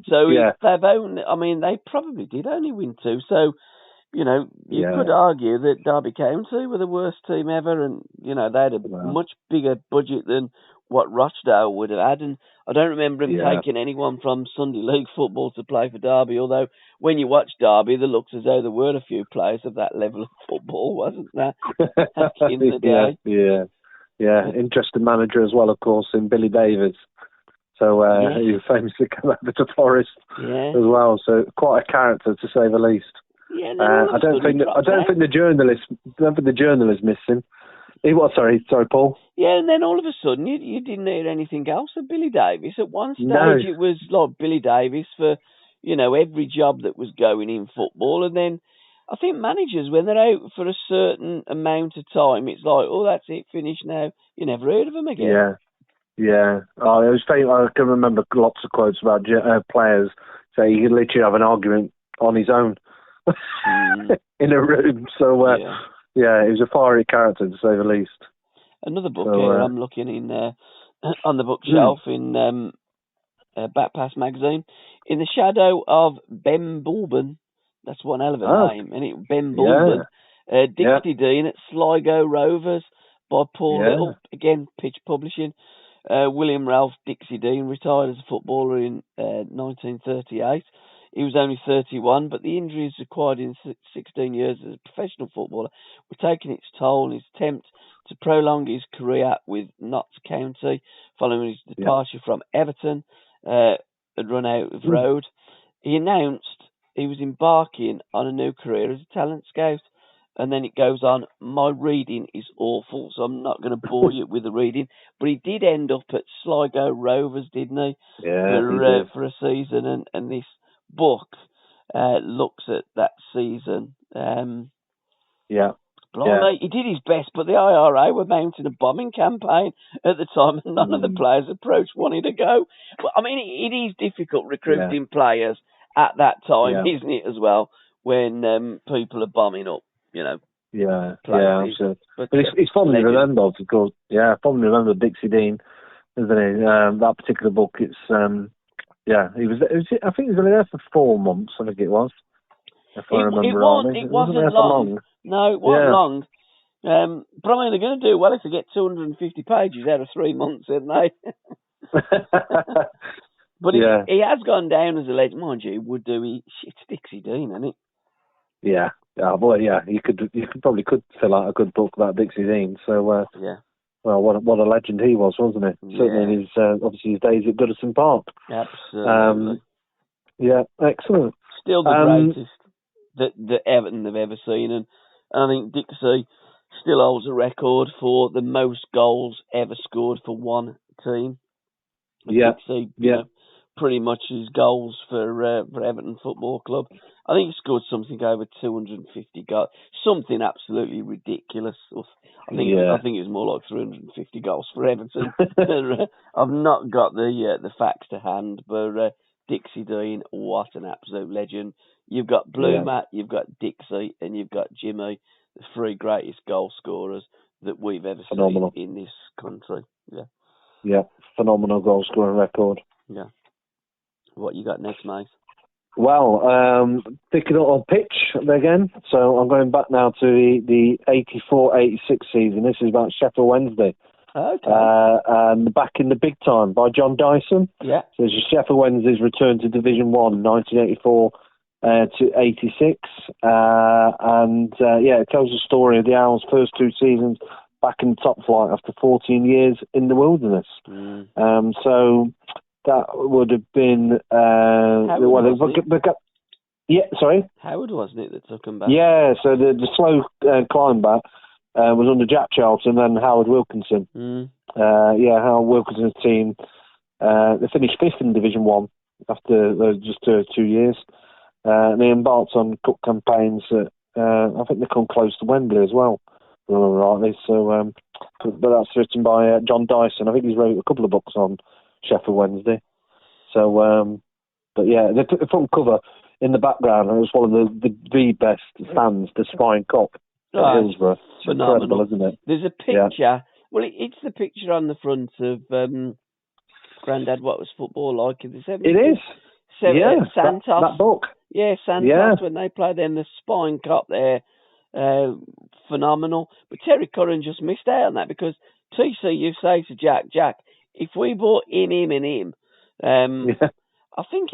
So if they probably did only win 2. So, you could argue that Derby County were the worst team ever, and, they had a much bigger budget than what Rochdale would have had. And I don't remember him taking anyone from Sunday League football to play for Derby, although when you watch Derby, there looks as though there were a few players of that level of football, wasn't there, back in the day?
Yeah. Interesting manager as well, of course, in Billy Davies. So he famously came over to Forest as well. So quite a character, to say the least.
Yeah,
I don't think the journalist missed him. Sorry, Paul.
Yeah, and then all of a sudden you didn't hear anything else of Billy Davies. At one stage it was like Billy Davies for every job that was going in football, and then I think managers, when they're out for a certain amount of time, it's like, oh, that's it, finished now. You never heard of them again.
Yeah. Oh, it was famous. I can remember lots of quotes about players say he could literally have an argument on his own in a room. So, he was a fiery character, to say the least.
Another book here I'm looking in on the bookshelf in Backpass magazine. In the Shadow of Ben Bulben. That's one hell of a name, isn't it? Ben Bulben. Dixie Dean at Sligo Rovers by Paul Little. Again, Pitch Publishing. William Ralph Dixie Dean retired as a footballer in 1938. He was only 31, but the injuries acquired in 16 years as a professional footballer were taking its toll in his attempt to prolong his career with Notts County following his departure from Everton had run out of road. He announced he was embarking on a new career as a talent scout. And then it goes on, my reading is awful, so I'm not going to bore you with the reading. But he did end up at Sligo Rovers, didn't he?
Yeah,
for a season. And this book looks at that season. Blimey, he did his best, but the IRA were mounting a bombing campaign at the time, and none of the players approached wanting to go. Well, I mean, it is difficult recruiting players at that time, isn't it, as well, when people are bombing up.
Absolutely. But it's fondly remembered, of course. Yeah, fondly remembered Dixie Dean, isn't he? That particular book. It's he was. I think he was only there for 4 months. I think it was. If I remember rightly,
it wasn't long. No, it wasn't long. But I mean, they're going to do well if they get 250 pages out of 3 months, aren't they? But he has gone down as a legend, mind you. Would do. It's Dixie Dean, isn't it?
Yeah. You probably fill out a good book about Dixie Dean. So, well, what a legend he was, wasn't he? Certainly in his obviously his days at Goodison Park.
Absolutely.
Excellent.
Still the greatest that Everton have ever seen, and I think Dixie still holds a record for the most goals ever scored for one team. Dixie, pretty much his goals for Everton Football Club. I think he scored something over 250 goals, something absolutely ridiculous. I think it was more like 350 goals for Everton. I've not got the facts to hand, but Dixie Dean, what an absolute legend! You've got Blue Matt, you've got Dixie, and you've got Jimmy, the 3 greatest goal scorers that we've ever seen in this country. Yeah,
phenomenal goal scoring record.
Yeah. What you got next, mate?
Well, picking up on pitch again. So I'm going back now to the 84-86 season. This is about Sheffield Wednesday.
Okay.
And back in the big time by John Dyson.
Yeah.
So this is Sheffield Wednesday's return to Division 1, 1984 to 86. It tells the story of the Owls' first 2 seasons back in the top flight after 14 years in the wilderness. So that would have been
Howard,
sorry?
Howard, wasn't it, that took him back?
Yeah, so the slow climb back was under Jack Charlton and Howard Wilkinson. Howard Wilkinson's team, they finished 5th in Division 1 after just 2 years. And they embarked on cup campaigns that I think they come close to Wembley as well, if I remember rightly. So, but that's written by John Dyson. I think he's wrote a couple of books on Sheffield Wednesday. So, the front cover in the background, it was one of the best stands, the Spine Cop at Hillsborough. It's phenomenal, isn't it?
There's a picture. Yeah. Well, it's the picture on the front of Grandad. What was football like in the 70s?
It is.
Santos.
That book.
Yeah, Santos when they played in the Spine Cop there. Phenomenal. But Terry Curran just missed out on that because TCU say to Jack, if we bought him, I think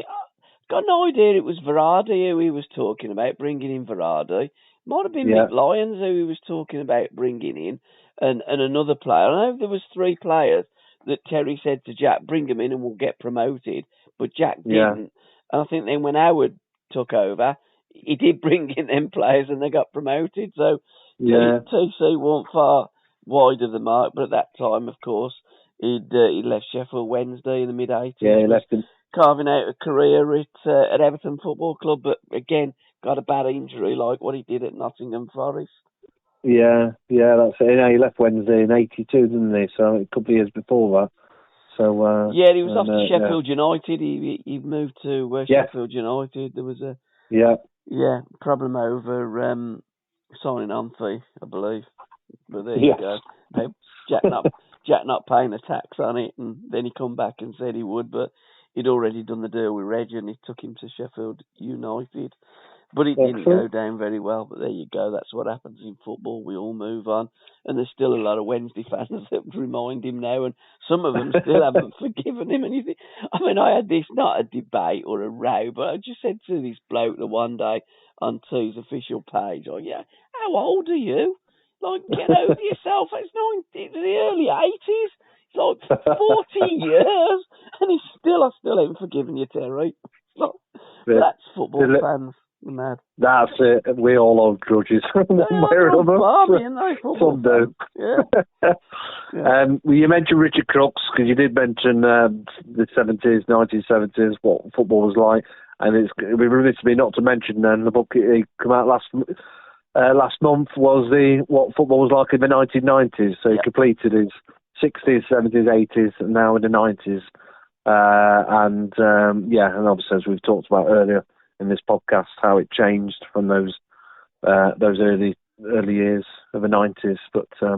got no idea it was Verardi who he was talking about, bringing in Verardi. Might have been Mick Lyons who he was talking about bringing in, and another player. I know there was 3 players that Terry said to Jack, bring them in and we'll get promoted, but Jack didn't. And I think then when Howard took over, he did bring in them players and they got promoted. So TC weren't far wide of the mark, but at that time, of course, he'd left Sheffield Wednesday in the mid-80s.
Yeah, he left him.
Carving out a career at Everton Football Club, but again, got a bad injury like what he did at Nottingham Forest.
Yeah, that's it. He left Wednesday in 82, didn't he? So a couple of years before that. So
he was off to Sheffield United. He moved to Sheffield United. There was a problem over signing on fee, I believe. But there you go. about Jack not paying the tax on it, and then he come back and said he would, but he'd already done the deal with Reg, and he took him to Sheffield United. But it didn't go down very well. But there you go. That's what happens in football. We all move on. And there's still a lot of Wednesday fans that remind him now. And some of them still haven't forgiven him. And you think, I mean, I had this, not a debate or a row, but I just said to this bloke the one day on T's official page, oh, yeah, how old are you? Like, get over yourself. It's the early 80s. It's like 40 years. And I still haven't forgiven you, Terry. That's football fans. Mad.
That's it. We all hold grudges. One way or another. Some do.
Yeah.
Well, you mentioned Richard Crooks, because you did mention the 70s, 1970s, what football was like, and it would be remiss of me not to mention then the book he came out last month was what football was like in the 1990s. So he completed his 60s, 70s, 80s, and now in the 90s. And obviously, as we've talked about earlier in this podcast, how it changed from those early years of the 90s. But so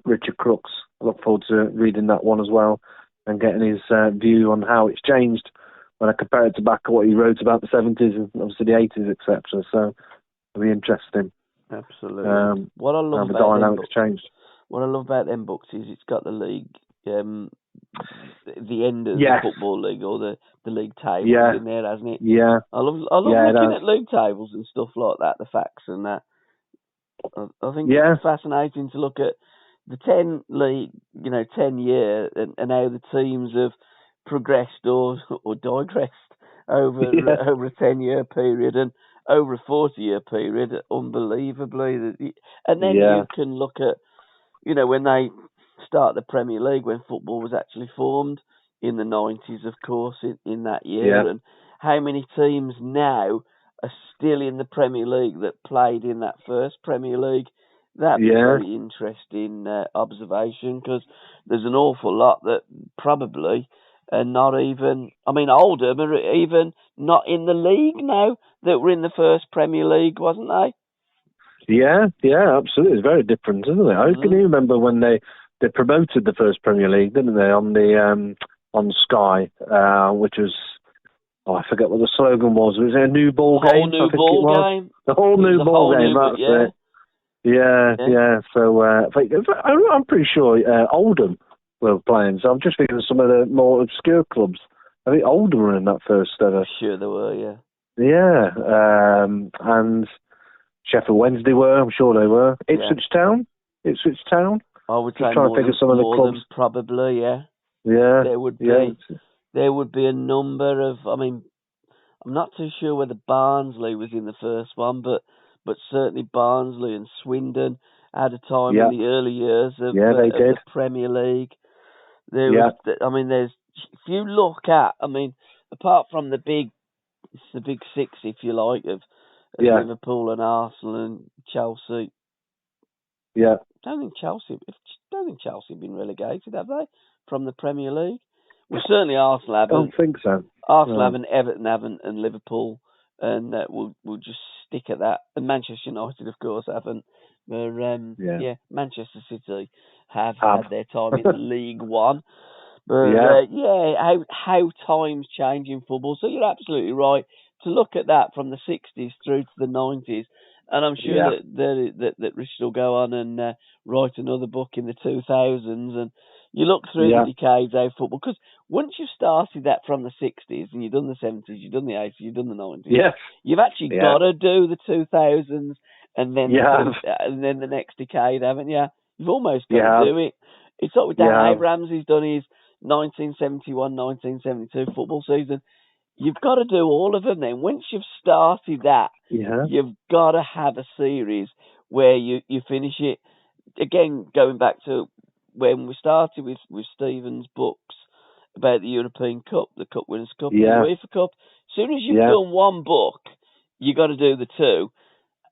Richard Crooks, I look forward to reading that one as well and getting his view on how it's changed when I compare it to back what he wrote about the 70s and obviously the 80s, etc. So it'll be interesting.
Absolutely. What I love
how the
about
dynamics changed.
What I love about them books is it's got the league. The end of the Football League or the league tables in there, hasn't it? Yeah. I love looking at league tables and stuff like that, the facts and that. I think it's fascinating to look at the 10 league, 10 year and how the teams have progressed or digressed over a 10-year period and over a 40-year period, unbelievably. And then you can look at, when they start the Premier League, when football was actually formed in the 90s, of course, in that year, and how many teams now are still in the Premier League that played in that first Premier League. That's a very interesting observation, because there's an awful lot that probably are not even, Oldham are even not in the league now that were in the first Premier League, wasn't they? Yeah,
absolutely. It's very different, isn't it? I can remember when they promoted the first Premier League, didn't they, on Sky, which was, I forget what the slogan was. Was it a new ball game? The whole new ball game. That's it. Yeah. So I'm pretty sure Oldham were playing. So I'm just thinking of some of the more obscure clubs. I think Oldham were in that first ever.
Sure, they were. Yeah.
Yeah, and Sheffield Wednesday were. I'm sure they were. Ipswich Town.
I would say trying to think of some of the clubs. Probably, yeah.
Yeah.
There would be a number of. I'm not too sure whether Barnsley was in the first one, but certainly Barnsley and Swindon had a time in the early years of the Premier League. There's if you look at, apart from the big six, if you like, of Liverpool and Arsenal and Chelsea.
Yeah.
I don't think Chelsea have been relegated, have they, from the Premier League? Well, certainly Arsenal haven't.
I don't think so.
Arsenal haven't, Everton haven't, and Liverpool, and we'll just stick at that. And Manchester United, of course, haven't. But Manchester City have had their time in League One. But how times change in football. So you're absolutely right to look at that from the 60s through to the 90s. And I'm sure that Richard will go on and write another book in the 2000s. And you look through the decades of football, because once you've started that from the 60s and you've done the 70s, you've done the 80s, you've done the 90s, you've actually got to do the 2000s and then the next decade, haven't you? You've almost got to do it. It's like with Dan Abrams, he's done his 1971-1972 football season. You've got to do all of them then. Once you've started that, you've got to have a series where you finish it. Again, going back to when we started with Stephen's books about the European Cup, the Cup Winners' Cup, and the UEFA Cup, as soon as you've done one book, you've got to do the two.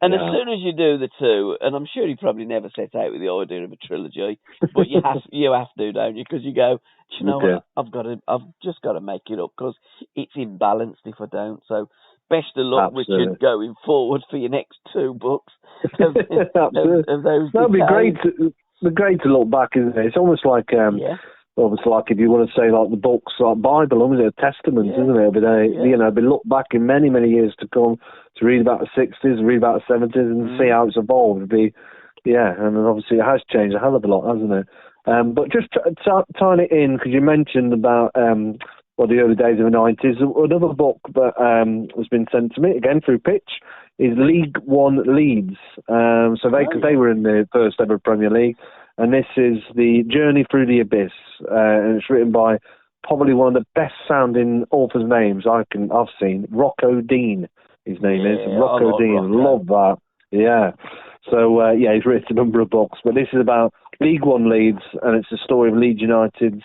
And as soon as you do the two, and I'm sure he probably never set out with the idea of a trilogy, but you have to, don't you? Because you go, you know what, I've just got to make it up, because it's imbalanced if I don't. So best of luck, Richard, going forward for your next two books. Of those
That'd be great. great to look back, isn't it? It's almost like almost like if you want to say like the books like Bible, isn't it? A testament, isn't it? It'll be looked back in many, many years to come to read about the 60s, read about the 70s, and see how it's evolved. And obviously it has changed a hell of a lot, hasn't it? But just tying it in, because you mentioned about the early days of the 90s, another book that has been sent to me, again through Pitch, is League One Leeds. They were in the first ever Premier League, and this is The Journey Through the Abyss, and it's written by probably one of the best sounding authors' names I've seen, Rocco Dean. His name is Rocco Dean. Love that. Yeah. So, he's written a number of books, but this is about League One Leeds, and it's the story of Leeds United's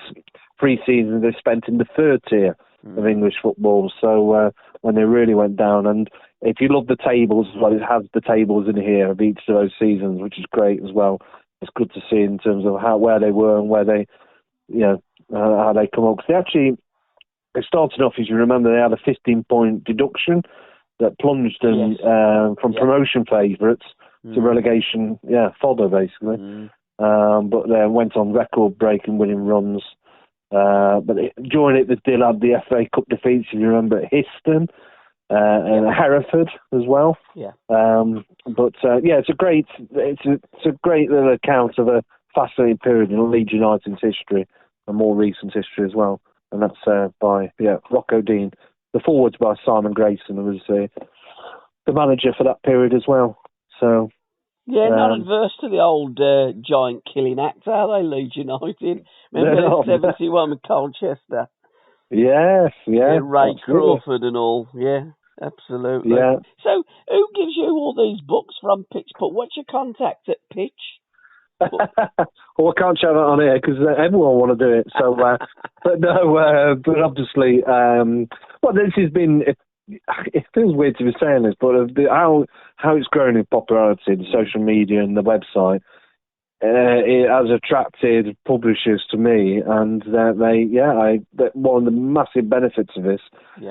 3 seasons they spent in the third tier of English football. So, when they really went down, and if you love the tables as well, it has the tables in here of each of those seasons, which is great as well. It's good to see in terms of where they were and where they, how they come up. Because they started off, as you remember, they had a 15-point deduction that plunged them from promotion favourites to relegation, fodder basically. But they went on record-breaking winning runs. But during it, they still had the FA Cup defeats, if you remember, at Histon and Hereford as well. It's a great little account of a fascinating period in Leeds United's history and more recent history as well. And that's by Rocco Dean. The forwards by Simon Grayson, who was the manager for that period as well. So
not adverse to the old giant killing act, are they, Leeds United? Remember 71 with Colchester?
Yes, yeah.
Ray Crawford and all, absolutely. Yeah. So, who gives you all these books from Pitch? But what's your contact at Pitch?
Well, I can't show that on here because everyone want to do it. So, but obviously, this has been. It feels weird to be saying this, but how it's grown in popularity, the social media and the website, it has attracted publishers to me, and one of the massive benefits of this,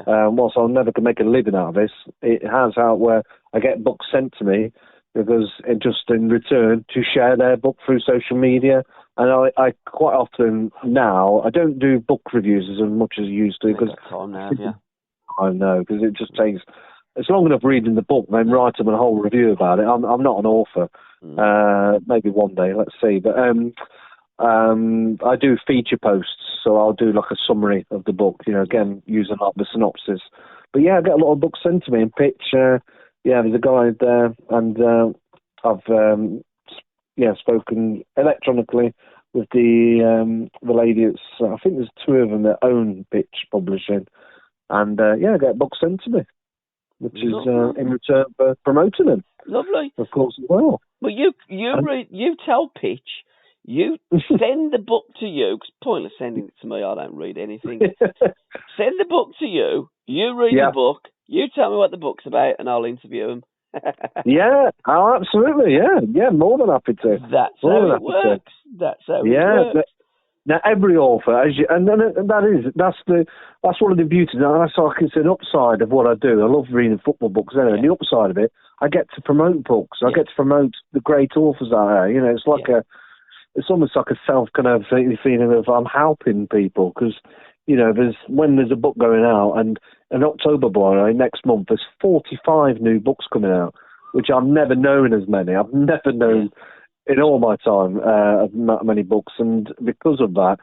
whilst I'll never make a living out of this, it has out where I get books sent to me because it just in return to share their book through social media. And I quite often now, I don't do book reviews as much as I used to because I know, because it just takes, it's long enough reading the book, then write them a whole review about it. I'm not an author. Maybe one day, let's see. But I do feature posts, so I'll do like a summary of the book, again, using like the synopsis. But I get a lot of books sent to me in Pitch. There's a guy there, and I've spoken electronically with the lady. I think there's 2 of them that own Pitch Publishing. And I get books sent to me, which is in return for promoting them.
Lovely,
of course, as well.
Well, you tell Pitch, you send the book to you. It's pointless sending it to me. I don't read anything. Send the book to you. You read the book. You tell me what the book's about, and I'll interview them.
Absolutely, more than happy to.
That's how it works. That's how it works.
Now, every author, that's one of the beauties. Now, it's an upside of what I do. I love reading football books anyway. And the upside of it, I get to promote books. I get to promote the great authors out there. It's like it's almost like a self kind of feeling of I'm helping people because, when there's a book going out and in October, next month, there's 45 new books coming out, which I've never known as many. I've never known in all my time that many books, and because of that,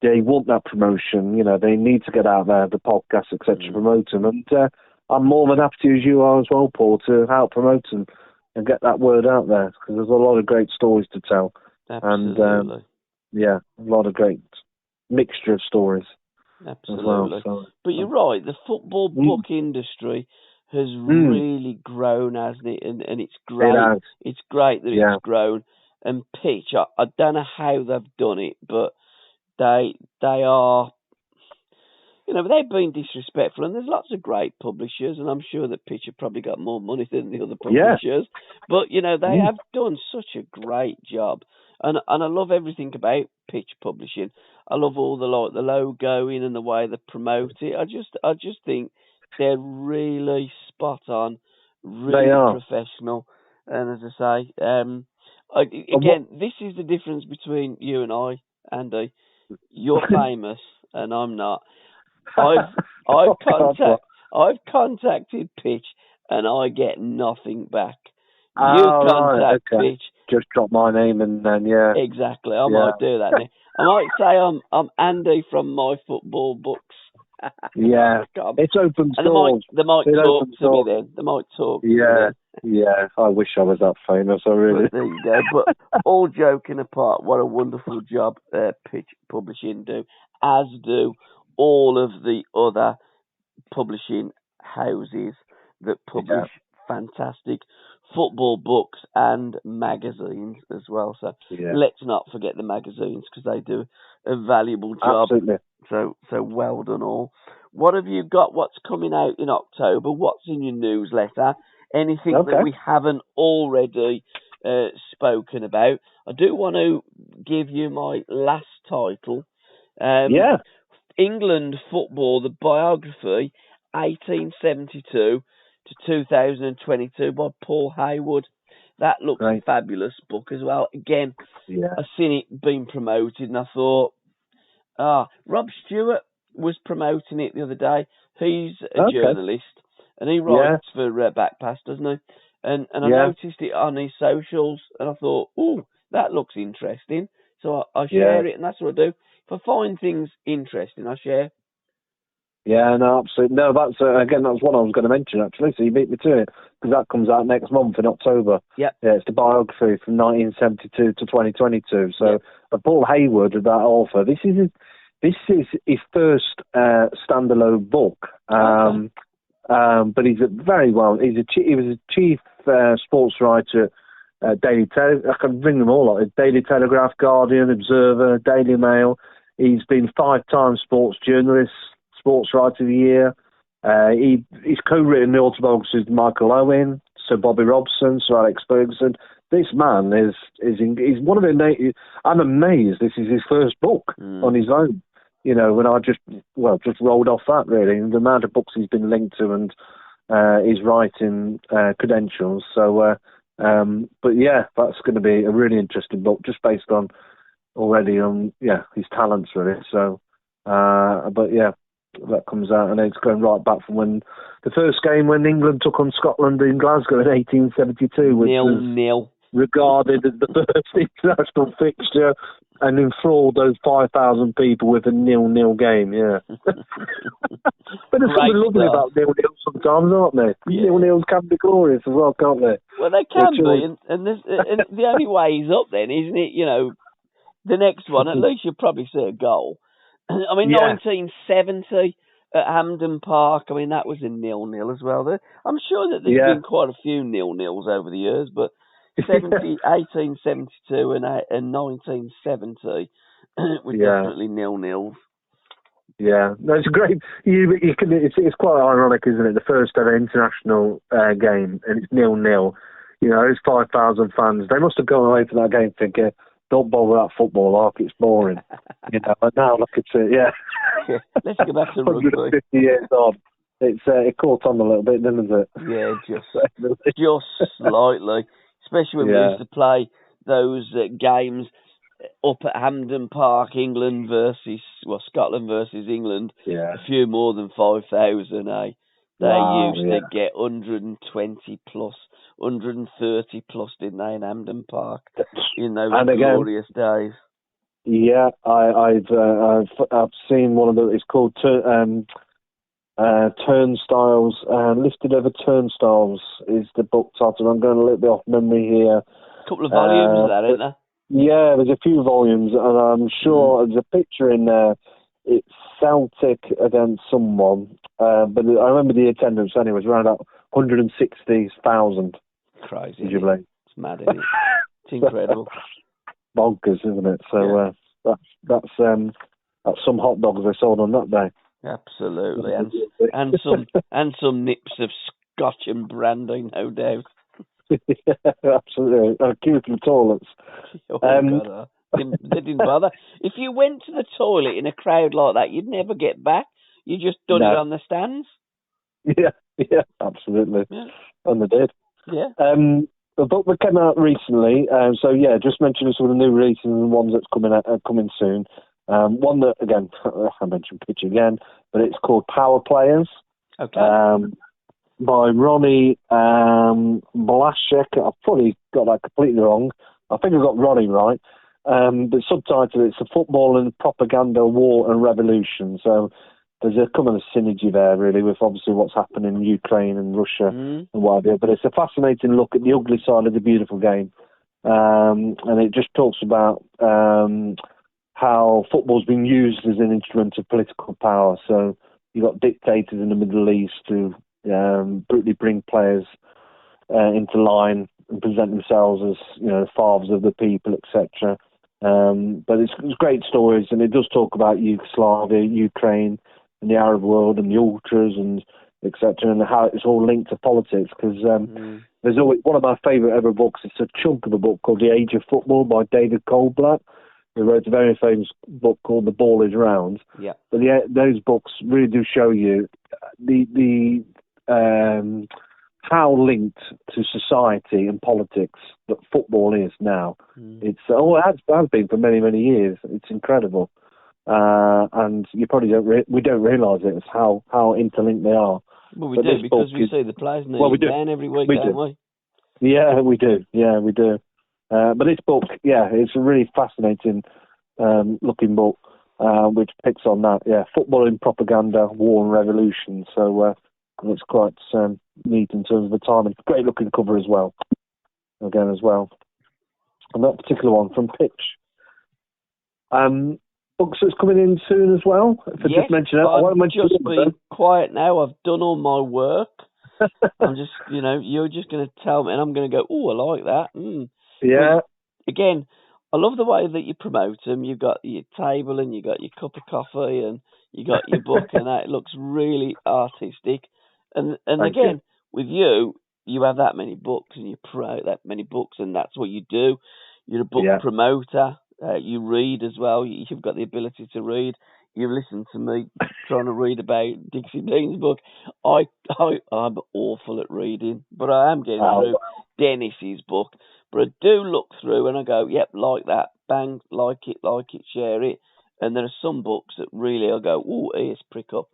they want that promotion. They need to get out there, the podcast, etc., promote them. And I'm more than happy to, as you are as well, Paul, to help promote them and get that word out there because there's a lot of great stories to tell.
Absolutely.
And a lot of great mixture of stories.
Absolutely.
As well, so.
But you're right, the football book industry has really grown, hasn't it? And it's great. It's great that it's grown. And Pitch, I don't know how they've done it, but they are, they've been disrespectful. And there's lots of great publishers, and I'm sure that Pitch have probably got more money than the other publishers. But they have done such a great job, and I love everything about Pitch Publishing. I love all the logoing and the way they promote it. I just think they're really spot on, really professional. And as I say, Again, this is the difference between you and I, Andy. You're famous and I'm not. I've contacted Pitch and I get nothing back. You contact Pitch.
Just drop my name and then
Exactly. I might do that now. I might say I'm Andy from My Football Books.
Yeah, it's open source.
They might talk to me then. They might talk.
Yeah. I wish I was that famous. I really.
But there you go. But all joking apart, what a wonderful job Pitch Publishing do, as do all of the other publishing houses that publish fantastic football books and magazines as well. So let's not forget the magazines because they do a valuable job.
Absolutely.
So well done all. What have you got? What's coming out in October? What's in your newsletter? Anything that we haven't already spoken about? I do want to give you my last title. England Football, the biography, 1872 to 2022 by Paul Hayward. That looks a fabulous book as well. Again, I've seen it being promoted and I thought, Rob Stewart was promoting it the other day. He's a journalist and he writes for Backpass, doesn't he? And I noticed it on his socials and I thought, that looks interesting. So I share it and that's what I do. If I find things interesting, I share.
Yeah, no, absolutely. No, that's that's what I was going to mention actually. So you beat me to it because that comes out next month in October. Yeah, it's the biography from 1972 to 2022. So Paul Hayward, that author, this is his first standalone book. But he was a chief sports writer at Daily Telegraph. I can bring them all up. Daily Telegraph, Guardian, Observer, Daily Mail. He's been 5-time sports journalist, sports writer of the year. He's co-written the autobiographies of Michael Owen, Sir Bobby Robson, Sir Alex Ferguson. This man he's one of the. I'm amazed. This is his first book on his own. You know, when I just rolled off that really, and the amount of books he's been linked to and his writing credentials. So, but that's going to be a really interesting book, just based on his talents really. So, that comes out, and it's going right back from when the first game when England took on Scotland in Glasgow in 1872, which was regarded as the first international fixture, and enthralled those 5,000 people with a 0-0 game. Yeah, but there's something lovely about 0-0 sometimes, aren't there? 0-0s can be glorious as well, can't they?
Well, they can be, and the only way he's up then, isn't it? You know, the next one, at least you'll probably see a goal. I mean, 1970 at Hampden Park, I mean, that was a 0-0 as well. I'm sure that there's been quite a few 0-0s over the years, but 1872 and 1970 were definitely 0-0s.
Yeah, no, it's great. It's quite ironic, isn't it? The first ever international game, and it's 0-0. You know, there's 5,000 fans. They must have gone away from that game thinking, don't bother that football, Ark, it's boring. You know, but now look at it,
let's go back to rugby.
150 years on. It caught on a little bit, didn't it?
Yeah, just slightly. Especially when we used to play those games up at Hampden Park, Scotland versus England. Yeah. A few more than 5,000, eh? They used to get 120 plus, 130 plus, didn't they, in Hampden Park in those glorious days?
Yeah, I've seen one of the. It's called Turnstiles. Listed Over Turnstiles is the book title. I'm going a little bit off memory here.
A couple of volumes of that, isn't there?
Yeah, there's a few volumes, and I'm sure there's a picture in there. It's Celtic against someone, but I remember the attendance anyway was around about 160,000.
Crazy.
It's
mad, isn't it? It's incredible.
Bonkers, isn't it? So that's some hot dogs they sold on that day.
Absolutely, and some nips of scotch and brandy, no doubt.
Absolutely, queued in the toilets.
God, they didn't bother. If you went to the toilet in a crowd like that, you'd never get back. You just done it on the stands.
Yeah, absolutely. Yeah. And they did.
Yeah.
the book that came out recently. Just mentioning some of the new releases and ones that's coming soon. One that, again, I mentioned pitch again, but it's called Power Players.
Okay.
By Ronnie Blaszek. I've probably got that completely wrong. I think I've got Ronnie right. The subtitle, it's a football and propaganda, war and revolution. So there's a kind of synergy there, really, with obviously what's happening in Ukraine and Russia and what have you. But it's a fascinating look at the ugly side of the beautiful game. And it just talks about how football's been used as an instrument of political power. So you've got dictators in the Middle East who brutally bring players into line and present themselves as, fathers of the people, etc. But it's great stories, and it does talk about Yugoslavia, Ukraine, and the Arab world, and the ultras, and etc., and how it's all linked to politics. Because there's always one of my favourite ever books. It's a chunk of a book called The Age of Football by David Goldblatt, who wrote a very famous book called The Ball Is Round.
Yeah.
But those books really do show you the how linked to society and politics that football is now. It has been for many, many years. It's incredible, and you probably we don't realise it as how interlinked they are.
Well, we do, because we see the players down every week, don't we?
Yeah, we do. Yeah, we do. But this book, it's a really fascinating looking book, which picks on that. Yeah, football in propaganda, war and revolution. So it's quite neat in terms of the timing. Great looking cover as well. Again, as well. And that particular one from Pitch. Books that's coming in soon as well. If I just mention it, I won't mention
just be quiet now. I've done all my work. I'm just, you're just going to tell me, and I'm going to go, oh, I like that.
Yeah.
Again, I love the way that you promote them. You've got your table and you got your cup of coffee and you got your book, and that. It looks really artistic. And again, with you have that many books and you promote that many books, and that's what you do. You're a book promoter. You read as well. You've got the ability to read. You listen to me trying to read about Dixie Dean's book. I'm awful at reading, but I am getting through Dennis's book. But I do look through and I go, yep, like that, bang, like it, share it. And there are some books that really I go, oh, ears prick up.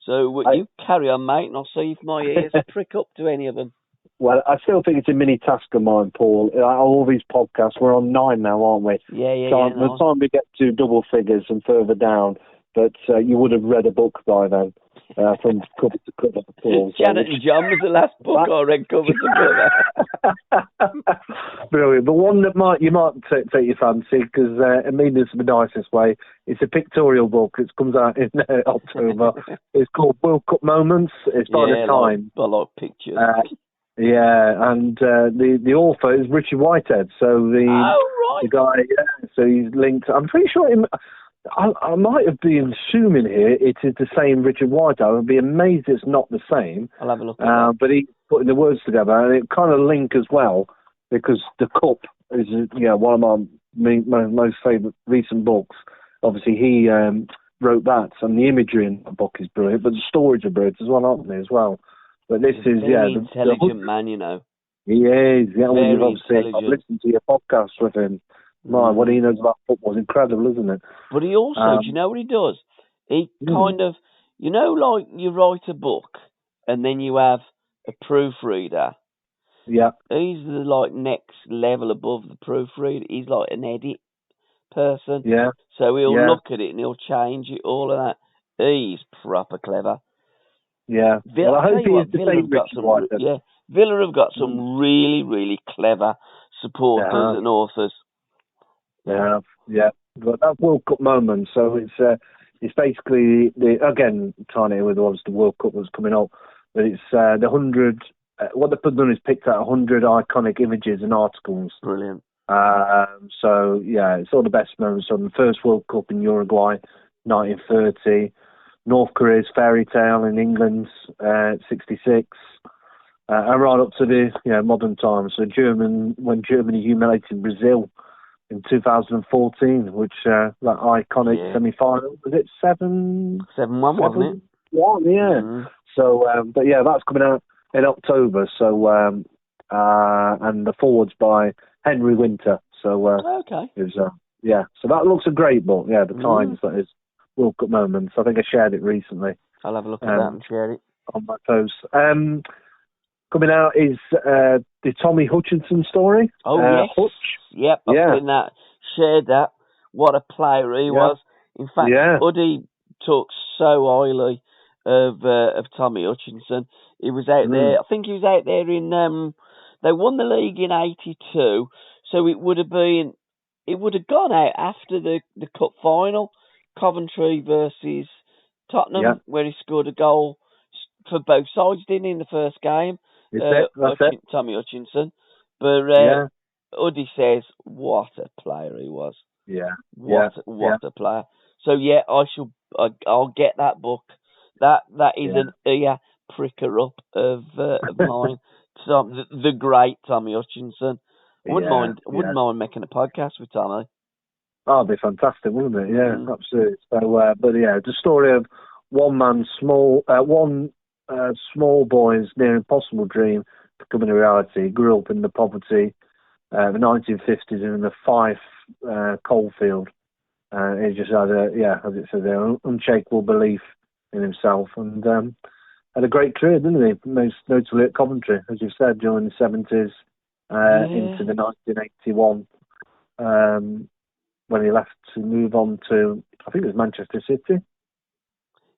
So you carry on, mate, and I'll see if my ears prick up to any of them.
Well, I still think it's a mini task of mine, Paul. All these podcasts, we're on 9 now, aren't we?
Yeah.
So by the time we get to double figures and further down, but you would have read a book by then, from cover to cover, Paul.
Janet and John was the last book I read cover to cover.
Brilliant. The one that you might take your fancy, because I mean this in the nicest way, it's a pictorial book. It comes out in October. It's called World Cup Moments. It's by The Time.
I like pictures.
And the author is Richard Whitehead. So the guy, so he's linked. I'm pretty sure I might have been assuming here it is the same Richard Whitehead. I would be amazed it's not the same.
I'll have a look at that.
But he's putting the words together, and it kind of link as well, because The Cup is one of my most favourite recent books. Obviously, he wrote that, and the imagery in the book is brilliant, but the stories are brilliant as well, aren't they, as well? But this is,
intelligent man,
He is,
Very
intelligent. I've listened to your podcast with him. What he knows about football is incredible, isn't it?
But he also, do you know what he does? He kind of, like you write a book and then you have a proofreader.
Yeah.
He's the next level above the proofreader. He's like an edit person.
Yeah.
So he'll look at it and he'll change it, all of that. He's proper clever.
Yeah.
Villa,
I hope he is the same Richard Whitehead.
Yeah. Villa have got some really, really clever supporters and authors.
Yeah. But that World Cup moment, so it's basically again tying it with obviously the World Cup was coming up, but it's the 100. What they've done is picked out 100 iconic images and articles.
Brilliant.
So it's all the best moments from the first World Cup in Uruguay, 1930. North Korea's fairy tale in England, 66. And right up to the modern times. So when Germany humiliated Brazil in 2014, which that iconic semi-final, was it 7-1,
wasn't it?
1, yeah. So, but that's coming out in October. So and the forwards by Henry Winter. So
okay.
it was, so that looks a great book. Yeah, the Times, that is, World Cup Moments. I think I shared it recently.
I'll have a look at that and share it
on my post. Coming out is the Tommy Hutchinson story.
Oh, yes.
Hutch.
Yep, I've seen that. Shared that. What a player he was. In fact, Uddy talks so highly of Tommy Hutchinson. He was out there. I think he was out there in. They won the league in '82, so it would have gone out after the cup final, Coventry versus Tottenham, where he scored a goal for both sides, didn't he, in the first game?
That's it.
Tommy Hutchinson. But Uddy says, what a player he was.
Yeah.
What a player. So I'll get that book. That is an ear pricker up of mine. The great Tommy Hutchinson. Wouldn't mind making a podcast with Tommy.
Oh, it'd be fantastic, wouldn't it? Yeah, absolutely. So, the story of one small boy's near impossible dream becoming a reality. He grew up in the poverty, the 1950s, in the Fife coalfield. He just had as it says there, unshakable belief in himself, and had a great career, didn't he? Most notably at Coventry, as you said, during the 70s into the 1981, when he left to move on to, I think it was Manchester City.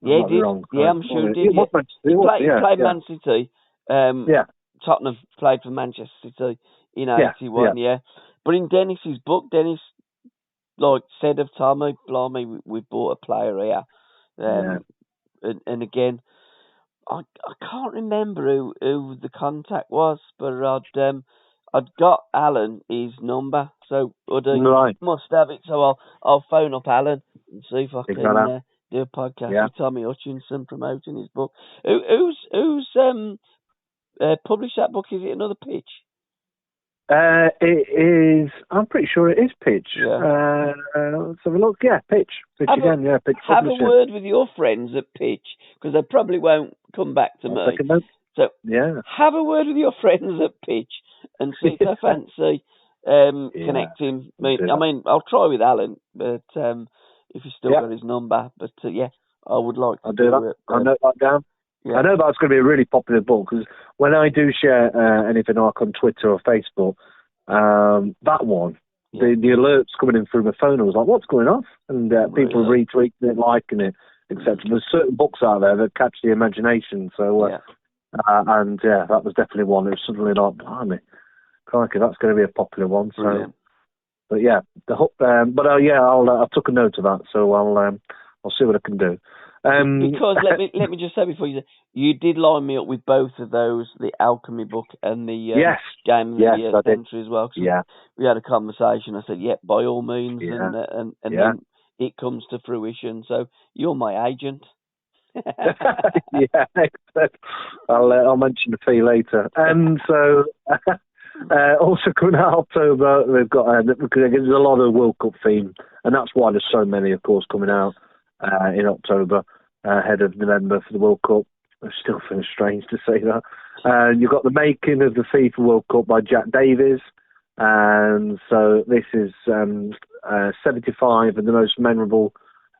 Yeah, he did. I'm sure he did. He played Man City. Tottenham played for Manchester City in '81. But in Dennis's book, Dennis said of Tommy, blimey, we bought a player here. And again, I can't remember who the contact was, but I'd got Alan his number, so Uddy must have it. So I'll phone up Alan and see if I can do a podcast with Tommy Hutchinson promoting his book. Who's published that book? Is it another Pitch?
It is. I'm pretty sure it is Pitch.
Yeah.
Let's have a look. Yeah, Pitch. Pitch again. Yeah, Pitch.
Have a word with your friends at Pitch, because they probably won't come back to me. So have a word with your friends at Pitch and see if they fancy connecting. I mean, I'll try with Alan, but if he's still got his number. But I would like to.
I'll do that. I'll note that down. Yeah. I know that's going to be a really popular book, because when I do share anything like on Twitter or Facebook, that one, the alerts coming in through my phone, I was like, what's going on? And people retweeting it, liking it, etc. There's certain books out there that catch the imagination. So, that was definitely one. It was suddenly like, blimey, crikey, that's going to be a popular one. So, but I took a note of that, so I'll see what I can do.
Because let me just say before you did line me up with both of those, the Alchemy book and the Game of the Year Century as well. We had a conversation. I said, by all means, and then it comes to fruition. So you're my agent.
I'll mention the fee later. So also coming out October, we've got because there's a lot of World Cup theme, and that's why there's so many, of course, coming out in October ahead of November for the World Cup. I still feel strange to say that. You've got The Making of the FIFA World Cup by Jack Davies, and so this is 75 of the most memorable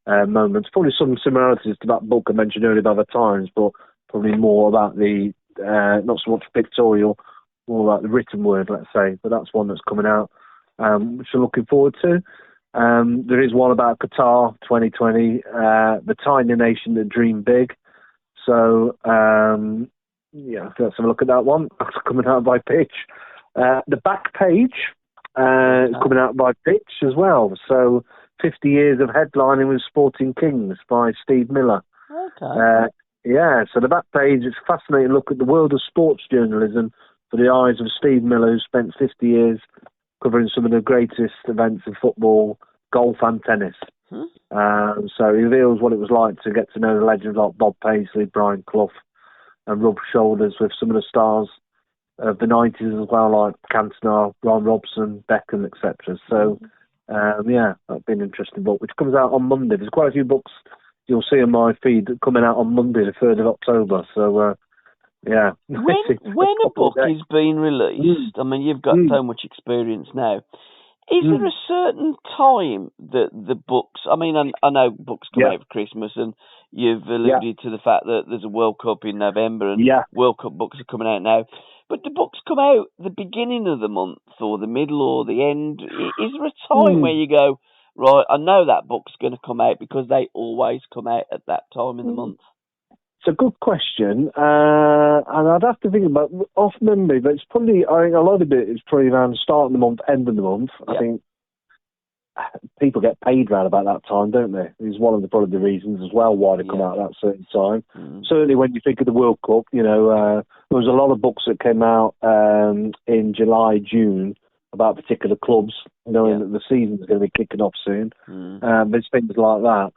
moments. Probably some similarities to that book I mentioned earlier about the Times, but probably more about the not so much pictorial, more about the written word, let's say. But that's one that's coming out, which I'm looking forward to. There is one about Qatar 2020, the tiny nation that dreamed big. So, let's have a look at that one. That's coming out by Pitch. The Back Page is coming out by Pitch as well. So, 50 years of headlining with Sporting Kings by Steve Miller.
Okay.
So the Back Page is a fascinating look at the world of sports journalism for the eyes of Steve Miller, who spent 50 years covering some of the greatest events in football, golf and tennis. So he reveals what it was like to get to know the legends like Bob Paisley, Brian Clough, and rub shoulders with some of the stars of the 90s as well, like Cantona, Ron Robson, Beckham, etc. So, that'd be an interesting book, which comes out on Monday. There's quite a few books you'll see on my feed coming out on Monday, the 3rd of October. So Yeah.
When a book is being released, I mean, you've got so much experience now. Is there a certain time that the books? I mean, I know books come out for Christmas, and you've alluded to the fact that there's a World Cup in November, and World Cup books are coming out now. But do books come out the beginning of the month, or the middle, or the end? Is there a time where you go, right, I know that book's going to come out because they always come out at that time in the month?
It's a good question, and I'd have to think about off memory, but it's probably, I think a lot of it is probably around the start of the month, end of the month. I think people get paid around about that time, don't they? It's one of probably the reasons as well why they come out at that certain time. Certainly when you think of the World Cup, there was a lot of books that came out in July, June about particular clubs, knowing that the season's going to be kicking off soon. There's things like that.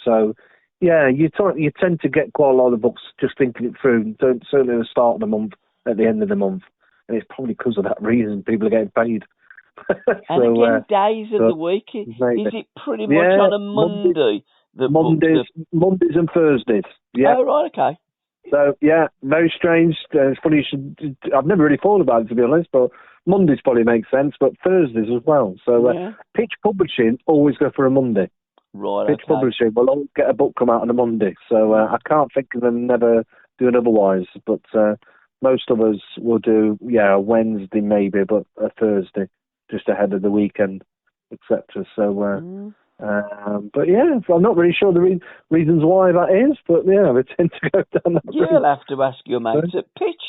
So, yeah, you tend to get quite a lot of books just thinking it through, certainly at the start of the month, at the end of the month. And it's probably because of that reason people are getting paid.
And again, days of the week, is it pretty much on a Monday?
Mondays and Thursdays. Yeah.
Oh, right, okay.
So, yeah, very strange. It's funny, I've never really thought about it, to be honest, but Mondays probably makes sense, but Thursdays as well. So, Pitch Publishing always go for a Monday.
Right,
Pitch Publishing will always get a book come out on a Monday. So, I can't think of them never doing otherwise, but most of us will do, a Wednesday maybe, but a Thursday, just ahead of the weekend, etc. So, but yeah, I'm not really sure the reasons why that is, but yeah, we tend to go down that route.
You'll have to ask your mates at Pitch.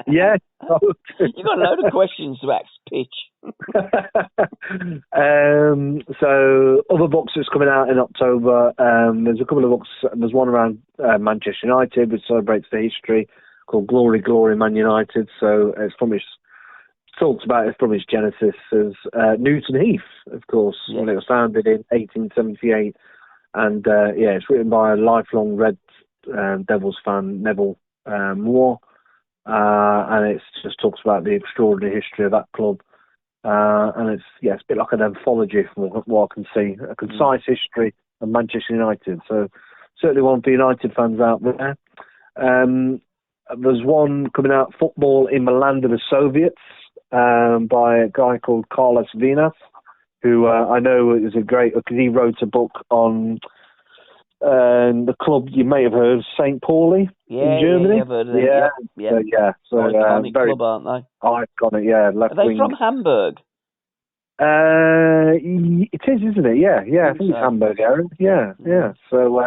Yeah.
You've got a load of questions to ask Pitch.
So, other books that's coming out in October, there's a couple of books. There's one around Manchester United, which celebrates the history, called Glory, Glory, Man United. So, it's from its talks about it from its genesis as Newton Heath, of course, when it was founded in 1878. And it's written by a lifelong Red Devils fan, Neville Moore. And it just talks about the extraordinary history of that club. And it's a bit like an anthology from what I can see, a concise history of Manchester United. So certainly one for United fans out there. There's one coming out, Football in the Land of the Soviets, by a guy called Carlos Vinas, who I know is a great, because he wrote a book on the club you may have heard of, St. Pauli in Germany.
Yeah, I've heard of them.
So
iconic
very
club, aren't they?
Iconic, left
Are they
wing.
from Hamburg?
It is, isn't it? Yeah, I think it's Hamburg, Aaron. Yeah. So,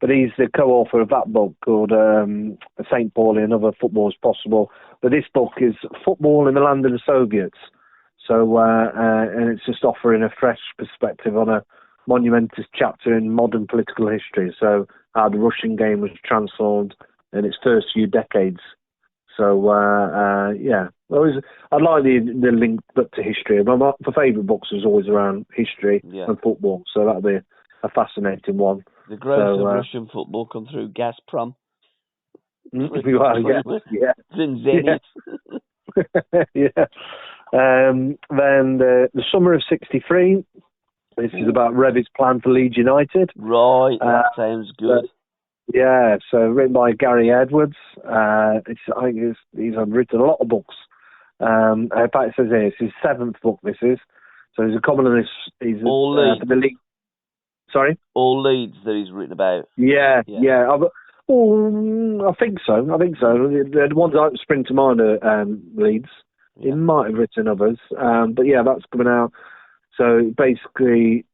but he's the co-author of that book called St. Pauli and Other Footballs Possible. But this book is Football in the Land of the Soviets. So, and it's just offering a fresh perspective on a monumentous chapter in modern political history. So, how the Russian game was transformed in its first few decades. So, I like the link to history. My favourite books was always around history and football. So that'll be a fascinating one.
The growth of Russian football come through Gazprom.
Then the Summer of '63. This is about Revi's plan for Leeds United.
Right, that sounds good.
So written by Gary Edwards. I think he's written a lot of books. In fact, it says here, it's his 7th book, this is. So he's a columnist. He's
all Leeds.
For the league. Sorry?
All Leeds that he's written about.
Yeah. I think so. The ones that spring to mind are Leeds. He might have written others. But that's coming out. So basically,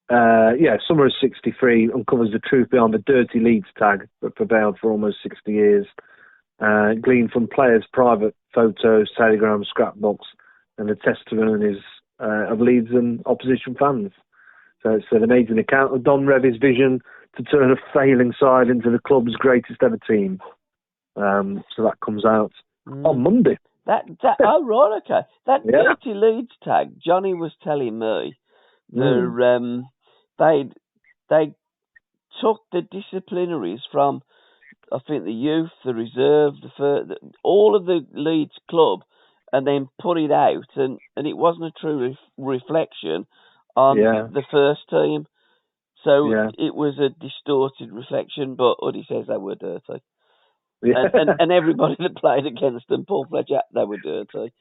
Summer of '63 uncovers the truth behind the dirty Leeds tag that prevailed for almost 60 years. Gleaned from players' private photos, telegrams, scrapbooks, and the testimonies of Leeds and opposition fans. So it's an amazing account of Don Revi's vision to turn a failing side into the club's greatest ever team. So that comes out on Monday.
Oh, right, okay. That dirty Leeds tag, Johnny was telling me, they took the disciplinaries from, I think, the youth, the reserve, all of the Leeds club, and then put it out, and it wasn't a true reflection on the first team. So it was a distorted reflection, but Uddy says they were dirty.
Yeah.
And everybody that played against them, Paul Fletcher, they were dirty.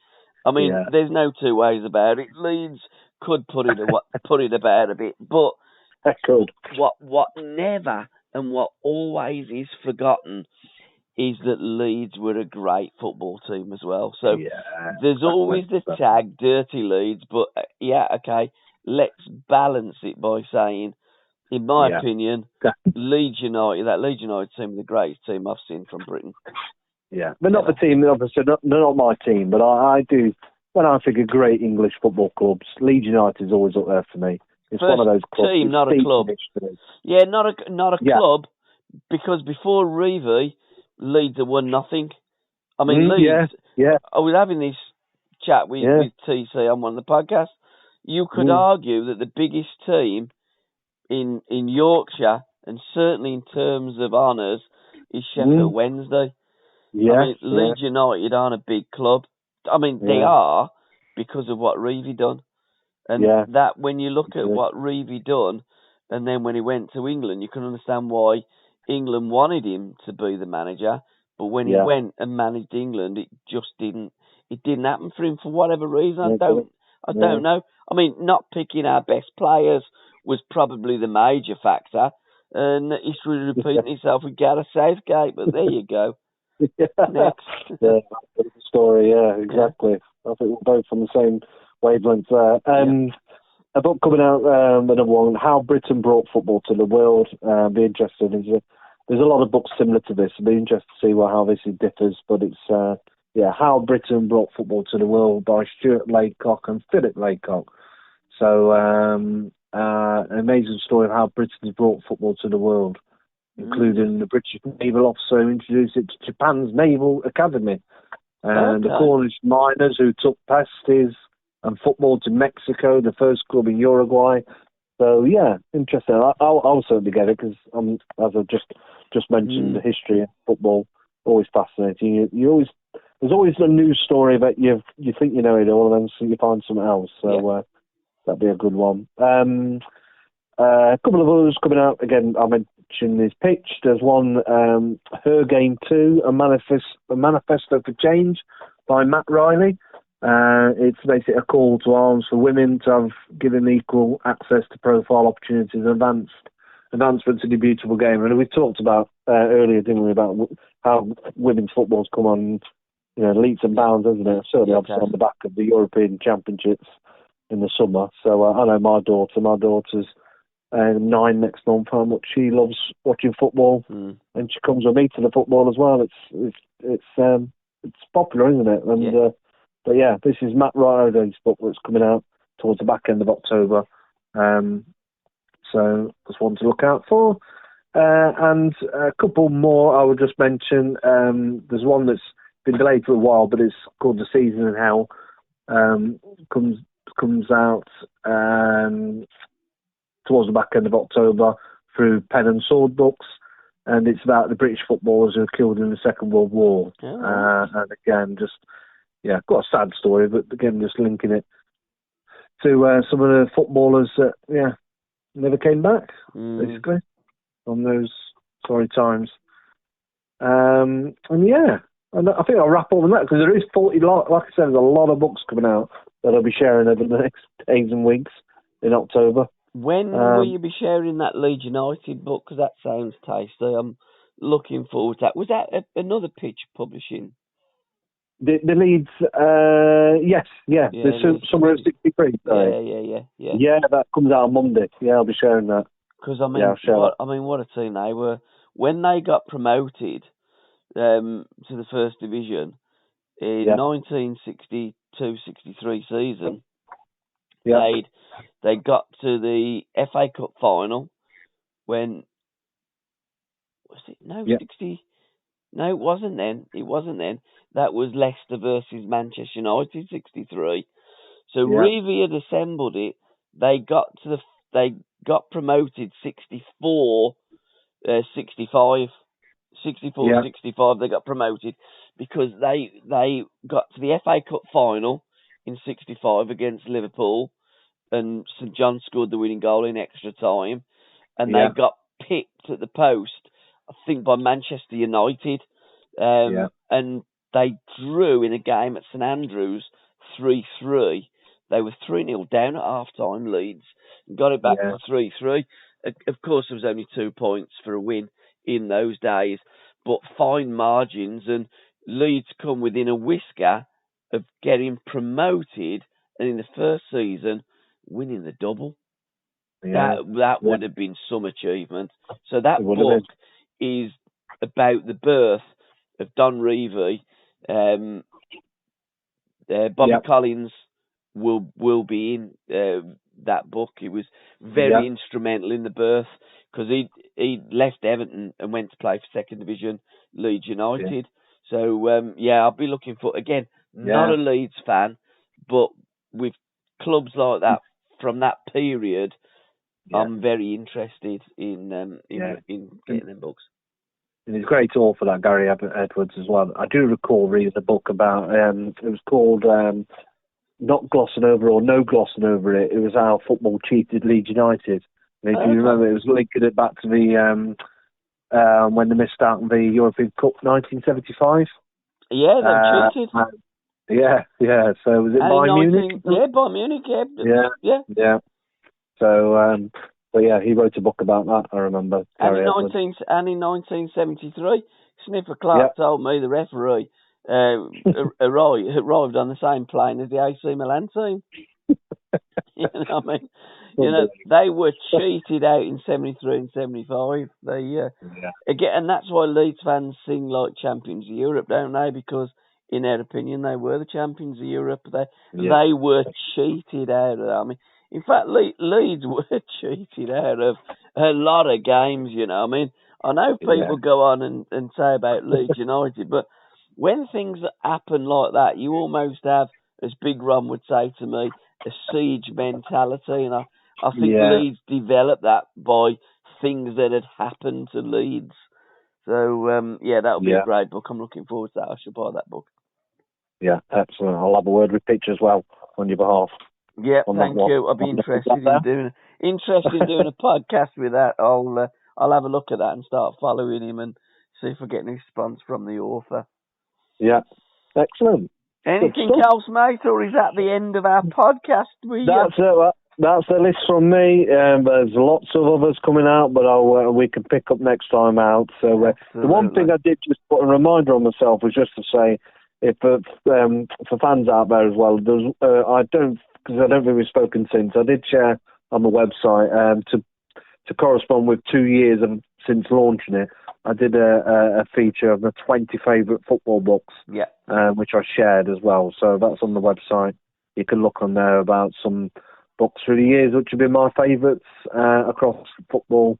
I mean, there's no two ways about it. Leeds could put it about a bit, but what never and what always is forgotten is that Leeds were a great football team as well. So there's always the tag dirty Leeds, but let's balance it by saying, in my opinion, Leeds United team, the greatest team I've seen from Britain.
Yeah, but not the team, obviously, not my team, but I do, when I think of great English football clubs, Leeds United is always up there for me. It's
First
one of those clubs.
Team, not a club. Yeah, not a club, because before Reeve, Leeds had won nothing. I mean, Leeds, I was having this chat with TC on one of the podcasts. You could argue that the biggest team in Yorkshire, and certainly in terms of honours, is Sheffield Wednesday.
Yeah,
I mean, Leeds United aren't a big club. I mean, they are because of what Reeve done. And that when you look at what Reeve done, and then when he went to England, you can understand why England wanted him to be the manager. But when he went and managed England, it just didn't happen for him for whatever reason. I don't know. I mean, not picking our best players was probably the major factor. And history repeating itself with Gareth Southgate, but there you go. Next.
Story, exactly. I think we're both on the same wavelength there. A book coming out, another one, How Britain Brought Football to the World. Be interested. There's a lot of books similar to this. I'd be interested to see how this differs, but it's How Britain Brought Football to the World by Stuart Laycock and Philip Laycock. So an amazing story of how Britain has brought football to the world, including the British naval officer who introduced it to Japan's Naval Academy, and the Cornish miners who took pasties and football to Mexico, the first club in Uruguay. So interesting. I'll certainly get it because, as I just mentioned, the history of football always fascinating. There's always a news story that you think you know it all, and then so you find something else. So that'd be a good one. A couple of others coming out again. I mentioned this pitch. There's one, Her Game 2, a manifesto for change by Matt Riley. It's basically a call to arms for women to have given equal access to profile opportunities and advancement to the beautiful game. And we talked about earlier, didn't we, about how women's football's come on, leaps and bounds, hasn't it? Certainly, obviously, on the back of the European Championships in the summer. So I know my daughter's 9 next month, how much she loves watching football, and she comes with me to the football as well. It's popular, isn't it? And but this is Matt Riley's book that's coming out towards the back end of October. So just one to look out for. And a couple more I would just mention. There's one that's been delayed for a while, but it's called The Season in Hell. Comes out towards the back end of October through Pen and Sword Books, and it's about the British footballers who were killed in the Second World War. And again, quite a sad story, but again, just linking it to some of the footballers that never came back, basically, on those sorry times. And I think I'll wrap up on that because there is 40, like I said, there's a lot of books coming out that I'll be sharing over the next days and weeks in October.
When will you be sharing that Leeds United book? Because that sounds tasty. I'm looking forward to that. Was that another Pitch Publishing?
The Leeds, yes. The Summer of 63. Yeah, that comes out on Monday. Yeah, I'll be sharing that.
Because what a team they were. When they got promoted to the First Division in 1962-63 season, they got to the FA Cup final when No, it wasn't then. That was Leicester versus Manchester United 63. So Reeve had assembled it. They got promoted 64, 65. 64, 65, they got promoted because they got to the FA Cup final in 65 against Liverpool, and St John scored the winning goal in extra time, and they got picked at the post, I think, by Manchester United, and they drew in a game at St Andrews 3-3. They were 3-0 down at half-time, Leeds, and got it back to 3-3. Of course, there was only 2 points for a win in those days, but fine margins, and Leeds come within a whisker of getting promoted, and in the first season, winning the double. That would have been some achievement. So that book is about the birth of Don Revie. Bobby Collins will be in that book. He was very instrumental in the birth, because he left Everton and went to play for Second Division Leeds United. So I'll be looking for, again, not a Leeds fan, but with clubs like that from that period, I'm very interested in getting them books.
And he's a great author, that Gary Edwards, as well. I do recall reading a book about, it was called Not Glossing Over or No Glossing Over It. It was how football cheated Leeds United. And if you remember, it was linking it back to the when they missed out on the European Cup 1975.
Yeah, they cheated.
So was it Bayern Munich?
Yeah, Bayern Munich,
Yeah. So, he wrote a book about that, I remember.
And in 1973, Sniffer Clark told me the referee arrived on the same plane as the AC Milan team. You know what I mean? They were cheated out in 73 and 75. Again, and that's why Leeds fans sing like champions of Europe, don't they? Because in their opinion, they were the champions of Europe. They were cheated out of that. I mean, in fact, Leeds were cheated out of a lot of games, you know. I mean, I know people go on and say about Leeds United, but when things happen like that, you almost have, as Big Ron would say to me, a siege mentality. And I think Leeds developed that by things that had happened to Leeds. So, that'll be a great book. I'm looking forward to that. I should buy that book.
Yeah, excellent. I'll have a word with Pitch as well on your behalf.
Yeah, thank you. I'll be interested in doing a podcast with that. I'll have a look at that and start following him and see if I get any response from the author.
Yeah, excellent.
Anything else, mate, or is that the end of our podcast?
That's it. That's the list from me. There's lots of others coming out, but we can pick up next time out. So the one thing I did just put a reminder on myself was just to say, if for fans out there as well, because I don't think we've spoken since. I did share on the website to correspond with 2 years since launching it. I did a feature of the 20 favourite football books, which I shared as well. So that's on the website. You can look on there about some books through the years, which have been my favourites across football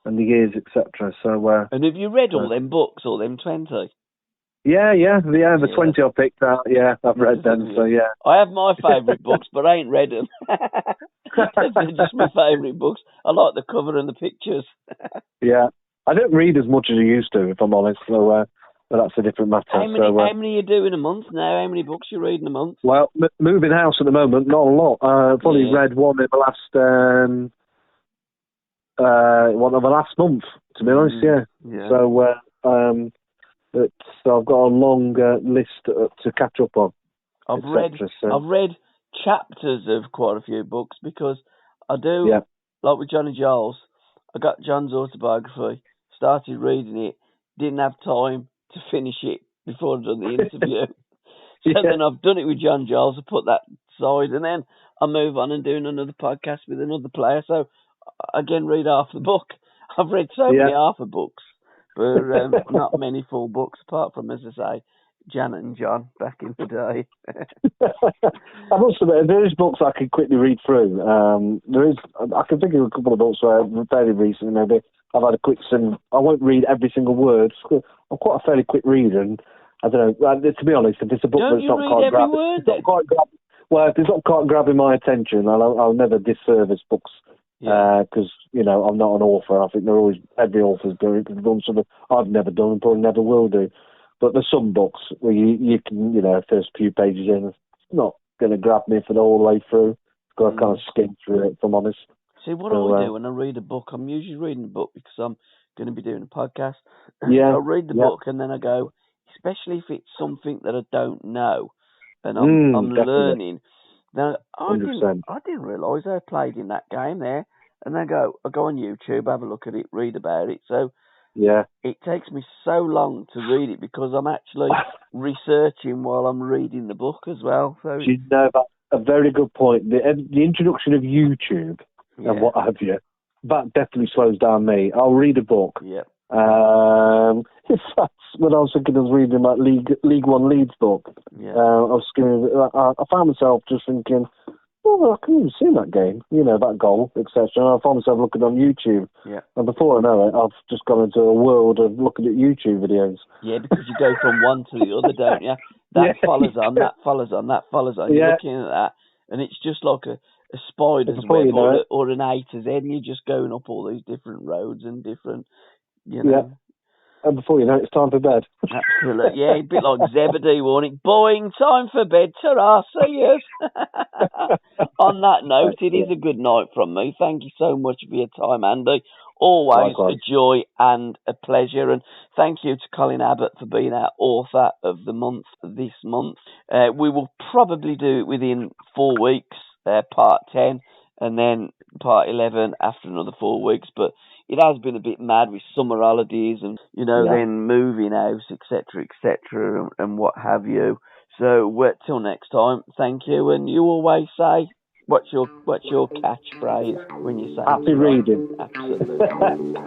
and the years, etc. So.
And have you read all them books, all them 20?
Yeah, the 20 I picked out, I've read them, so
I have my favourite books, but I ain't read them. They're just my favourite books. I like the cover and the pictures.
I don't read as much as I used to, if I'm honest, so but that's a different matter.
How many you do in a month now? How many books you read in a month?
Well, moving house at the moment, not a lot. I've probably read one in the last month, to be honest, So I've got a long list to catch up on.
I've read chapters of quite a few books, because I do, like with Johnny Giles, I got John's autobiography, started reading it, didn't have time to finish it before I'd done the interview. Then I've done it with John Giles, I put that aside, and then I move on and doing another podcast with another player. So again, read half the book. I've read so many half the books, but not many full books, apart from, as I say, Janet and John back in the day.
I must admit, there is books I can quickly read through. I can think of a couple of books where fairly recently maybe I've had a quick I won't read every single word. I'm quite a fairly quick reader, and I don't know. To be honest, if it's a book that's not quite grabbing my attention, I'll never disservice books. Because I'm not an author. I think every author's done something I've never done and probably never will do. But there's some books where you can, first few pages in, it's not going to grab me for the whole way through. Got to kind of skim through it, if I'm honest.
See, what I do when I read a book, I'm usually reading a book because I'm going to be doing a podcast. I'll read the book and then I go, especially if it's something that I don't know and I'm learning. Now, I didn't realise I played in that game there. And then I go on YouTube, have a look at it, read about it. So it takes me so long to read it because I'm actually researching while I'm reading the book as well. So
you know, that's a very good point. The introduction of YouTube and what have you, that definitely slows down me. I'll read a book.
Yeah.
In fact, when I was thinking of reading that League One Leeds book, I found myself just thinking, well, I couldn't even see that game, that goal, etc. And I found myself looking on YouTube. Yeah. And before I know it, I've just gone into a world of looking at YouTube videos.
Yeah, because you go from one to the other, don't you? That follows on, that follows on, that follows on. You're looking at that, and it's just like a spider's web or an A to Z, and you're just going up all these different roads and different,
Yeah. And before you know it, it's time for bed.
Absolutely. Yeah, a bit like Zebedee warning. Boing, time for bed. Ta-ra, see yous. On that note, it is a good night from me. Thank you so much for your time, Andy. Always a joy and a pleasure. And thank you to Colin Abbott for being our author of the month this month. We will probably do it within 4 weeks, part 10, and then part 11 after another 4 weeks. But it has been a bit mad with summer holidays and, then moving house, etc., and what have you. So, till next time, thank you. And you always say, what's your catchphrase when you say
happy reading?
Absolutely.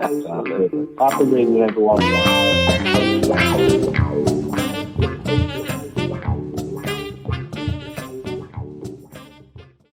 Absolutely.
Happy reading, everyone.